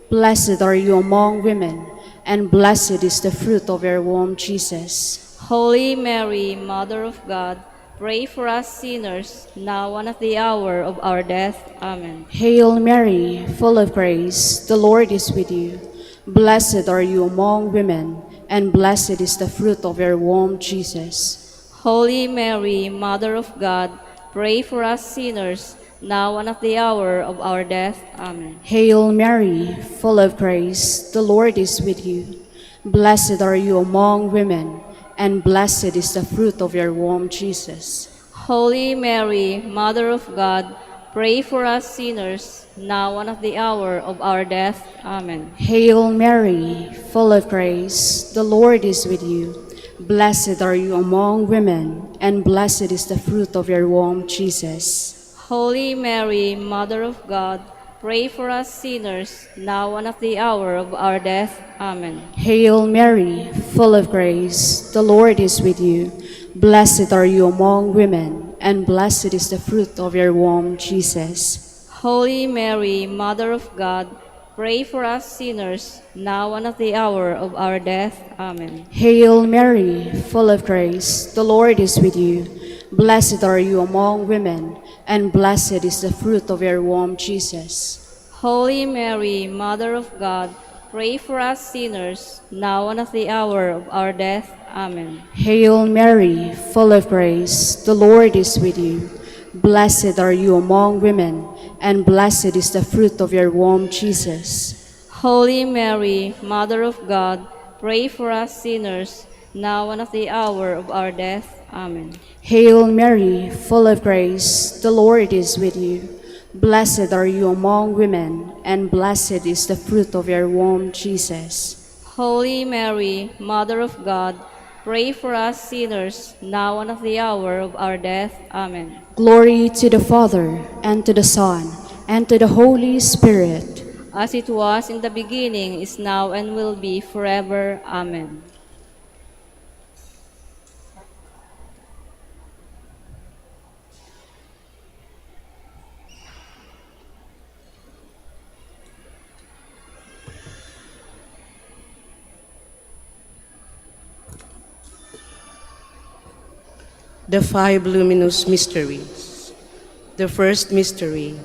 Blessed are you among women, and blessed is the fruit of your womb, Jesus. Holy Mary, Mother of God, pray for us sinners, now and at the hour of our death. Amen. Hail Mary, full of grace, the Lord is with you. Blessed are you among women, and blessed is the fruit of your womb, Jesus. Holy Mary, Mother of God, pray for us sinners, now and at the hour of our death. Amen. Hail Mary, full of grace, the Lord is with you. Blessed are you among women, and blessed is the fruit of your womb, Jesus. Holy Mary, Mother of God, pray for us sinners, now and at the hour of our death. Amen. Hail Mary, full of grace, the Lord is with you. Blessed are you among women, and blessed is the fruit of your womb, Jesus. Holy Mary, Mother of God, pray for us sinners, now and at the hour of our death. Amen. Hail Mary, full of grace, the Lord is with you. Blessed are you among women, and blessed is the fruit of your womb, Jesus. Holy Mary, Mother of God, pray for us sinners, now and at the hour of our death. Amen. Hail Mary, full of grace, the Lord is with you. Blessed are you among women, and blessed is the fruit of your womb, Jesus. Holy Mary, Mother of God, pray for us sinners, now and at the hour of our death. Amen. Hail Mary, full of grace, the Lord is with you. Blessed are you among women, and blessed is the fruit of your womb, Jesus. Holy Mary, Mother of God, pray for us sinners, now and at the hour of our death. Amen. Hail Mary, full of grace, the Lord is with you. Blessed are you among women, and blessed is the fruit of your womb, Jesus. Holy Mary, Mother of God, pray for us sinners, now and at the hour of our death. Amen. Glory to the Father, and to the Son, and to the Holy Spirit. As it was in the beginning, is now, and will be forever. Amen. The five luminous mysteries. The first mystery,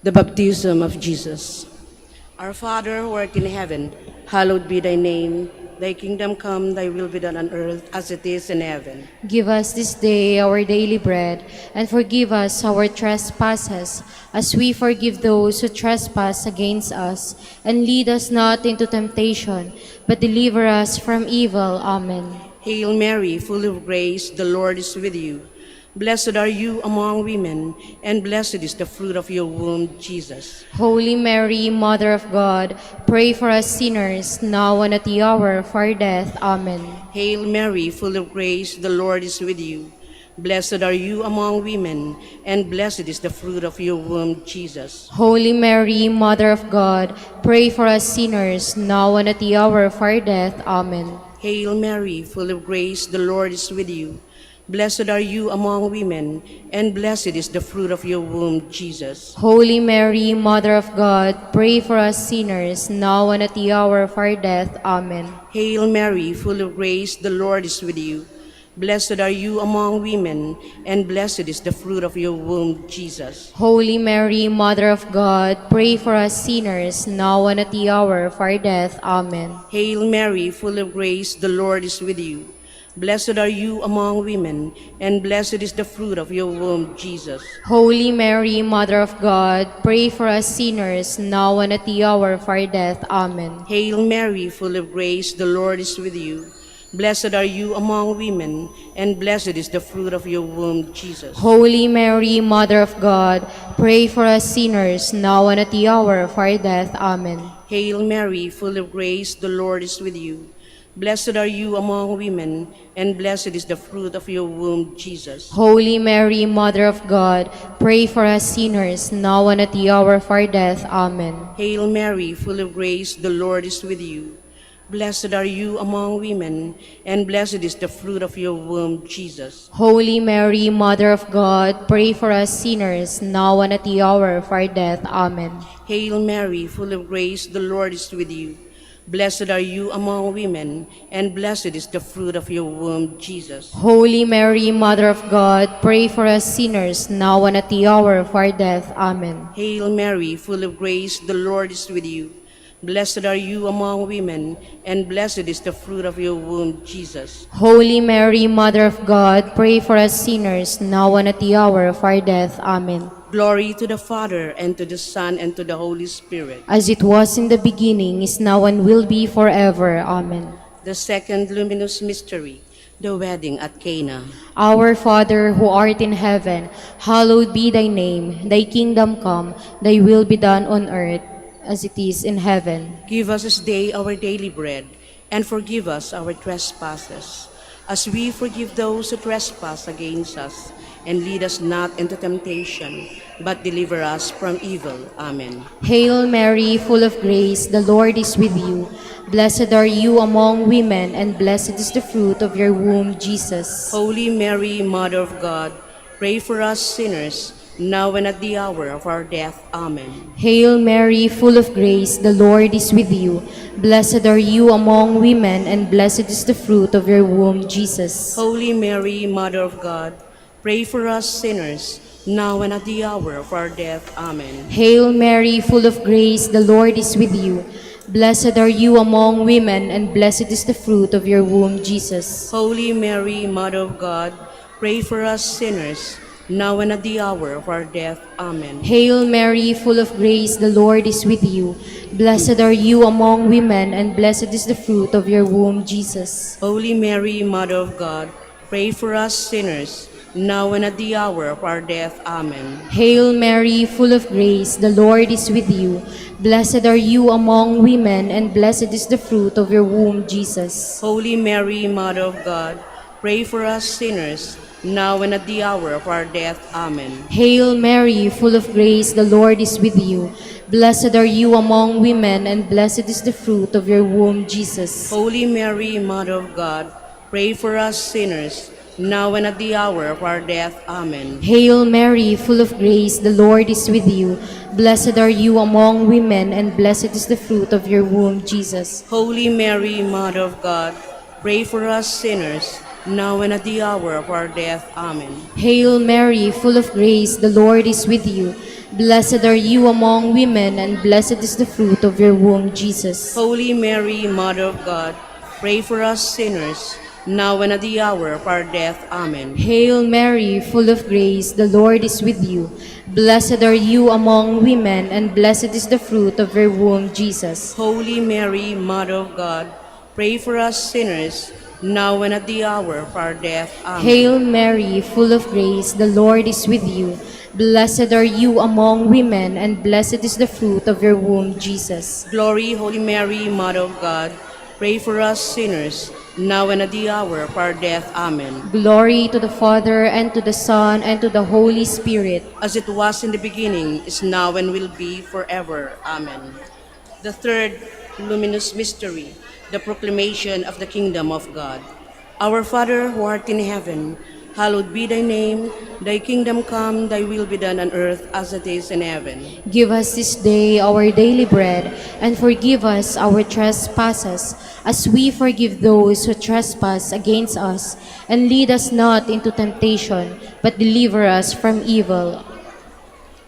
the baptism of Jesus. Our Father who art in heaven, hallowed be thy name. Thy kingdom come, thy will be done on earth as it is in heaven. Give us this day our daily bread, and forgive us our trespasses, as we forgive those who trespass against us. And lead us not into temptation, but deliver us from evil. Amen. Hail Mary, full of grace, the Lord is with you. Blessed are you among women, and blessed is the fruit of your womb, Jesus. Holy Mary, Mother of God, pray for us sinners, now and at the hour of our death. Amen. Hail Mary, full of grace, the Lord is with you. Blessed are you among women, and blessed is the fruit of your womb, Jesus. Holy Mary, Mother of God, pray for us sinners, now and at the hour of our death. Amen. Hail Mary, full of grace, the Lord is with you. Blessed are you among women, and blessed is the fruit of your womb, Jesus. Holy Mary, Mother of God, pray for us sinners, now and at the hour of our death. Amen. Hail Mary, full of grace, the Lord is with you. Blessed are you among women, and blessed is the fruit of your womb, Jesus. Holy Mary, Mother of God, pray for us sinners, now and at the hour of our death. Amen. Hail Mary, full of grace, the Lord is with you. Blessed are you among women, and blessed is the fruit of your womb, Jesus. Holy Mary, Mother of God, pray for us sinners, now and at the hour of our death. Amen. Hail Mary, full of grace, the Lord is with you. Blessed are you among women, and blessed is the fruit of your womb, Jesus. Holy Mary, Mother of God, pray for us sinners, now and at the hour of our death. Amen. Hail Mary, full of grace, the Lord is with you. Blessed are you among women, and blessed is the fruit of your womb, Jesus. Holy Mary, Mother of God, pray for us sinners, now and at the hour of our death. Amen. Hail Mary, full of grace, the Lord is with you. Blessed are you among women, and blessed is the fruit of your womb, Jesus. Holy Mary, Mother of God, pray for us sinners, now and at the hour of our death. Amen. Hail Mary, full of grace, the Lord is with you. Blessed are you among women, and blessed is the fruit of your womb, Jesus. Holy Mary, Mother of God, pray for us sinners, now and at the hour of our death. Amen. Hail Mary, full of grace, the Lord is with you. Blessed are you among women, and blessed is the fruit of your womb, Jesus. Holy Mary, Mother of God, pray for us sinners, now and at the hour of our death. Amen. Glory to the Father, and to the Son, and to the Holy Spirit. As it was in the beginning, is now, and will be forever. Amen. The second luminous mystery, the wedding at Cana. Our Father, who art in heaven, hallowed be thy name. Thy kingdom come, thy will be done on earth as it is in heaven. Give us this day our daily bread, and forgive us our trespasses, as we forgive those who trespass against us. And lead us not into temptation, but deliver us from evil. Amen. Hail Mary, full of grace, the Lord is with you. Blessed are you among women, and blessed is the fruit of your womb, Jesus. Holy Mary, Mother of God, pray for us sinners, now and at the hour of our death. Amen. Hail Mary, full of grace, the Lord is with you. Blessed are you among women, and blessed is the fruit of your womb, Jesus. Holy Mary, Mother of God, pray for us sinners, now and at the hour of our death. Amen. Hail Mary, full of grace, the Lord is with you. Blessed are you among women, and blessed is the fruit of your womb, Jesus. Holy Mary, Mother of God, pray for us sinners, now and at the hour of our death. Amen. Hail Mary, full of grace, the Lord is with you. Blessed are you among women, and blessed is the fruit of your womb, Jesus. Holy Mary, Mother of God, pray for us sinners, now and at the hour of our death. Amen. Hail Mary, full of grace, the Lord is with you. Blessed are you among women, and blessed is the fruit of your womb, Jesus. Holy Mary, Mother of God, pray for us sinners, now and at the hour of our death. Amen. Hail Mary, full of grace, the Lord is with you. Blessed are you among women, and blessed is the fruit of your womb, Jesus. Holy Mary, Mother of God, pray for us sinners, now and at the hour of our death. Amen. Hail Mary, full of grace, the Lord is with you. Blessed are you among women, and blessed is the fruit of your womb, Jesus. Holy Mary, Mother of God, pray for us sinners, now and at the hour of our death. Amen. Hail Mary, full of grace, the Lord is with you. Blessed are you among women, and blessed is the fruit of your womb, Jesus. Holy Mary, Mother of God, pray for us sinners, now and at the hour of our death. Amen. Hail Mary, full of grace, the Lord is with you. Blessed are you among women, and blessed is the fruit of your womb, Jesus. Holy Mary, Mother of God, pray for us sinners, now and at the hour of our death. Amen. Hail Mary, full of grace, the Lord is with you. Blessed are you among women, and blessed is the fruit of your womb, Jesus. Glory, Holy Mary, Mother of God, pray for us sinners, now and at the hour of our death. Amen. Glory to the Father, and to the Son, and to the Holy Spirit. As it was in the beginning, is now, and will be forever. Amen. The third luminous mystery, the proclamation of the kingdom of God. Our Father, who art in heaven, hallowed be thy name. Thy kingdom come, thy will be done on earth as it is in heaven. Give us this day our daily bread, and forgive us our trespasses, as we forgive those who trespass against us. And lead us not into temptation, but deliver us from evil.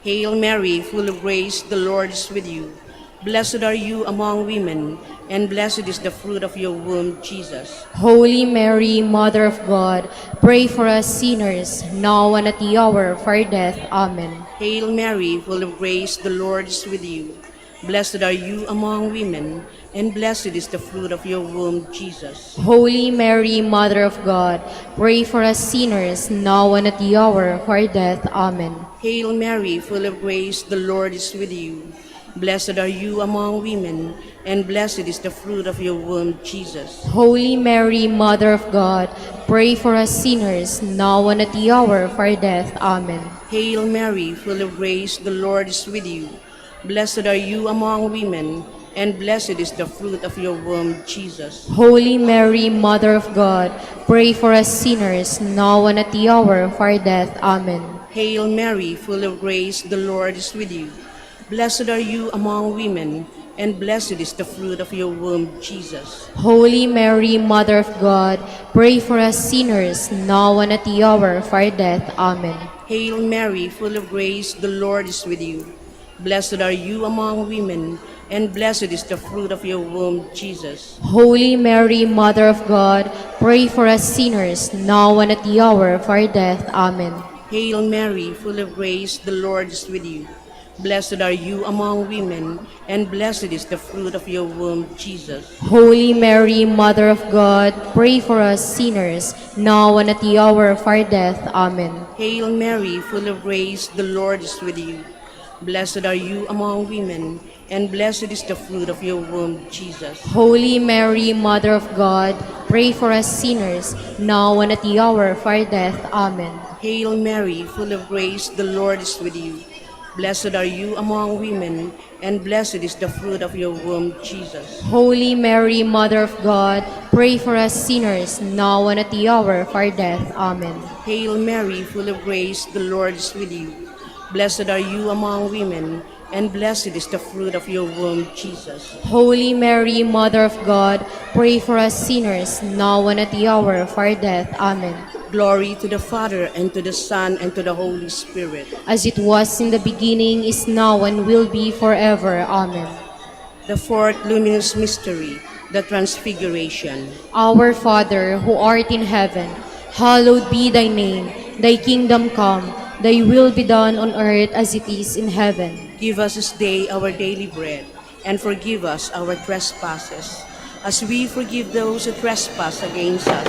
Hail Mary, full of grace, the Lord is with you. Blessed are you among women, and blessed is the fruit of your womb, Jesus. Holy Mary, Mother of God, pray for us sinners, now and at the hour of our death. Amen. Hail Mary, full of grace, the Lord is with you. Blessed are you among women, and blessed is the fruit of your womb, Jesus. Holy Mary, Mother of God, pray for us sinners, now and at the hour of our death. Amen. Hail Mary, full of grace, the Lord is with you. Blessed are you among women, and blessed is the fruit of your womb, Jesus. Holy Mary, Mother of God, pray for us sinners, now and at the hour of our death. Amen. Hail Mary, full of grace, the Lord is with you. Blessed are you among women, and blessed is the fruit of your womb, Jesus. Holy Mary, Mother of God, pray for us sinners, now and at the hour of our death. Amen. Hail Mary, full of grace, the Lord is with you. Blessed are you among women, and blessed is the fruit of your womb, Jesus. Holy Mary, Mother of God, pray for us sinners, now and at the hour of our death. Amen. Hail Mary, full of grace, the Lord is with you. Blessed are you among women, and blessed is the fruit of your womb, Jesus. Holy Mary, Mother of God, pray for us sinners, now and at the hour of our death. Amen. Hail Mary, full of grace, the Lord is with you. Blessed are you among women, and blessed is the fruit of your womb, Jesus. Holy Mary, Mother of God, pray for us sinners, now and at the hour of our death. Amen. Hail Mary, full of grace, the Lord is with you. Blessed are you among women, and blessed is the fruit of your womb, Jesus. Holy Mary, Mother of God, pray for us sinners, now and at the hour of our death. Amen. Hail Mary, full of grace, the Lord is with you. Blessed are you among women, and blessed is the fruit of your womb, Jesus. Holy Mary, Mother of God, pray for us sinners, now and at the hour of our death. Amen. Hail Mary, full of grace, the Lord is with you. Blessed are you among women, and blessed is the fruit of your womb, Jesus. Holy Mary, Mother of God, pray for us sinners, now and at the hour of our death. Amen. Glory to the Father, and to the Son, and to the Holy Spirit. As it was in the beginning, is now, and will be forever. Amen. The fourth luminous mystery, the Transfiguration. Our Father, who art in heaven, hallowed be thy name. Thy kingdom come, thy will be done on earth as it is in heaven. Give us this day our daily bread, and forgive us our trespasses, as we forgive those who trespass against us.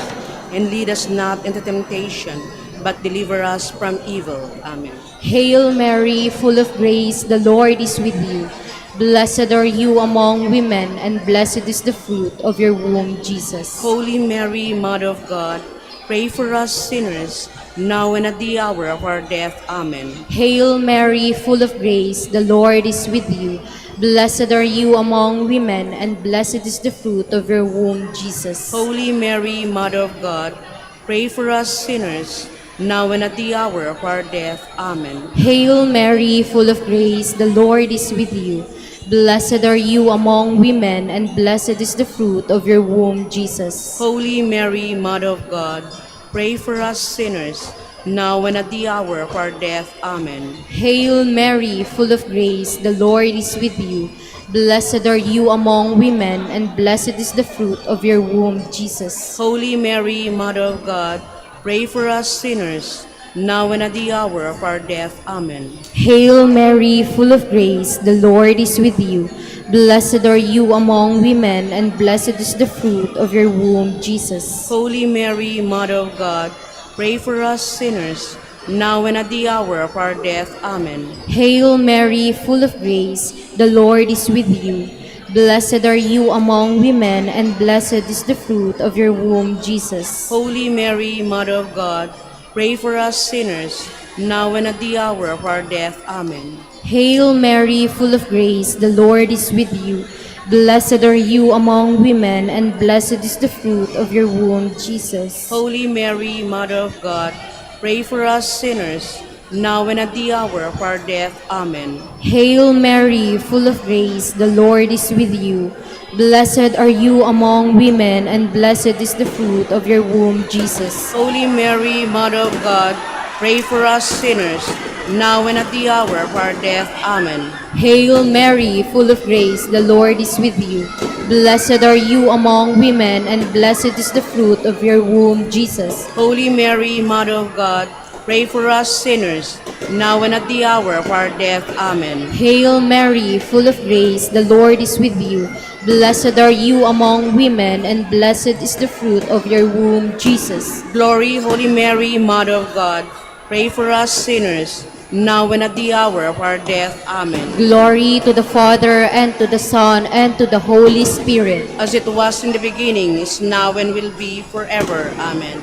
And lead us not into temptation, but deliver us from evil. Amen. Hail Mary, full of grace, the Lord is with you. Blessed are you among women, and blessed is the fruit of your womb, Jesus. Holy Mary, Mother of God, pray for us sinners, now and at the hour of our death. Amen. Hail Mary, full of grace, the Lord is with you. Blessed are you among women, and blessed is the fruit of your womb, Jesus. Holy Mary, Mother of God, pray for us sinners, now and at the hour of our death. Amen. Hail Mary, full of grace, the Lord is with you. Blessed are you among women, and blessed is the fruit of your womb, Jesus. Holy Mary, Mother of God, pray for us sinners, now and at the hour of our death. Amen. Hail Mary, full of grace, the Lord is with you. Blessed are you among women, and blessed is the fruit of your womb, Jesus. Holy Mary, Mother of God, pray for us sinners, now and at the hour of our death. Amen. Hail Mary, full of grace, the Lord is with you. Blessed are you among women, and blessed is the fruit of your womb, Jesus. Holy Mary, Mother of God, pray for us sinners, now and at the hour of our death. Amen. Hail Mary, full of grace, the Lord is with you. Blessed are you among women, and blessed is the fruit of your womb, Jesus. Holy Mary, Mother of God, pray for us sinners, now and at the hour of our death. Amen. Hail Mary, full of grace, the Lord is with you. Blessed are you among women, and blessed is the fruit of your womb, Jesus. Holy Mary, Mother of God, pray for us sinners, now and at the hour of our death. Amen. Hail Mary, full of grace, the Lord is with you. Blessed are you among women, and blessed is the fruit of your womb, Jesus. Holy Mary, Mother of God, pray for us sinners, now and at the hour of our death. Amen. Hail Mary, full of grace, the Lord is with you. Blessed are you among women, and blessed is the fruit of your womb, Jesus. Holy Mary, Mother of God, pray for us sinners, now and at the hour of our death. Amen. Hail Mary, full of grace, the Lord is with you. Blessed are you among women, and blessed is the fruit of your womb, Jesus. Glory, Holy Mary, Mother of God, pray for us sinners, now and at the hour of our death. Amen. Glory to the Father, and to the Son, and to the Holy Spirit. As it was in the beginning, is now, and will be forever. Amen.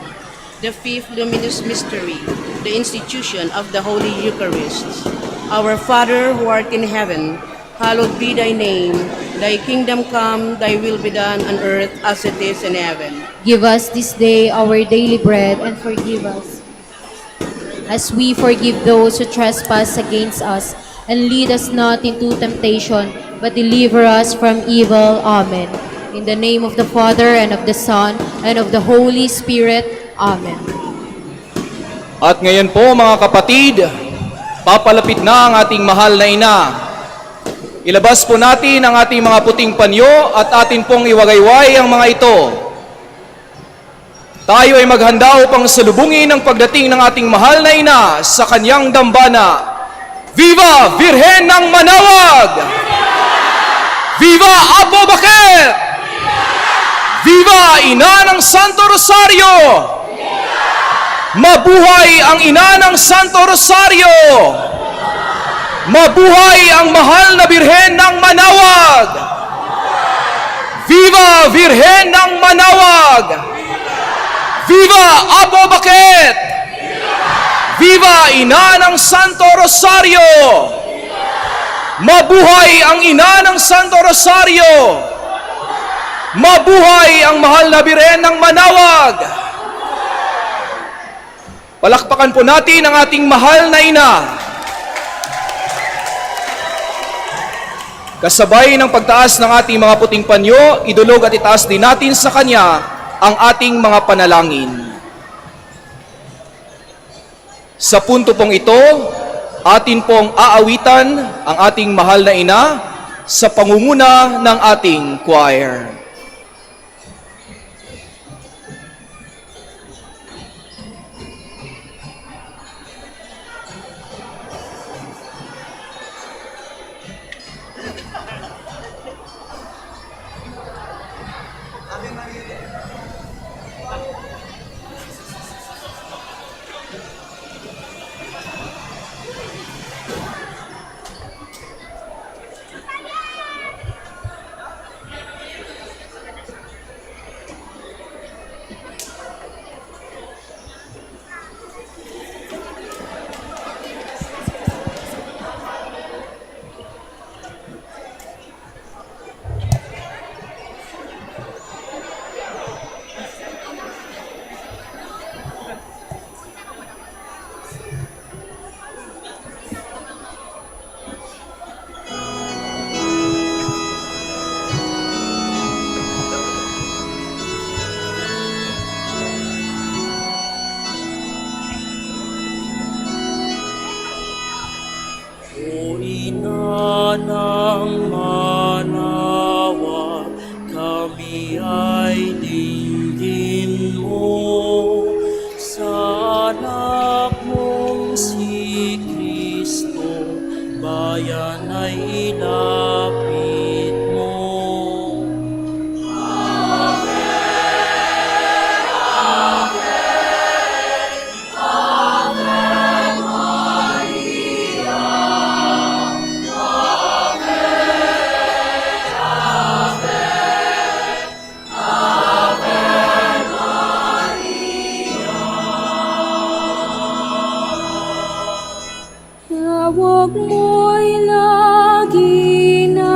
The fifth luminous mystery, the institution of the Holy Eucharist. Our Father, who art in heaven, hallowed be thy name. Thy kingdom come, thy will be done on earth as it is in heaven. Give us this day our daily bread, and forgive us as we forgive those who trespass against us. And lead us not into temptation, but deliver us from evil. Amen. In the name of the Father, and of the Son, and of the Holy Spirit. Amen. At ngayon po mga kapatid, papalapit na ang ating mahal na ina. Ilabas po natin ang ating mga puting panyo at atin pong iwagayway ang mga ito. Tayo ay maghanda upang salubungin ang pagdating ng ating mahal na ina sa kanyang dambana. Viva Virhen ng Manawag! Viva Apo Bakit! Viva Ina ng Santo Rosario! Mabuhay ang Ina ng Santo Rosario! Mabuhay ang mahal na Birhen ng Manawag! Viva Virhen ng Manawag! Viva Apo Bakit! Viva Ina ng Santo Rosario! Mabuhay ang Ina ng Santo Rosario! Mabuhay ang mahal na Birhen ng Manawag! Palakpakan po natin ang ating mahal na ina. Kasabay ng pagtaas ng ating mga puting panyo, idulog at itaas din natin sa Kanya ang ating mga panalangin. Sa punto pong ito, atin pong aawitan ang ating mahal na ina sa pangunguna ng ating choir. O Ina ng Manawag, kami ay dinggin mo. Sa anak mong si Kristo, bayan ay ilapit mo. Tawag mo'y lagi na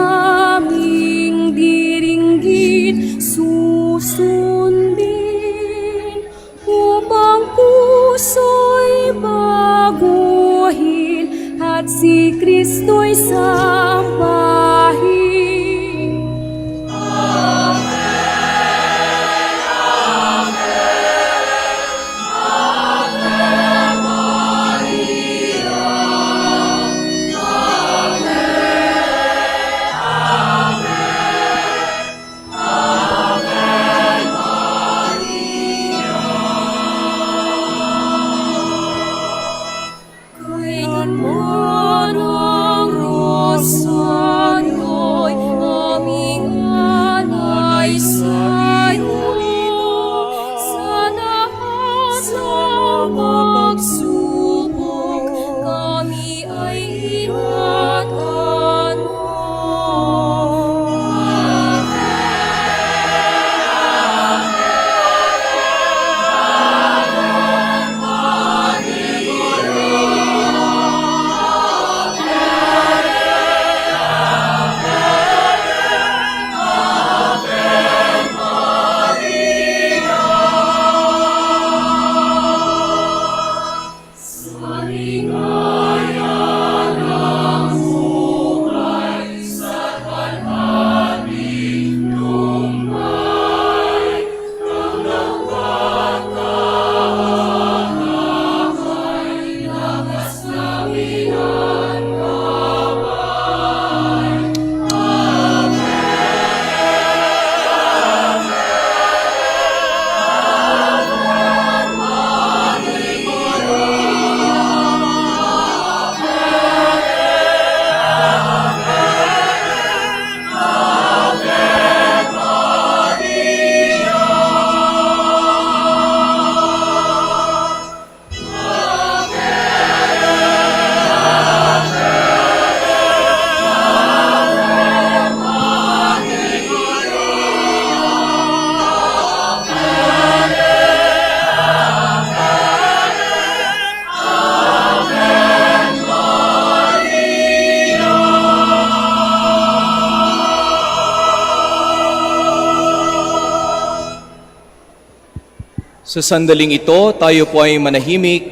Sa sandaling ito, tayo po ay manahimik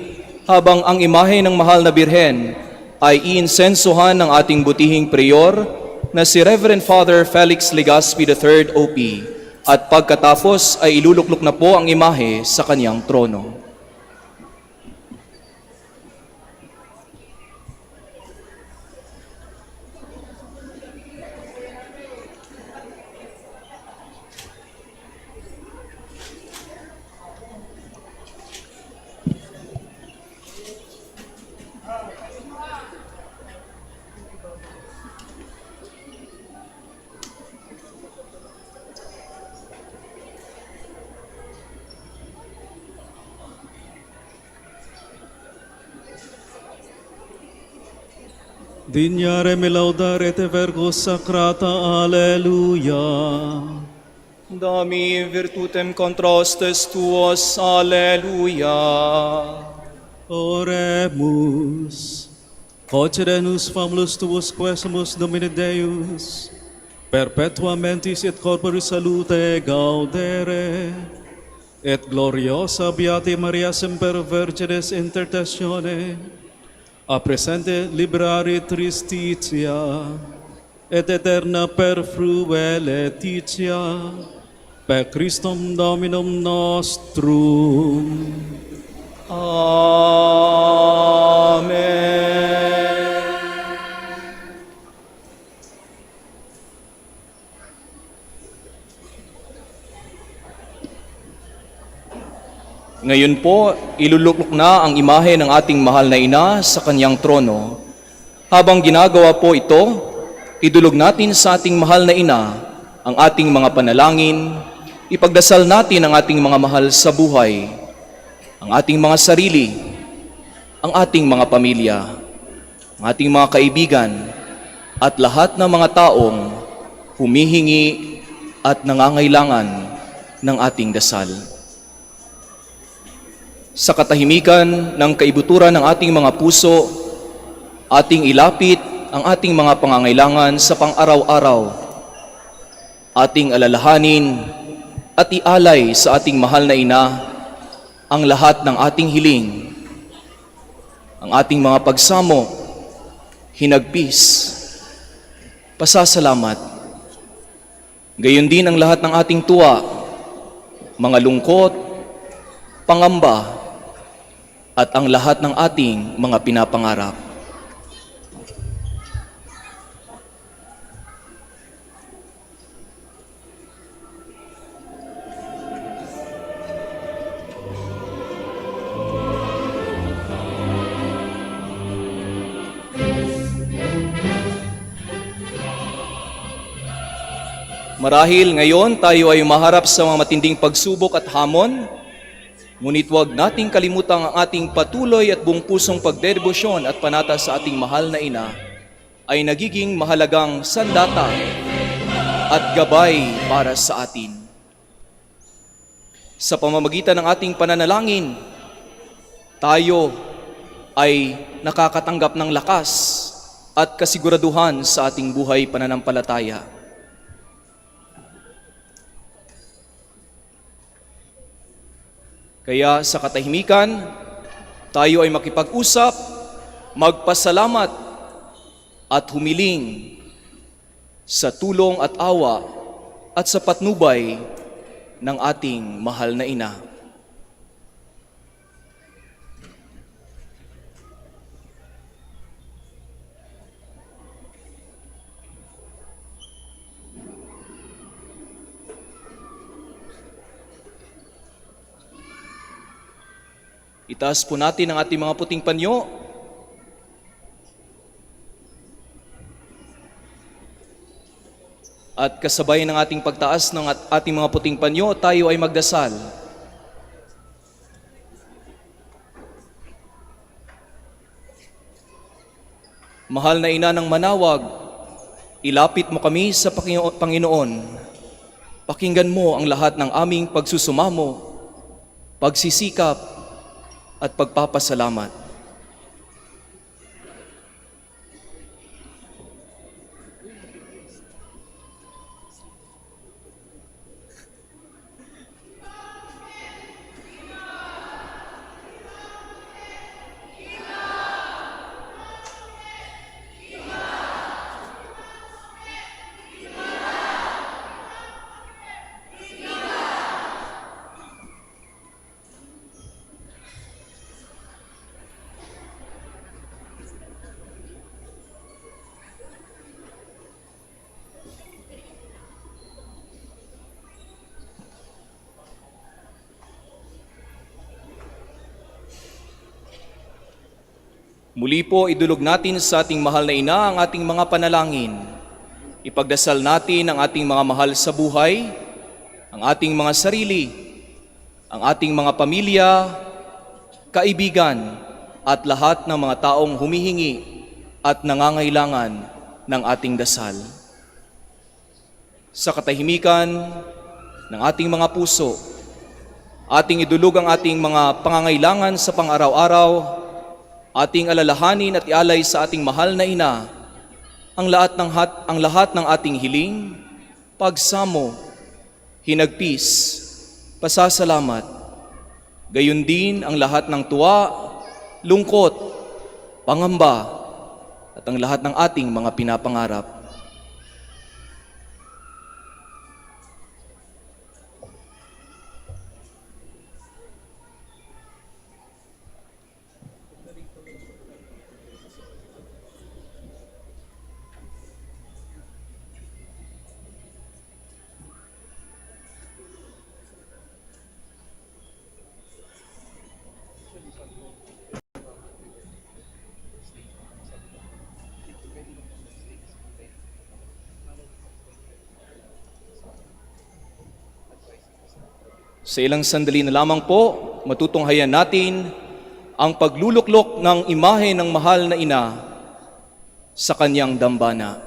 habang ang imahe ng mahal na birhen ay iinsensohan ng ating butihing prior na si Reverend Father Felix Legaspi III, OP, at pagkatapos ay iluluklok na po ang imahe sa kanyang trono. Dignare me laudare te vergo sacrata, alleluia. Dami virtutem contrastes tuos, alleluia. Oremus. Cocerenus famulus tuus quesumus Domine Deus, perpetua mentis et corporis salute gaudere, et gloriosa Beati Maria semper Virgines intercessione, a presente liberare tristitia, et eterna perfrue letitia, per Christum Dominum nostrum. Amen. Ngayon po, iluluklok na ang imahe ng ating mahal na ina sa kanyang trono. Habang ginagawa po ito, idulog natin sa ating mahal na ina ang ating mga panalangin, ipagdasal natin ang ating mga mahal sa buhay, ang ating mga sarili, ang ating mga pamilya, ang ating mga kaibigan, at lahat ng mga taong humihingi at nangangailangan ng ating dasal. Sa katahimikan ng kaibuturan ng ating mga puso, ating ilapit ang ating mga pangangailangan sa pang-araw-araw. Ating alalahanin at ialay sa ating mahal na ina ang lahat ng ating hiling, ang ating mga pagsamo, hinagpis, pasasalamat. Gayon din ang lahat ng ating tuwa, mga lungkot, pangamba, at ang lahat ng ating mga pinapangarap. Marahil ngayon tayo ay maharap sa mga matinding pagsubok at hamon, ngunit huwag nating kalimutang ang ating patuloy at buong pusong pagdedebosyon at panata sa ating mahal na ina ay nagiging mahalagang sandata at gabay para sa atin. Sa pamamagitan ng ating pananalangin, tayo ay nakakatanggap ng lakas at kasiguraduhan sa ating buhay pananampalataya. Kaya sa katahimikan, tayo ay makipag-usap, magpasalamat at humiling sa tulong at awa at sa patnubay ng ating mahal na ina. Itaas po natin ang ating mga puting panyo. At kasabay ng ating pagtaas ng ating mga puting panyo, tayo ay magdasal. Mahal na ina ng manawag, ilapit mo kami sa Panginoon. Pakinggan mo ang lahat ng aming pagsusumamo, pagsisikap, at pagpapasalamat. Muli po idulog natin sa ating mahal na ina ang ating mga panalangin. Ipagdasal natin ang ating mga mahal sa buhay, ang ating mga sarili, ang ating mga pamilya, kaibigan, at lahat ng mga taong humihingi at nangangailangan ng ating dasal. Sa katahimikan ng ating mga puso, ating idulog ang ating mga pangangailangan sa pang-araw-araw, ating alalahanin at ialay sa ating mahal na ina ang lahat ng ating hiling, pagsamo, hinagpis, pasasalamat, gayon din ang lahat ng tuwa, lungkot, pangamba, at ang lahat ng ating mga pinapangarap. Sa ilang sandali na lamang po, matutunghayan natin ang pagluluklok ng imahe ng mahal na ina sa kanyang dambana.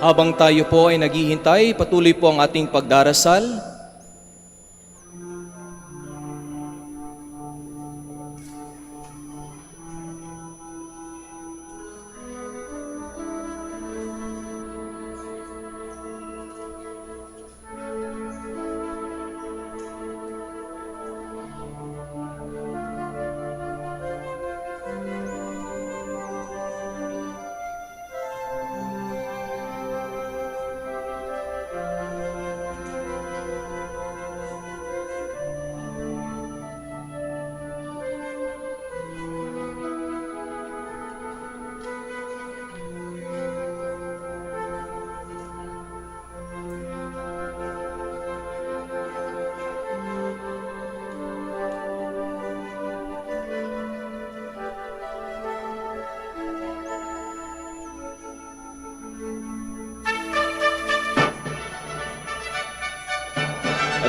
Habang tayo po ay naghihintay, patuloy po ang ating pagdarasal.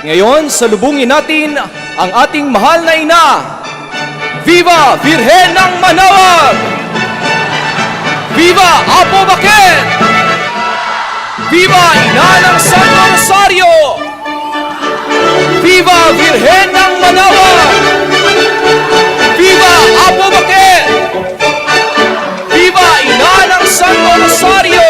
At ngayon, salubungin natin ang ating mahal na ina. Viva Virhen ng Manawag! Viva Apo Bakit! Viva Ina ng Santo Rosario! Viva Virhen ng Manawag! Viva Apo Bakit! Viva Ina ng Santo Rosario!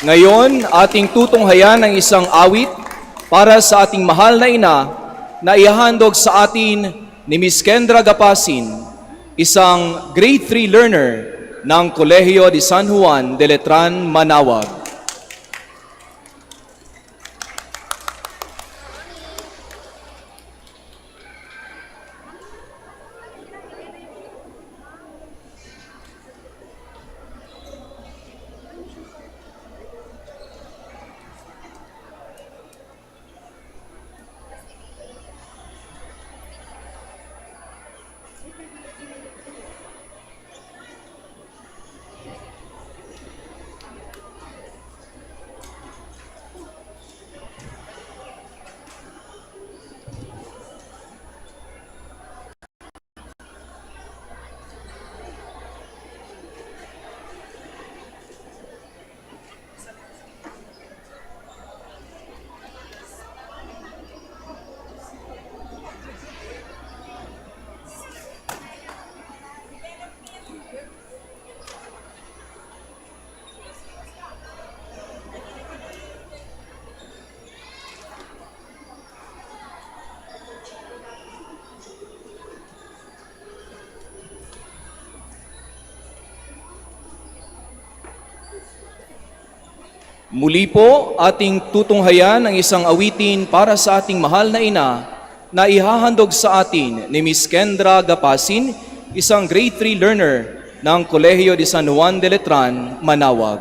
Ngayon, ating tutunghayan ang isang awit para sa ating mahal na ina na ihahandog sa atin ni Miss Kendra Gapasin, isang grade 3 learner ng Kolehiyo de San Juan de Letran, Manawag. Muli po, ating tutunghayan ang isang awitin para sa ating mahal na ina na ihahandog sa atin ni Miss Kendra Gapasin, isang grade 3 learner ng Kolehiyo de San Juan de Letran, Manawag.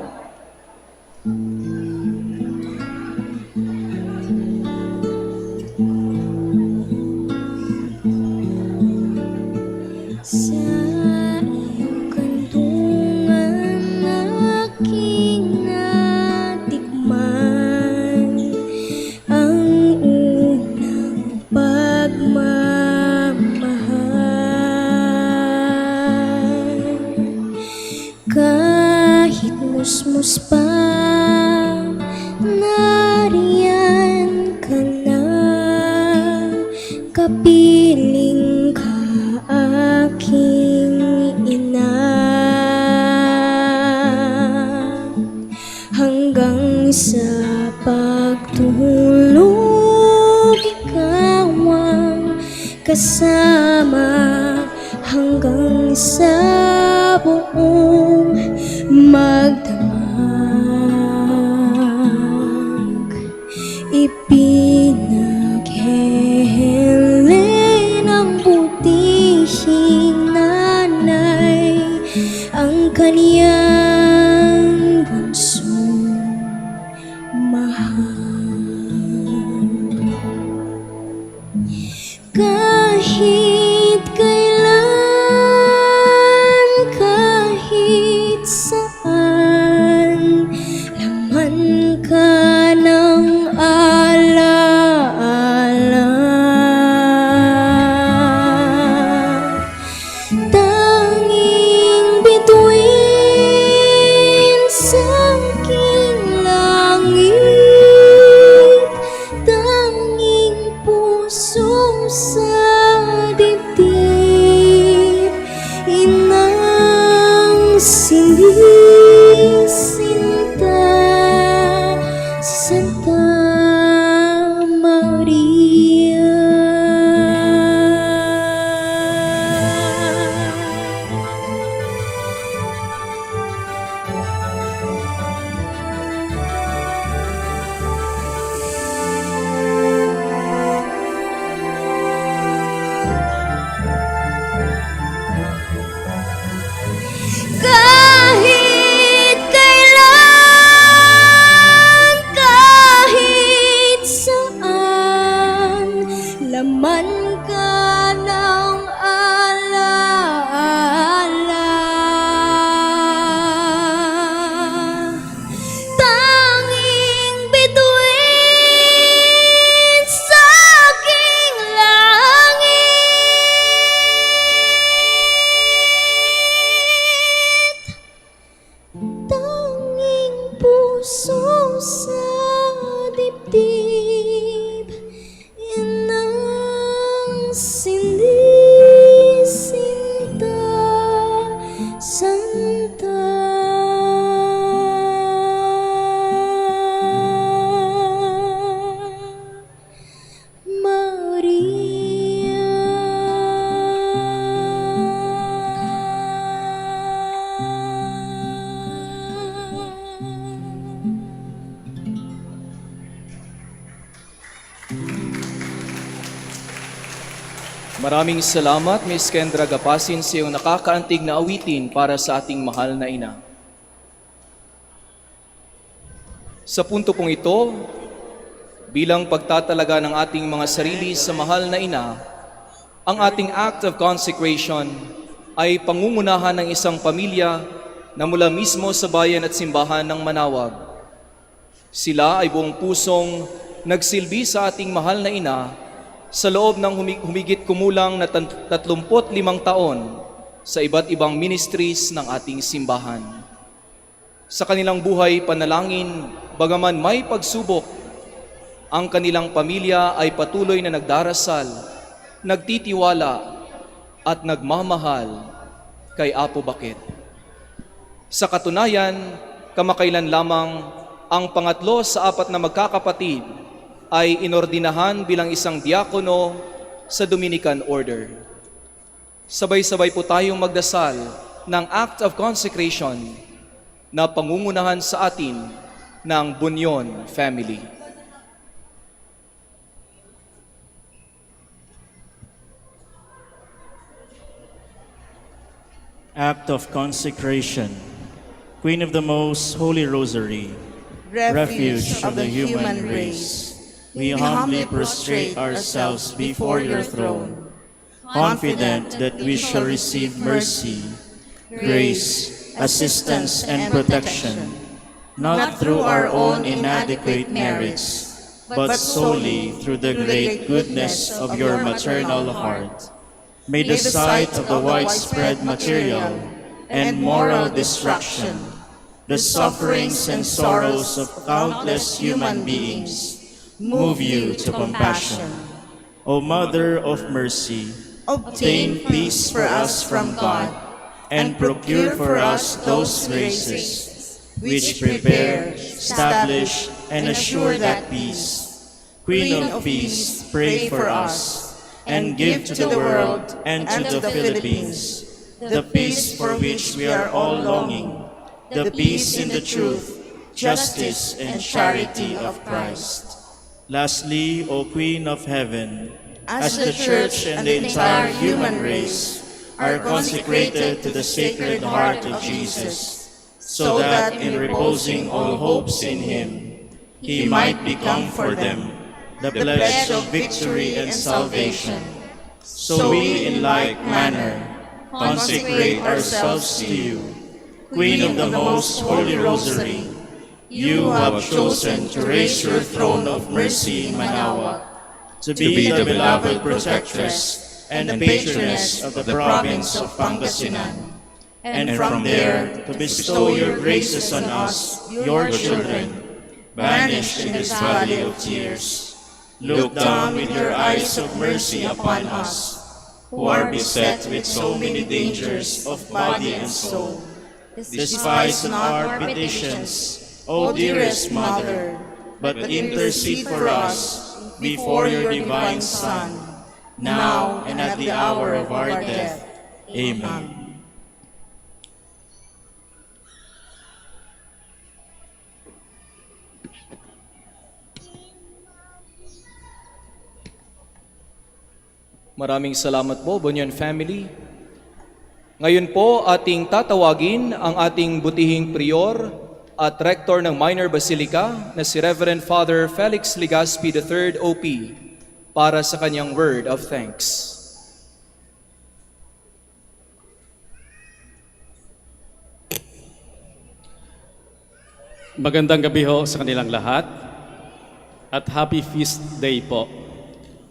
Sa iyong kantungan aking natikman ang unang pagmamahal. Kahit musmus pa, nariyan ka na, kapiling ka aking ina. Hanggang sa pagtulog, ikaw ang kasama. Hanggang sa buong magdamag, ipinaghihili ng butihing nanay ang kaniyang bunsong mahal. Kahit kailan, kahit saan, laman ka ng alaala. Tanging bituin sa aking langit, tanging puso sa dibdib, inang sinisinta, Santa Maria. Kahit kailan, kahit saan, laman ka ng alaala. Tanging bituin sa aking langit, tanging puso sa dibdib, inang sinisinta, Santa Maraming salamat, Miss Kendra Gapasin, sa iyong nakakaantig na awitin para sa ating mahal na ina. Sa punto pong ito, bilang pagtatalaga ng ating mga sarili sa mahal na ina, ang ating act of consecration ay pangungunahan ng isang pamilya na mula mismo sa bayan at simbahan ng Manawag. Sila ay buong pusong nagsilbi sa ating mahal na ina sa loob ng humigit kumulang na 35 taon sa iba't ibang ministries ng ating simbahan. Sa kanilang buhay panalangin, bagaman may pagsubok, ang kanilang pamilya ay patuloy na nagdarasal, nagtitiwala at nagmamahal kay Apo Bakit. Sa katunayan, kamakailan lamang ang pangatlo sa 4 na magkakapatid ay inordinahan bilang isang diakono sa Dominican Order. Sabay-sabay po tayong magdasal ng act of consecration na pangungunahan sa atin ng Bunyon family. Act of consecration. Queen of the Most Holy Rosary, refuge of the human race, we humbly prostrate ourselves before your throne, confident that we shall receive mercy, grace, assistance, and protection, not through our own inadequate merits, but solely through the great goodness of your maternal heart. May the sight of the widespread material and moral destruction, the sufferings and sorrows of countless human beings, move you to compassion. O Mother of Mercy, obtain peace for us from God, and procure for us those graces which prepare, establish, and assure that peace. Queen of Peace, pray for us, and give to the world and to the Philippines the peace for which we are all longing, the peace in the truth, justice, and charity of Christ. Lastly, O Queen of Heaven, as the Church and the entire human race are consecrated to the Sacred Heart of Jesus, so that in reposing all hopes in Him, He might become for them the pledge of victory and salvation. So we in like manner consecrate ourselves to you, Queen of the Most Holy Rosary, you who have chosen to raise your throne of mercy in Manaoag, to be the beloved protectress and the patroness of the province of Pangasinan, and from there to bestow your graces on us, your children, banished in this valley of tears. Look down with your eyes of mercy upon us, who are beset with so many dangers of body and soul. Despise not our petitions, O dearest Mother, but intercede for us before your divine Son, now and at the hour of our death. Amen. Maraming salamat po, Bunyan family. Ngayon po, ating tatawagin ang ating butihing prior at rector ng Minor Basilica na si Reverend Father Felix Legaspi III, OP, para sa kanyang word of thanks. Magandang gabi ho sa kanilang lahat at Happy Feast Day po.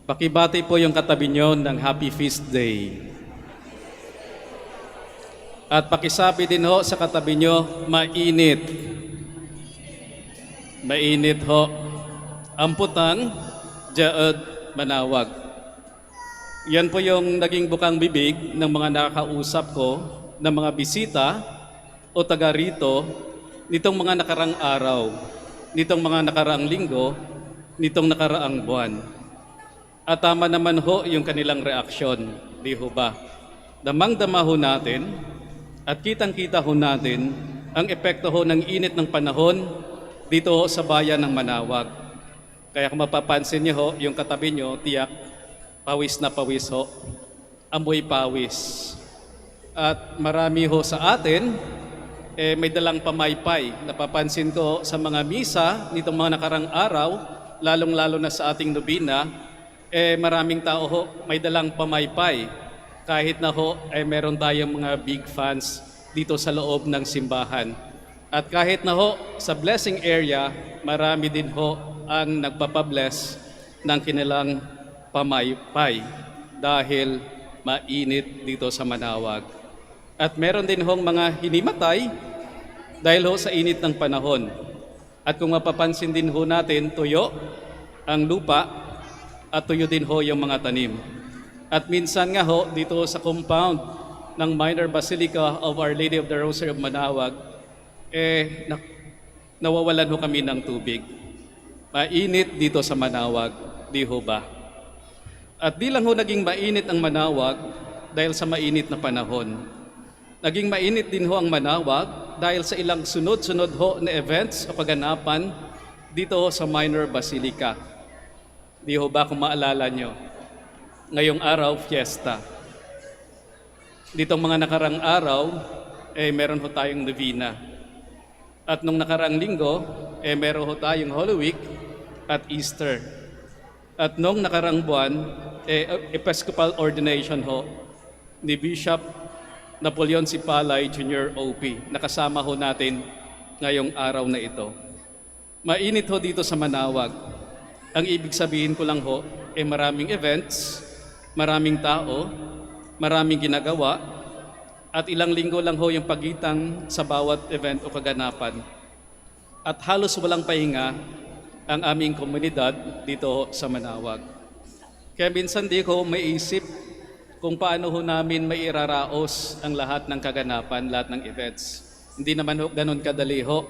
Pakibati po yung katabi nyo ng Happy Feast Day. At pakisabi din ho sa katabi nyo, mainit. Mainit ho. Amputang, Jaad, Manaoag. Yan po yung naging bukang bibig ng mga nakakausap ko, ng mga bisita o taga rito, nitong mga nakarang araw, nitong mga nakaraang linggo, nitong nakaraang buwan. At tama naman ho yung kanilang reaksyon, di ho ba? Damang-dama ho natin at kitang-kita ho natin ang epekto ho ng init ng panahon dito ho sa bayan ng Manaoag. Kaya kung mapapansin niyo ho, yung katabi nyo, tiyak, pawis na pawis ho, amoy pawis. At marami ho sa atin, may dalang pamaypay. Napapansin ko sa mga misa nitong mga nakarang araw, lalong-lalo na sa ating nobina, maraming tao ho may dalang pamaypay. Kahit na ho meron tayong mga big fans dito sa loob ng simbahan. At kahit na ho sa blessing area, marami din ho ang nagpapabless ng kanilang pamaypay dahil mainit dito sa Manaoag. At meron din hong mga hinimatay dahil ho sa init ng panahon. At kung mapapansin din ho natin, tuyo ang lupa at tuyo din ho yung mga tanim. At minsan nga ho, dito sa compound ng Minor Basilica of Our Lady of the Rosary of Manaoag, nawawalan ho kami ng tubig. Mainit dito sa Manaoag, di ho ba? At di lang ho naging mainit ang Manaoag dahil sa mainit na panahon. Naging mainit din ho ang Manaoag dahil sa ilang sunod-sunod ho na events o kaganapan dito ho sa Minor Basilica. Di ho ba kung maalala nyo? Ngayong araw, fiesta. ditong mga nakarang araw, meron ho tayong novena. At nung nakarang linggo, meron ho tayong Holy Week at Easter. At nung nakarang buwan, Episcopal ordination ho ni Bishop Napoleon Sipalay Jr. OP. Nakasama ho natin ngayong araw na ito. Mainit ho dito sa Manawag. Ang ibig sabihin ko lang ho, maraming events, maraming tao, maraming ginagawa, at ilang linggo lang ho yung pagitan sa bawat event o kaganapan. At halos walang pahinga ang aming komunidad dito sa Manawag. Kaya minsan di ko maiisip kung paano ho namin mairaraos ang lahat ng kaganapan, lahat ng events. Hindi naman ho ganun kadali ho,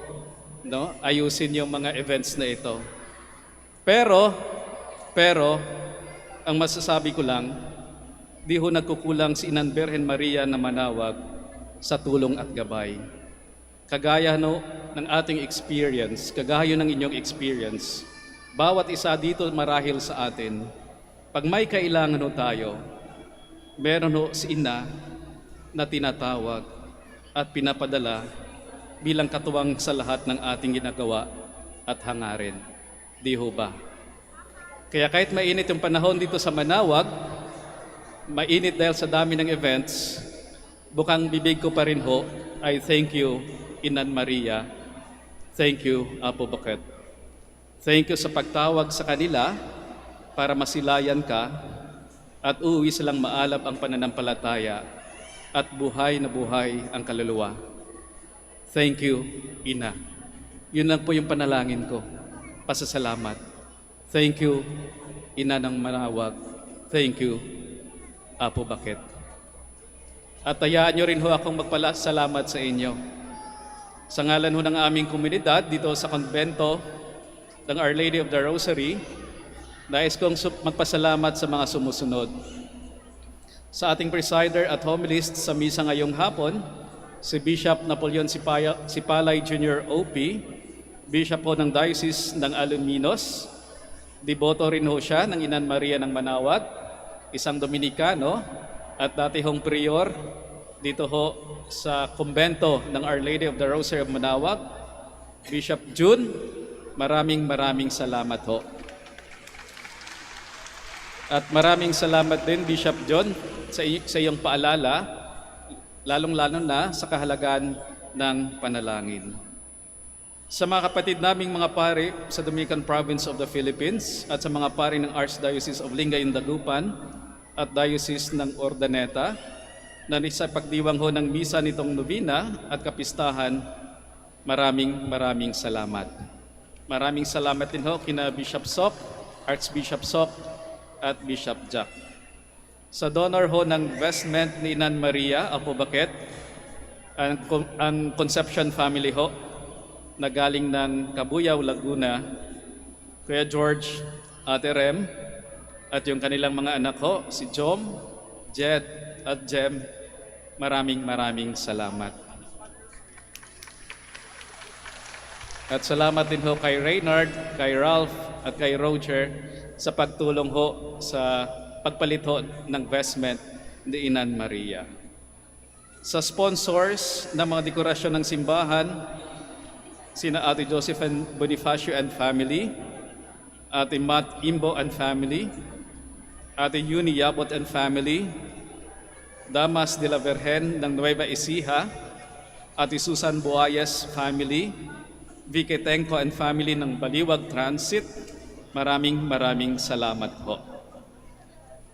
no? Ayusin yung mga events na ito. Pero, ang masasabi ko lang, di ho nagkukulang si Inang Birhen Maria na Manawag sa tulong at gabay. Kagaya no, ng ating experience, kagaya ng inyong experience, bawat isa dito marahil sa atin, pag may kailangan ho tayo, meron ho si Ina na tinatawag at pinapadala bilang katuwang sa lahat ng ating ginagawa at hangarin. Di ho ba? Kaya kahit mainit yung panahon dito sa Manawag, mainit dahil sa dami ng events, bukang bibig ko pa rin ho, I thank you, Inan Maria. Thank you, Apo Bakit. Thank you sa pagtawag sa kanila para masilayan ka at uuwi silang maalab ang pananampalataya at buhay na buhay ang kaluluwa. Thank you, Ina. Yun lang po yung panalangin ko. Pasasalamat. Thank you, Ina ng Manawag. Thank you, Apo Bakit. At hayaan nyo rin ho akong magpasalamat sa inyo. Sa ngalan ho ng aming komunidad dito sa konbento ng Our Lady of the Rosary, nais kong magpasalamat sa mga sumusunod. Sa ating presider at homilist sa misa ngayong hapon, si Bishop Napoleon Sipalay Jr. OP, Bishop po ng Diocese ng Alaminos. Deboto rin ho siya ng Inan Maria ng Manawag, isang Dominikano at dati hong prior dito ho sa kumbento ng Our Lady of the Rosary of Manawag. Bishop June, maraming salamat ho. At maraming salamat din Bishop John sa iyong paalala, lalong-lalo na sa kahalagaan ng panalangin. Sa mga kapatid naming mga pari sa Dominican Province of the Philippines at sa mga pari ng Archdiocese of Lingayen Dagupan at Diocese ng Urdaneta na sa pagdiwang ho ng misa nitong novena at kapistahan, maraming salamat. Maraming salamat din ho kina Bishop Sok, Archbishop Sok at Bishop Jack. Sa donor ho ng vestment ni Inan Maria, Apo Bakit, ang Conception family ho, na galing ng Cabuyao, Laguna, Kuya George, Ate Rem, at yung kanilang mga anak ho, si Jom, Jet, at Jem, maraming salamat. At salamat din ho kay Reynard, kay Ralph, at kay Roger sa pagtulong ho sa pagpalit ho ng vestment ni Inan Maria. Sa sponsors ng mga dekorasyon ng simbahan, sina Ate Josephine Bonifacio and family, Ate Matt Imbo and family, Ate Yuni Yabot and family, Damas de la Virgen ng Nueva Ecija, Ate Susan Buayas family, Vicky Tenco and family ng Baliwag Transit, maraming salamat po.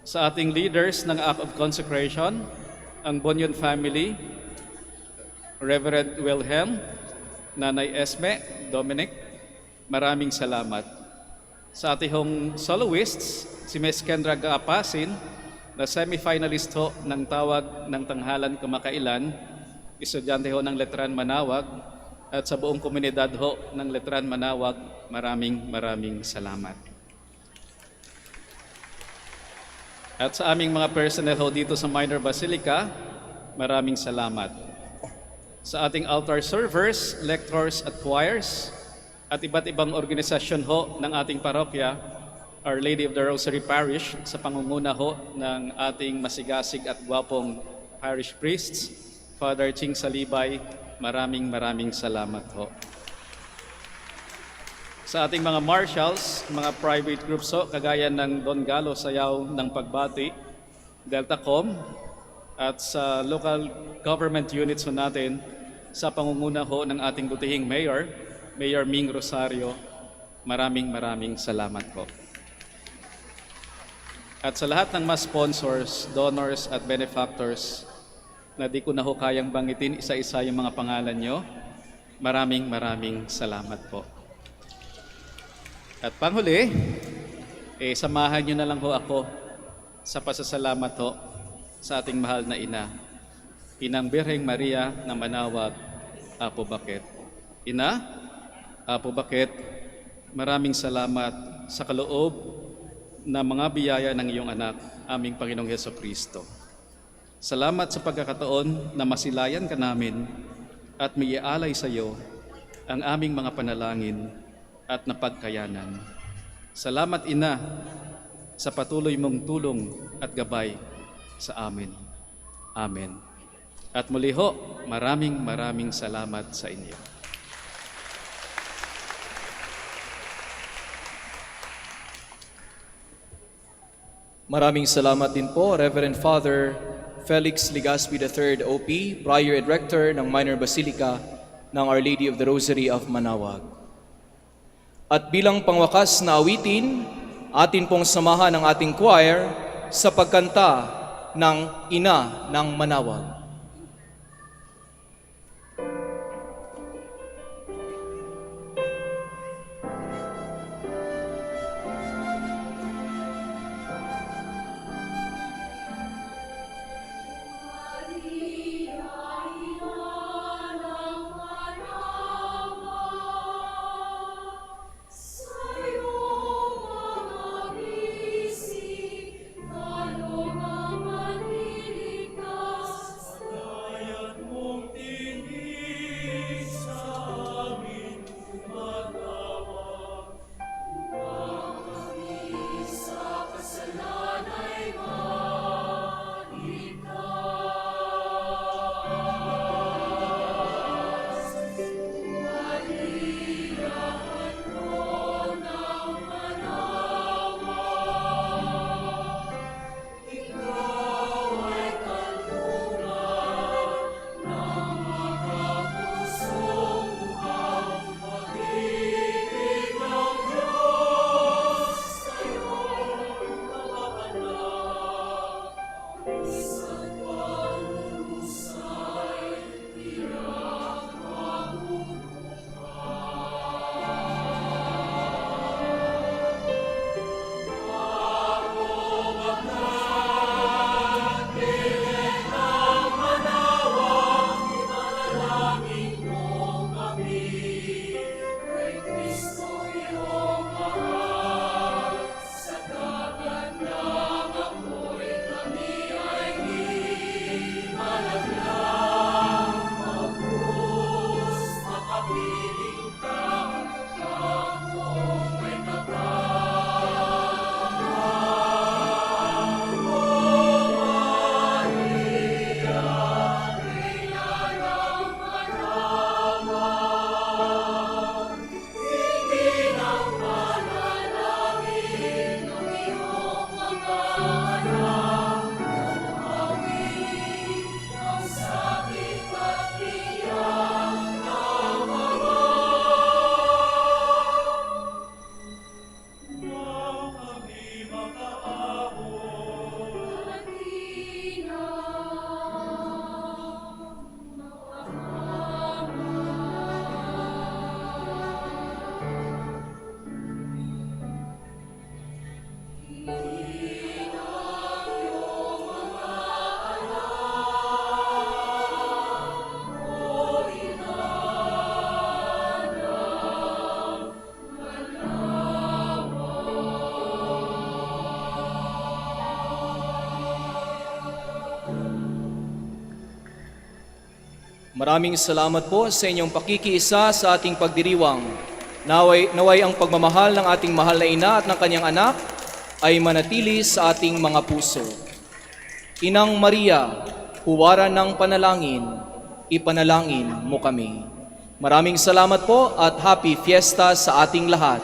Sa ating leaders ng Act of Consecration, ang Bonyon family, Reverend Wilhelm, Nanay Esme, Dominic, maraming salamat. Sa ating soloists, si Ms. Kendra Gaapasin, na semi-finalist ho ng tawag ng tanghalan kamakailan, estudyante ho ng Letran Manawag, at sa buong komunidad ho ng Letran Manawag, maraming salamat. At sa aming mga personnel ho dito sa Minor Basilica, maraming salamat. Sa ating altar servers, lectors at choirs, at iba't ibang organisasyon ho ng ating parokya, Our Lady of the Rosary Parish, sa pangunguna ho ng ating masigasig at gwapong parish priests, Father Ching Salibay, maraming salamat ho. Sa ating mga marshals, mga private groups ho, kagaya ng Don Galo Sayaw ng Pagbati, Deltacom, at sa local government units ho natin, sa pangunguna ho ng ating butihing Mayor, Mayor Ming Rosario, maraming salamat po. At sa lahat ng mga sponsors, donors at benefactors na di ko na ho kayang banggitin isa-isa yung mga pangalan nyo, maraming salamat po. At panghuli, samahan nyo na lang ho ako sa pasasalamat ho sa ating mahal na ina, Inang Birheng Maria na Manawag, Apo Bakit. Ina, Apo Bakit, maraming salamat sa kaloob na mga biyaya ng iyong anak, aming Panginoong Hesukristo. Salamat sa pagkakataon na masilayan ka namin at may ialay sa iyo ang aming mga panalangin at napagkayanan. Salamat, Ina, sa patuloy mong tulong at gabay sa amin. Amen. At muli ho, maraming salamat sa inyo. Maraming salamat din po, Reverend Father Felix Ligaspi III, OP, Prior and Rector ng Minor Basilica ng Our Lady of the Rosary of Manawag. At bilang pangwakas na awitin, atin pong samahan ang ating choir sa pagkanta ng Ina ng Manawag. Maraming salamat po sa inyong pakikiisa sa ating pagdiriwang. Naway ang pagmamahal ng ating mahal na ina at ng kanyang anak ay manatili sa ating mga puso. Inang Maria, huwaran ng panalangin, ipanalangin mo kami. Maraming salamat po at happy fiesta sa ating lahat.